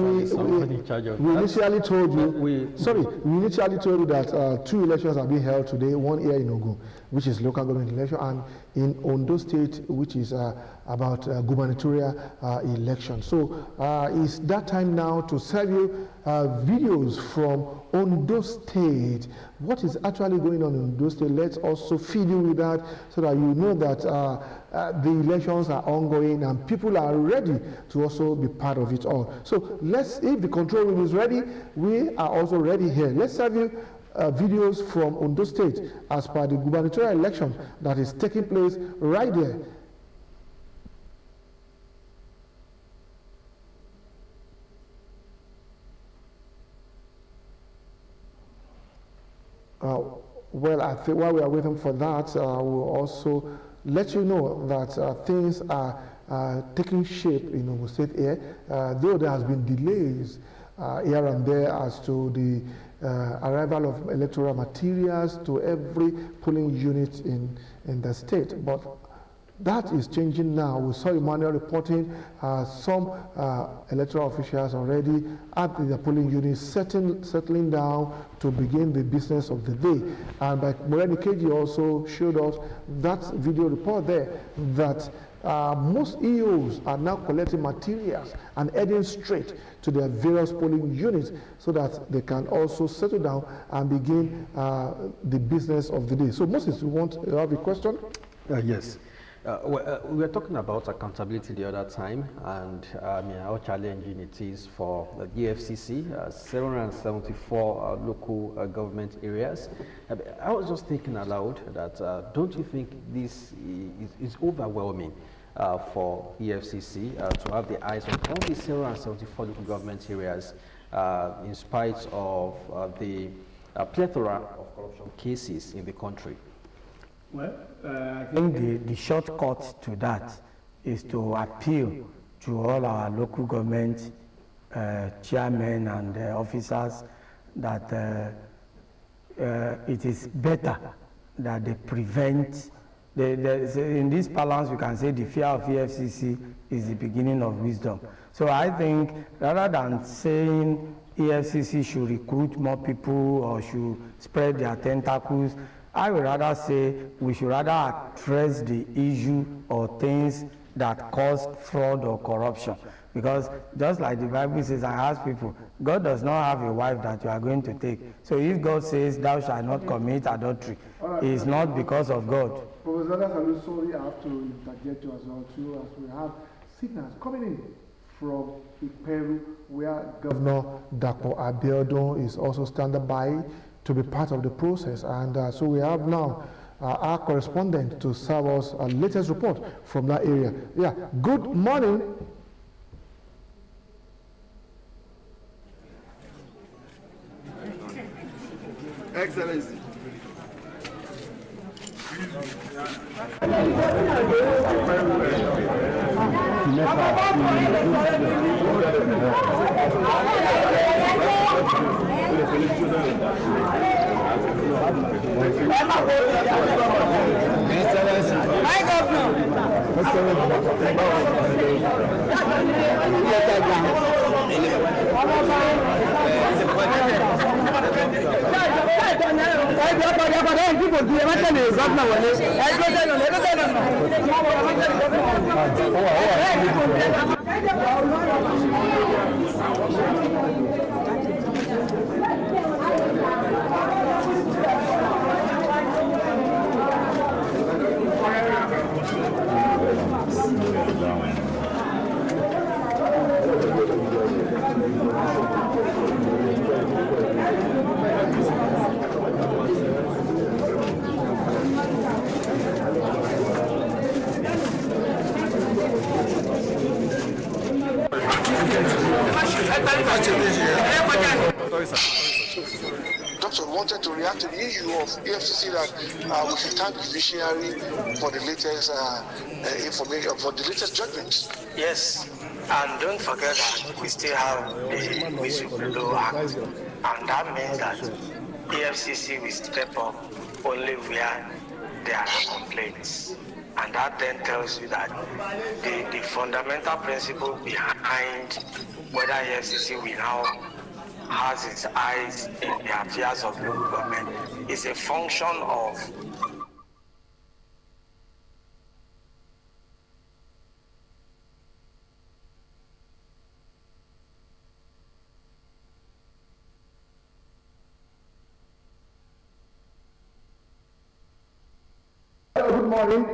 We initially told you that 2 elections are being held today, one here in Ogun, which is local government election, and in Ondo State, which is about gubernatorial election. So it's that time now to serve you videos from Ondo State. What is actually going on in Ondo State? Let's also feed you with that so that you know that the elections are ongoing and people are ready to also be part of it all. So if the control room is ready, we are also ready here. Let's serve you videos from Ondo State as per the gubernatorial election that is taking place right there. Well, I think while we are waiting for that, we'll also let you know that things are taking shape in Ogun State here, though there has been delays here and there as to the arrival of electoral materials to every polling unit in the state. But that is changing now. We saw Emmanuel reporting some electoral officials already at the polling units settling down to begin the business of the day. And by Moreni Keji also showed us that video report there that most EOs are now collecting materials and heading straight to their various polling units so that they can also settle down and begin the business of the day. So Moses, you have a question? Yes. We were talking about accountability the other time, and how challenging it is for the EFCC, 774 local government areas. I was just thinking aloud that don't you think this is overwhelming for EFCC to have the eyes on all these 774 local government areas in spite of the plethora of corruption cases in the country? Well, I think the shortcut to that is to appeal to all our local government chairmen and officers that it is better that they prevent. In this balance, we can say the fear of EFCC is the beginning of wisdom. So I think rather than saying EFCC should recruit more people or should spread their tentacles, I would rather say we should rather address the issue or things that cause fraud or corruption. Because just like the Bible says, I ask people, God does not have a wife that you are going to take. So if God says, thou shalt not commit adultery, it is not because of God. Professor, I'm sorry, I have to interject you as well too, as we have signals coming in from Peru, where Governor Dapo Abeokuta is also standing by to be part of the process. And so we have now our correspondent to serve us a latest report from that area. Yeah, good morning. Excellency. Doctor wanted to react to the issue of EFCC that we should thank the judiciary for the latest information, for the latest judgments. Yes, and don't forget that we still have the Whistleblower Act, and that means that EFCC will step up only where there are complaints. And that then tells you that the fundamental principle behind whether EFCC will now has its eyes in the affairs of local government is a function of Good morning.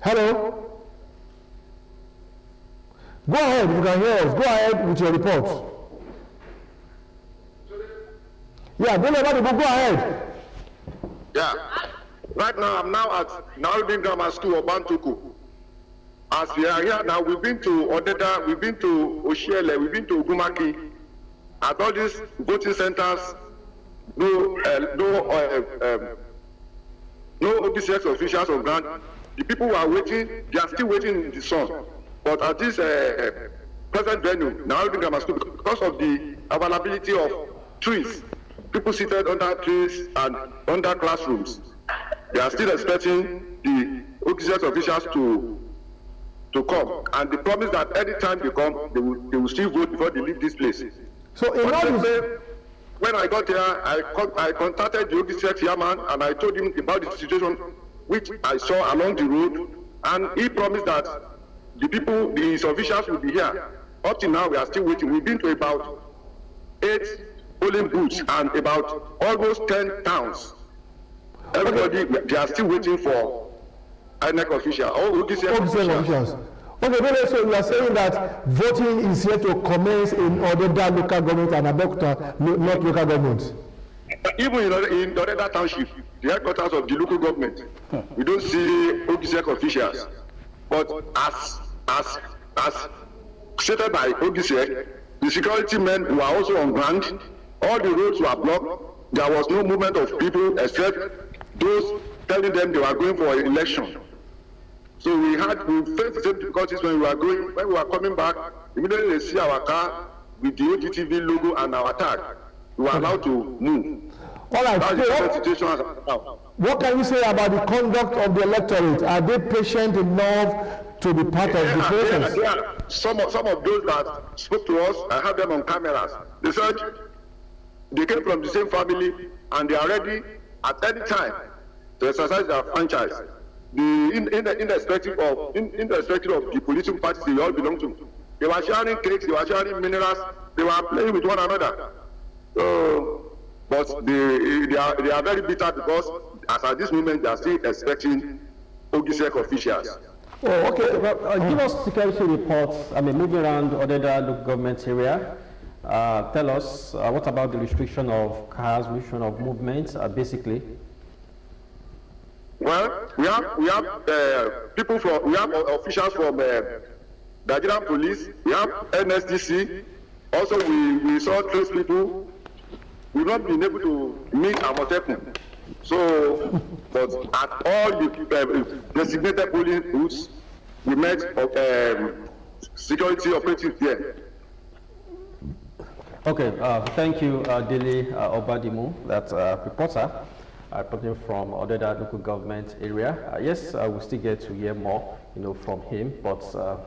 Hello. Go ahead, you can hear us. Go ahead with your report. Yeah, go ahead. Yeah. Right now, I'm now at Naruddin Grammar School of Bantuku. As we are here now, we've been to Odeda, we've been to Oshiele, we've been to Ogumaki. At all these voting centers, no OBCX officials on ground. The people who are waiting, they are still waiting in the sun. But at this present venue, Naruddin Grammar School, because of the availability of trees, people seated under trees and under classrooms, they are still expecting the OBCX officials to come. And they promise that any time they come, they will still vote before they leave this place. So in order when I got here, I contacted the OBCX chairman and I told him about the situation which I saw along the road, and he promised that the people, his officials will be here. Up till now, we are still waiting. We've been to about 8 polling booths and about almost 10 towns. Everybody, they are still waiting for INEC officials, all OBCX officials. Okay, so you are saying that voting is yet to commence in Odeda local government and Abeokuta not local government? Even in Odeda township, the headquarters of the local government, we don't see OBCX officials. But as stated by OBCX, the security men were also on ground. All the roads were blocked. There was no movement of people except those telling them they were going for an election. So we faced the same difficulties when we were coming back. Immediately they see our car with the Ogtv logo and our tag. We were allowed to move. All right. What can you say about the conduct of the electorate? Are they patient enough to be part of the process? Yeah. Some of those that spoke to us, I have them on cameras. They said they came from the same family and they are ready at any time to exercise their franchise. In the perspective of the political parties they all belong to, they were sharing cakes, they were sharing minerals, they were playing with one another. But they are very bitter because as at this moment they are still expecting OBCX officials. Oh, okay. Well, give us security reports. I mean, moving around Odeda local government area. Tell us what about the restriction of cars, restriction of movements, basically. Well, we have officials from Nigerian police. We have NSDC. Also, we saw 3 people. We've not been able to meet Amotekun. So, but at all the designated polling booths, we met security operatives there. Okay, thank you, Dele Obadimu, that reporter, reporting from Odeda local government area. Yes, we still get to hear more, from him, but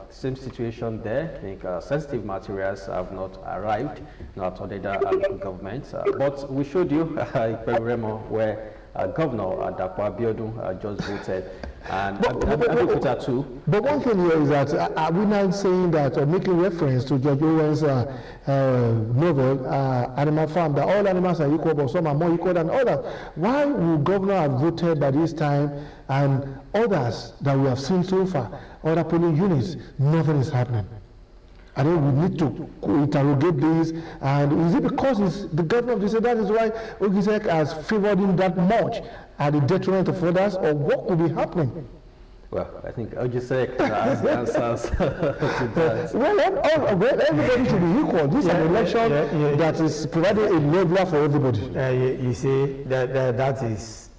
same situation there. I think sensitive materials have not arrived at Odeda local government, but we showed you where Governor Abeokuta just voted, and Abeokuta too. But one thing here is that are we now saying that, or making reference to George Orwell's novel, Animal Farm, that all animals are equal, but some are more equal than others? Why would Governor have voted by this time, and others that we have seen so far, other polling units, nothing is happening? I think we need to interrogate this. And is it because it's the governor of the state? That is why Ogisek has favored him that much at the detriment of others, or what could be happening? Well, I think Ogisek has the answers to that. Well, everybody should be equal. This is an election that is providing a leveler for everybody. You see, that is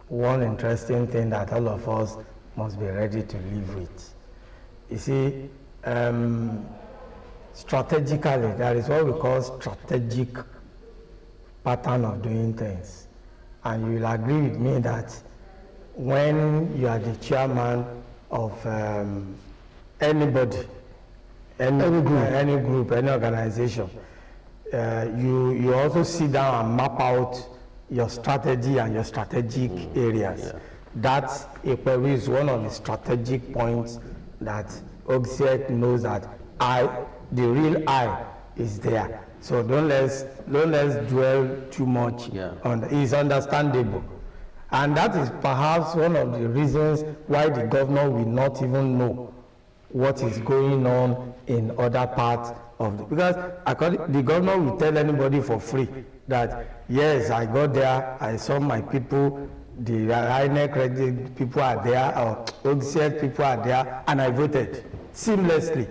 one interesting thing that all of us must be ready to live with. You see, strategically, there is what we call strategic pattern of doing things. And you will agree with me that when you are the chairman of anybody, any group, any organization, you also sit down and map out your strategy and your strategic areas. That is one of the strategic points that OGSEC knows that the real I is there. So don't let's dwell too much on it. It's understandable. And that is perhaps one of the reasons why the governor will not even know what is going on in other parts of the, because the governor will tell anybody for free that, yes, I got there, I saw my people, the INEC people are there, or OGSEC people are there, and I voted seamlessly.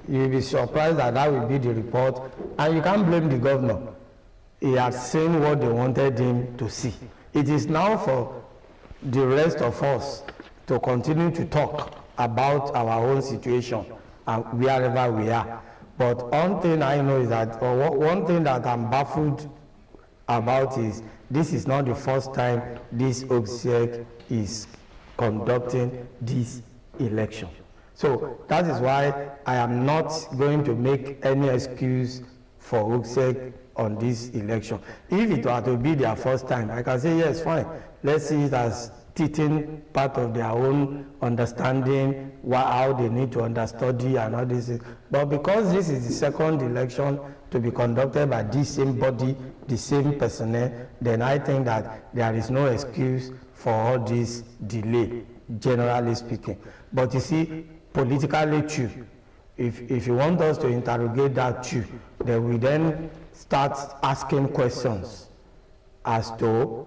You'll be surprised that will be the report, and you can't blame the governor. He has seen what they wanted him to see. It is now for the rest of us to continue to talk about our own situation and wherever we are. But one thing I know is that, or one thing that I'm baffled about is, this is not the first time this OGSEC is conducting this election. So that is why I am not going to make any excuse for OGSEC on this election. If it were to be their first time, I can say, yes, fine. Let's see it as teaching part of their own understanding, how they need to understudy and all this. But because this is the second election to be conducted by this same body, the same personnel, then I think that there is no excuse for all this delay, generally speaking. But you see, politically true, if you want us to interrogate that too, then we then start asking questions as to,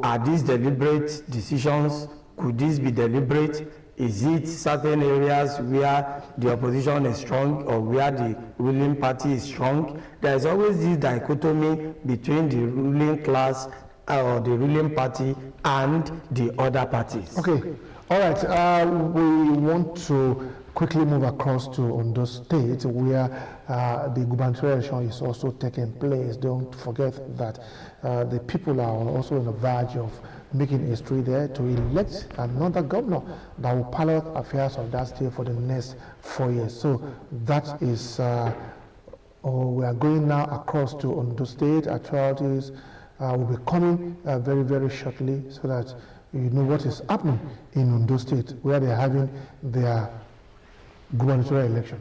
are these deliberate decisions? Could this be deliberate? Is it certain areas where the opposition is strong or where the ruling party is strong? There is always this dichotomy between the ruling class or the ruling party and the other parties. Okay, all right. We want to quickly move across to Ondo State, where the gubernatorial election is also taking place. Don't forget that the people are also on the verge of making history there to elect another governor that will pilot affairs of that state for the next 4 years. So that is, we are going now across to Ondo State. Authorities will be coming very, very shortly so that you know what is happening in Ondo State, where they are having their gubernatorial election.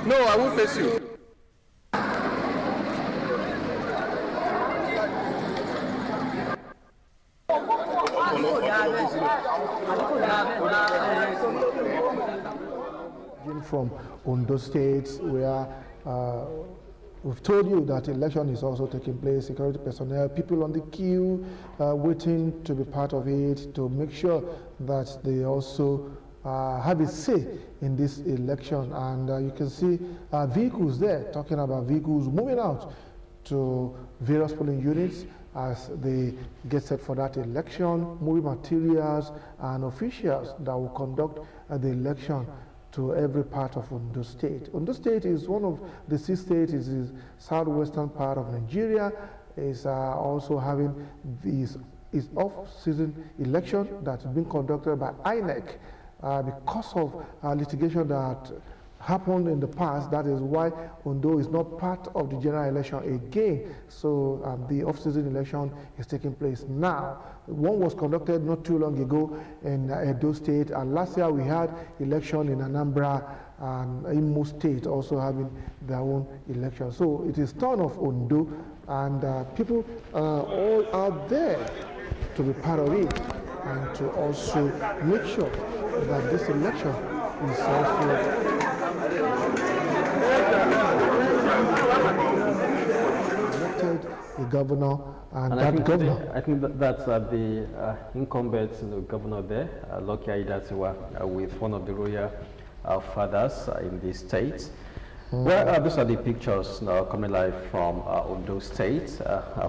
No, I won't face you. From Ondo State, where we've told you that election is also taking place, security personnel, people on the queue waiting to be part of it, to make sure that they also have a say in this election. And you can see vehicles there, talking about vehicles moving out to various polling units as they get set for that election, moving materials and officials that will conduct the election to every part of Ondo State. Ondo State is one of the 6 states, is the southwestern part of Nigeria, is also having this off-season election that's been conducted by INEC because of litigation that happened in the past. That is why Ondo is not part of the general election again. So the off-season election is taking place now. One was conducted not too long ago in Edo State, and last year we had election in Anambra and Imo State also having their own election. So it is turn of Ondo, and people all out there to be part of it and to also make sure that this election is also elected a governor, and that governor. I think that's the incumbent governor there, Lucky Aiyedatiwa, with one of the royal fathers in the state. Well, these are the pictures now coming live from Ondo State.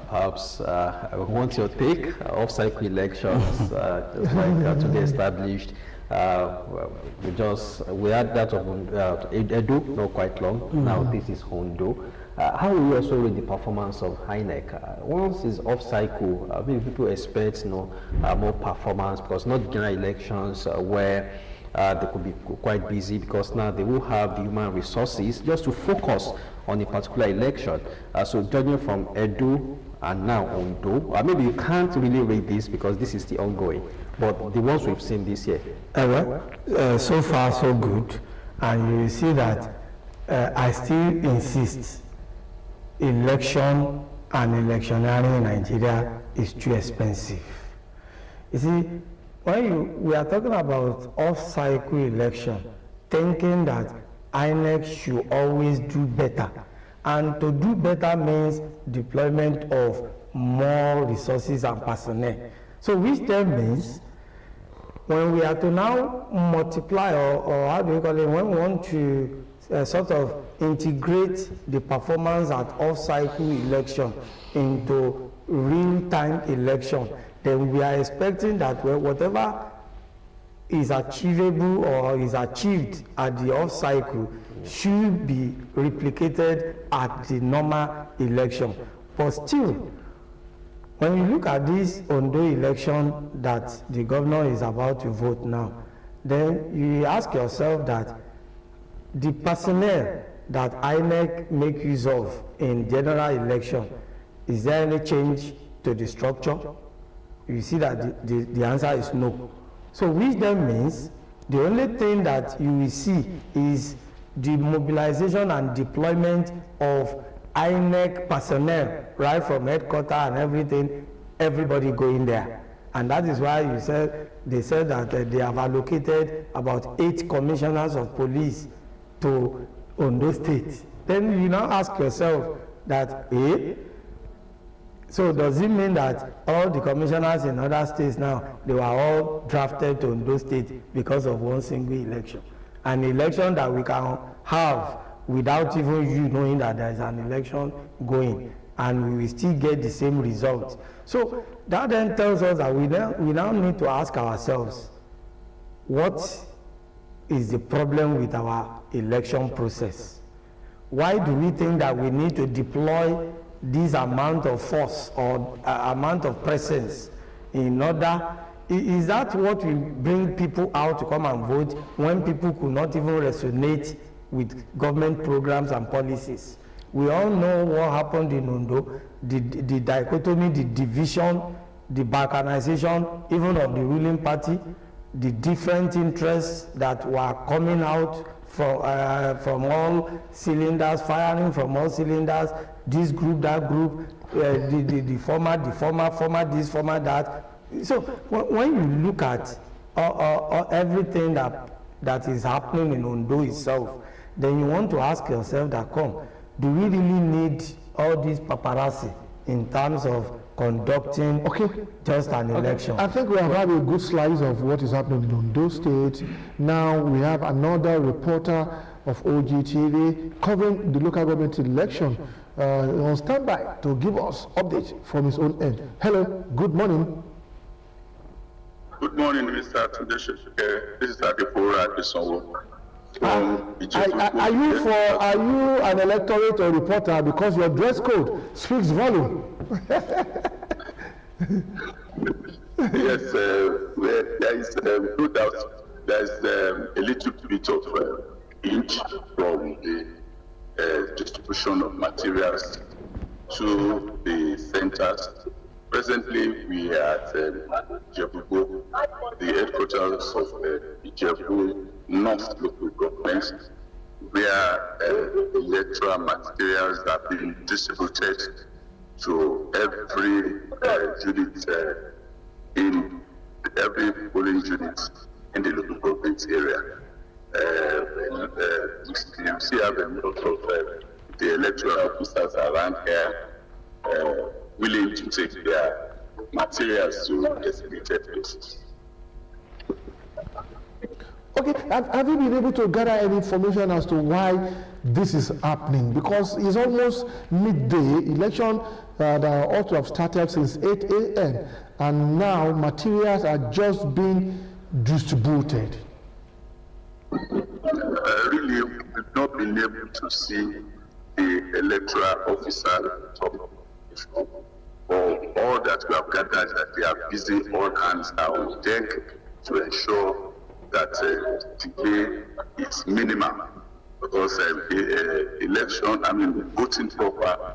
Perhaps I want your take off-cycle elections, just like to be established. We had that of Edo not quite long. Now this is Ondo. How will you also rate the performance of INEC? Once it's off cycle, maybe people expect more performance, because not general elections where they could be quite busy, because now they will have the human resources just to focus on a particular election. So judging from Edo and now Ondo, maybe you can't really rate this because this is the ongoing, but the ones we've seen this year. So far so good, and you see that I still insist election and electioneering in Nigeria is too expensive. You see, when we are talking about off-cycle election, thinking that INEC should always do better, and to do better means deployment of more resources and personnel. So which then means when we are to now multiply, or how do you call it, when we want to sort of integrate the performance at off-cycle election into real-time election, then we are expecting that whatever is achievable or is achieved at the off-cycle should be replicated at the normal election. But still, when you look at this Ondo election that the governor is about to vote now, then you ask yourself that the personnel that INEC make use of in general election, is there any change to the structure? You see that the answer is no. So which then means the only thing that you will see is the mobilization and deployment of INEC personnel, right from headquarters and everything, everybody going there. And that is why they said that they have allocated about 8 commissioners of police to Ondo State. Then you now ask yourself that, so does it mean that all the commissioners in other states now, they were all drafted to Ondo State because of one single election? An election that we can have without even you knowing that there is an election going, and we will still get the same result. So that then tells us that we now need to ask ourselves, what is the problem with our election process? Why do we think that we need to deploy this amount of force or amount of presence in order? Is that what will bring people out to come and vote when people could not even resonate with government programs and policies? We all know what happened in Ondo, the dichotomy, the division, the balkanization, even of the ruling party, the different interests that were coming out from all cylinders, firing from all cylinders, this group, that group, the former this, former that. So when you look at everything that is happening in Ondo itself, then you want to ask yourself that, do we really need all these paparazzi in terms of conducting just an election? I think we have had a good slice of what is happening in Ondo State. Now we have another reporter of Ogtv covering the local government election on standby to give us updates from his own end. Hello, good morning. Good morning, Mr. Tunde. This is Abeokuta. Are you an electorate or reporter, because your dress code speaks volume? Yes, there is no doubt. There is a little bit of inch from the distribution of materials to the centers. Presently, we are at Jebugo, the headquarters of the Jebu North local government, where electoral materials are being distributed to every unit in every polling unit in the local government area. You see, have a lot of the electoral officers around here willing to take their materials to designated places. Okay, have you been able to gather any information as to why this is happening? Because it's almost midday. Election that ought to have started since 8 a.m. and now materials are just being distributed. Really, we've not been able to see the electoral officer talk. All that we have gathered that they are busy, all hands are on deck to ensure that delay is minimum, because voting proper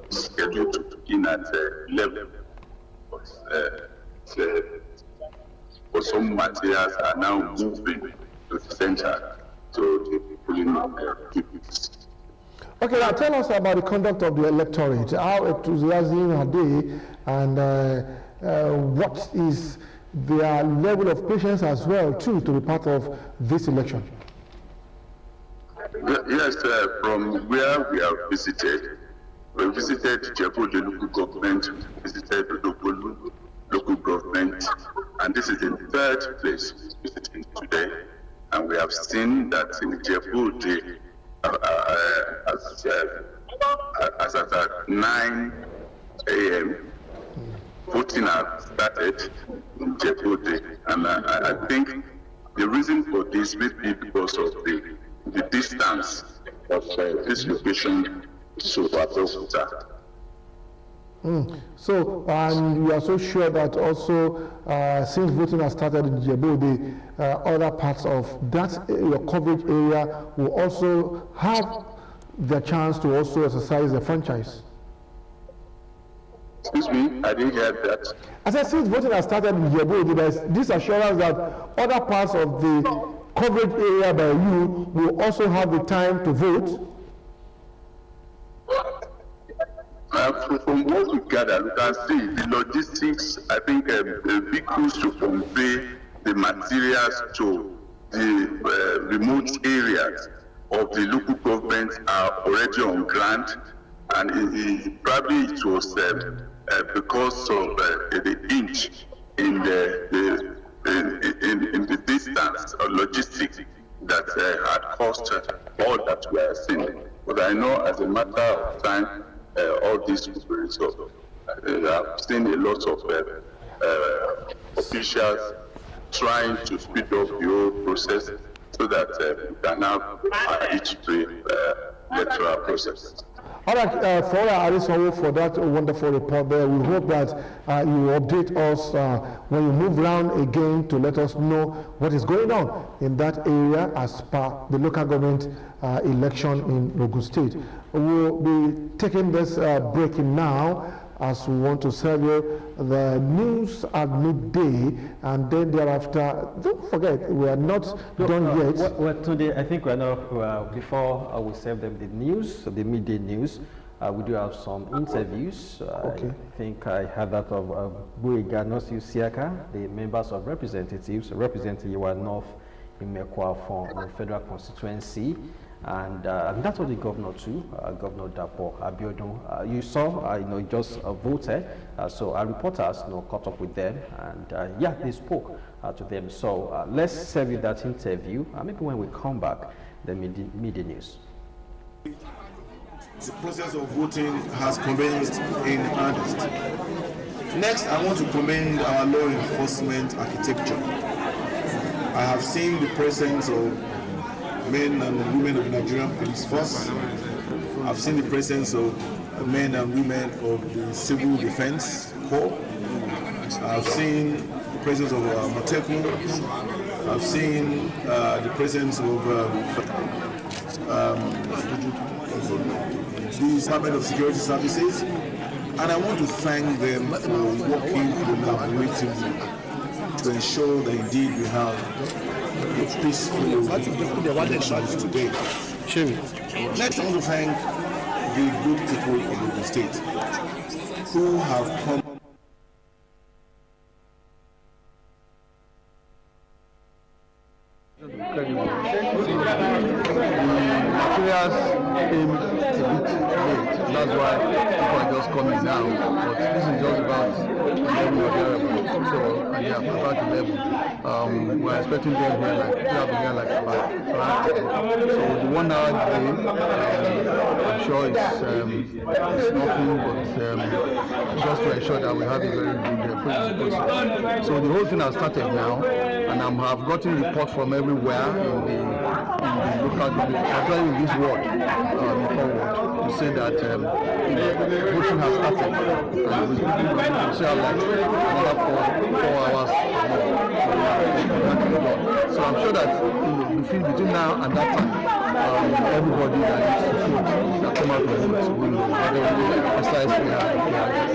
scheduled to begin at 11. But some materials are now moving to the center, so the polling units. Okay, now tell us about the conduct of the electorate. How enthusiastic are they, and what is their level of patience as well, too, to be part of this election? Yes, from where we have visited, we visited Jebu, the local government, visited the local government, and this is the third place we're visiting today, and we have seen that in Jebu, as at 9 a.m., voting has started in Jebu, and I think the reason for this may be because of the distance of this location to Abeokuta. So, and you are so sure that also, since voting has started in Jebu, the other parts of that your coverage area will also have the chance to also exercise the franchise. Excuse me, I didn't hear that. As I said, voting has started in Jebu, there is this assurance that other parts of the coverage area by you will also have the time to vote. From what we gather, we can see the logistics. I think the vehicles to convey the materials to the remote areas of the local government are already on ground, and probably it was because of the inch in the distance or logistics that had caused all that we are seeing. But I know, as a matter of time, all these will be resolved. I've seen a lot of officials trying to speed up the whole process so that we can have each electoral process. All right, Flora Arisowo, for that wonderful report there. We hope that you will update us when you move around again to let us know what is going on in that area as per the local government election in Ogun State. We'll be taking this breaking now, as we want to serve you the news at midday, and then thereafter, don't forget, we are not done yet. Well, today, I think we're not, before I will serve them the news, the midday news, we do have some interviews. Okay. I think I had that of Buiga Nosi Siaka, the members of representatives representing Yewa North in Mekwa from the federal constituency. And that's what the governor too, Governor Dapo Abiodun. You saw, just voted. So our reporters, caught up with them, and they spoke to them. So let's serve you that interview. Maybe when we come back, the media news. The process of voting has commenced in earnest. Next, I want to commend our law enforcement architecture. I have seen the presence of men and women of the Nigerian police force. I've seen the presence of men and women of the civil defense corps. I've seen the presence of Motekun. I've seen the presence of the Department of Security Services, and I want to thank them for working collaboratively to ensure that indeed we have a peaceful elections today. Next, I want to thank the good people of the state who have come. Came a bit late. That's why people are just coming now. But this is just about 11 or thereabouts. So, and about 11. We're expecting them here like, we have been here like about 10. So the 1 hour delay, I'm sure it's nothing but just to ensure that we have a very good process. So the whole thing has started now, and I've gotten reports from everywhere in the local government, particularly in this ward, to say that voting has started, and we shall like another 4 hours more. So I'm sure that between now and that time, everybody that needs to vote, that come out to vote, will precisely their rights.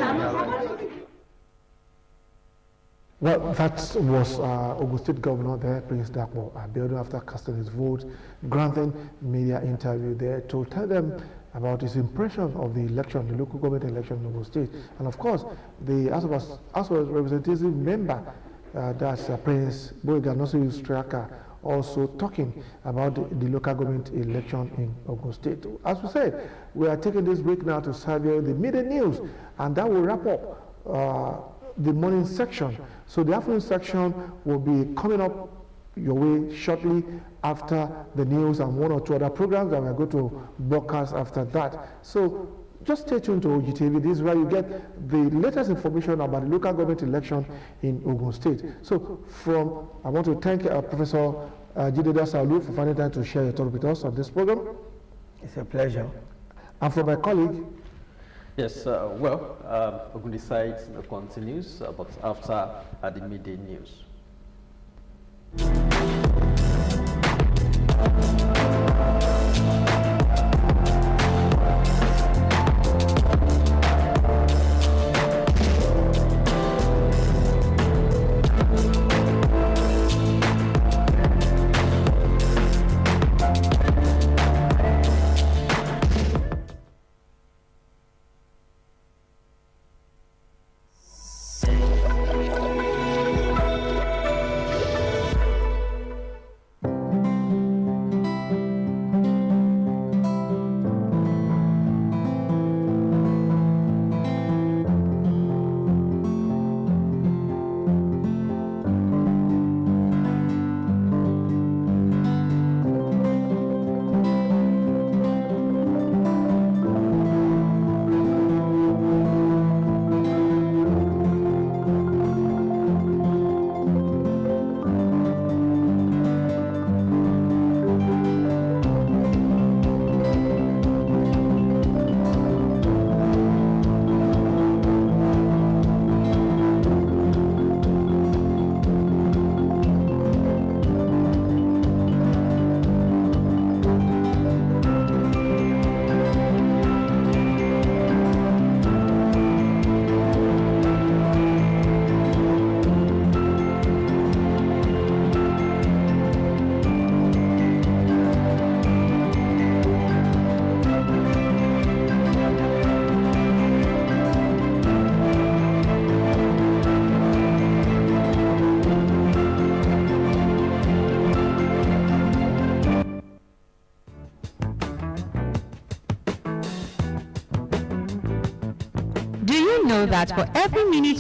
Well, that was Ogun State Governor there, Prince Dapo Abiodun, after casting his vote, granting media interview there to tell them about his impression of the election, the local government election in Ogun State. And of course, the House of Representatives member, that's Prince Boyeganosi Straka, also talking about the local government election in Ogun State. As we said, we are taking this break now to serve you the media news, and that will wrap up the morning section. So the afternoon section will be coming up your way shortly after the news and one or two other programs that we're going to broadcast after that. So just stay tuned to Ogtv. This is where you get the latest information about the local government election in Ogun State. So I want to thank Professor Jide Dasaolu for finding time to share your thoughts with us on this program. It's a pleasure. And for my colleague, yes, Ogun Side continues, but after the midday news. that for every minute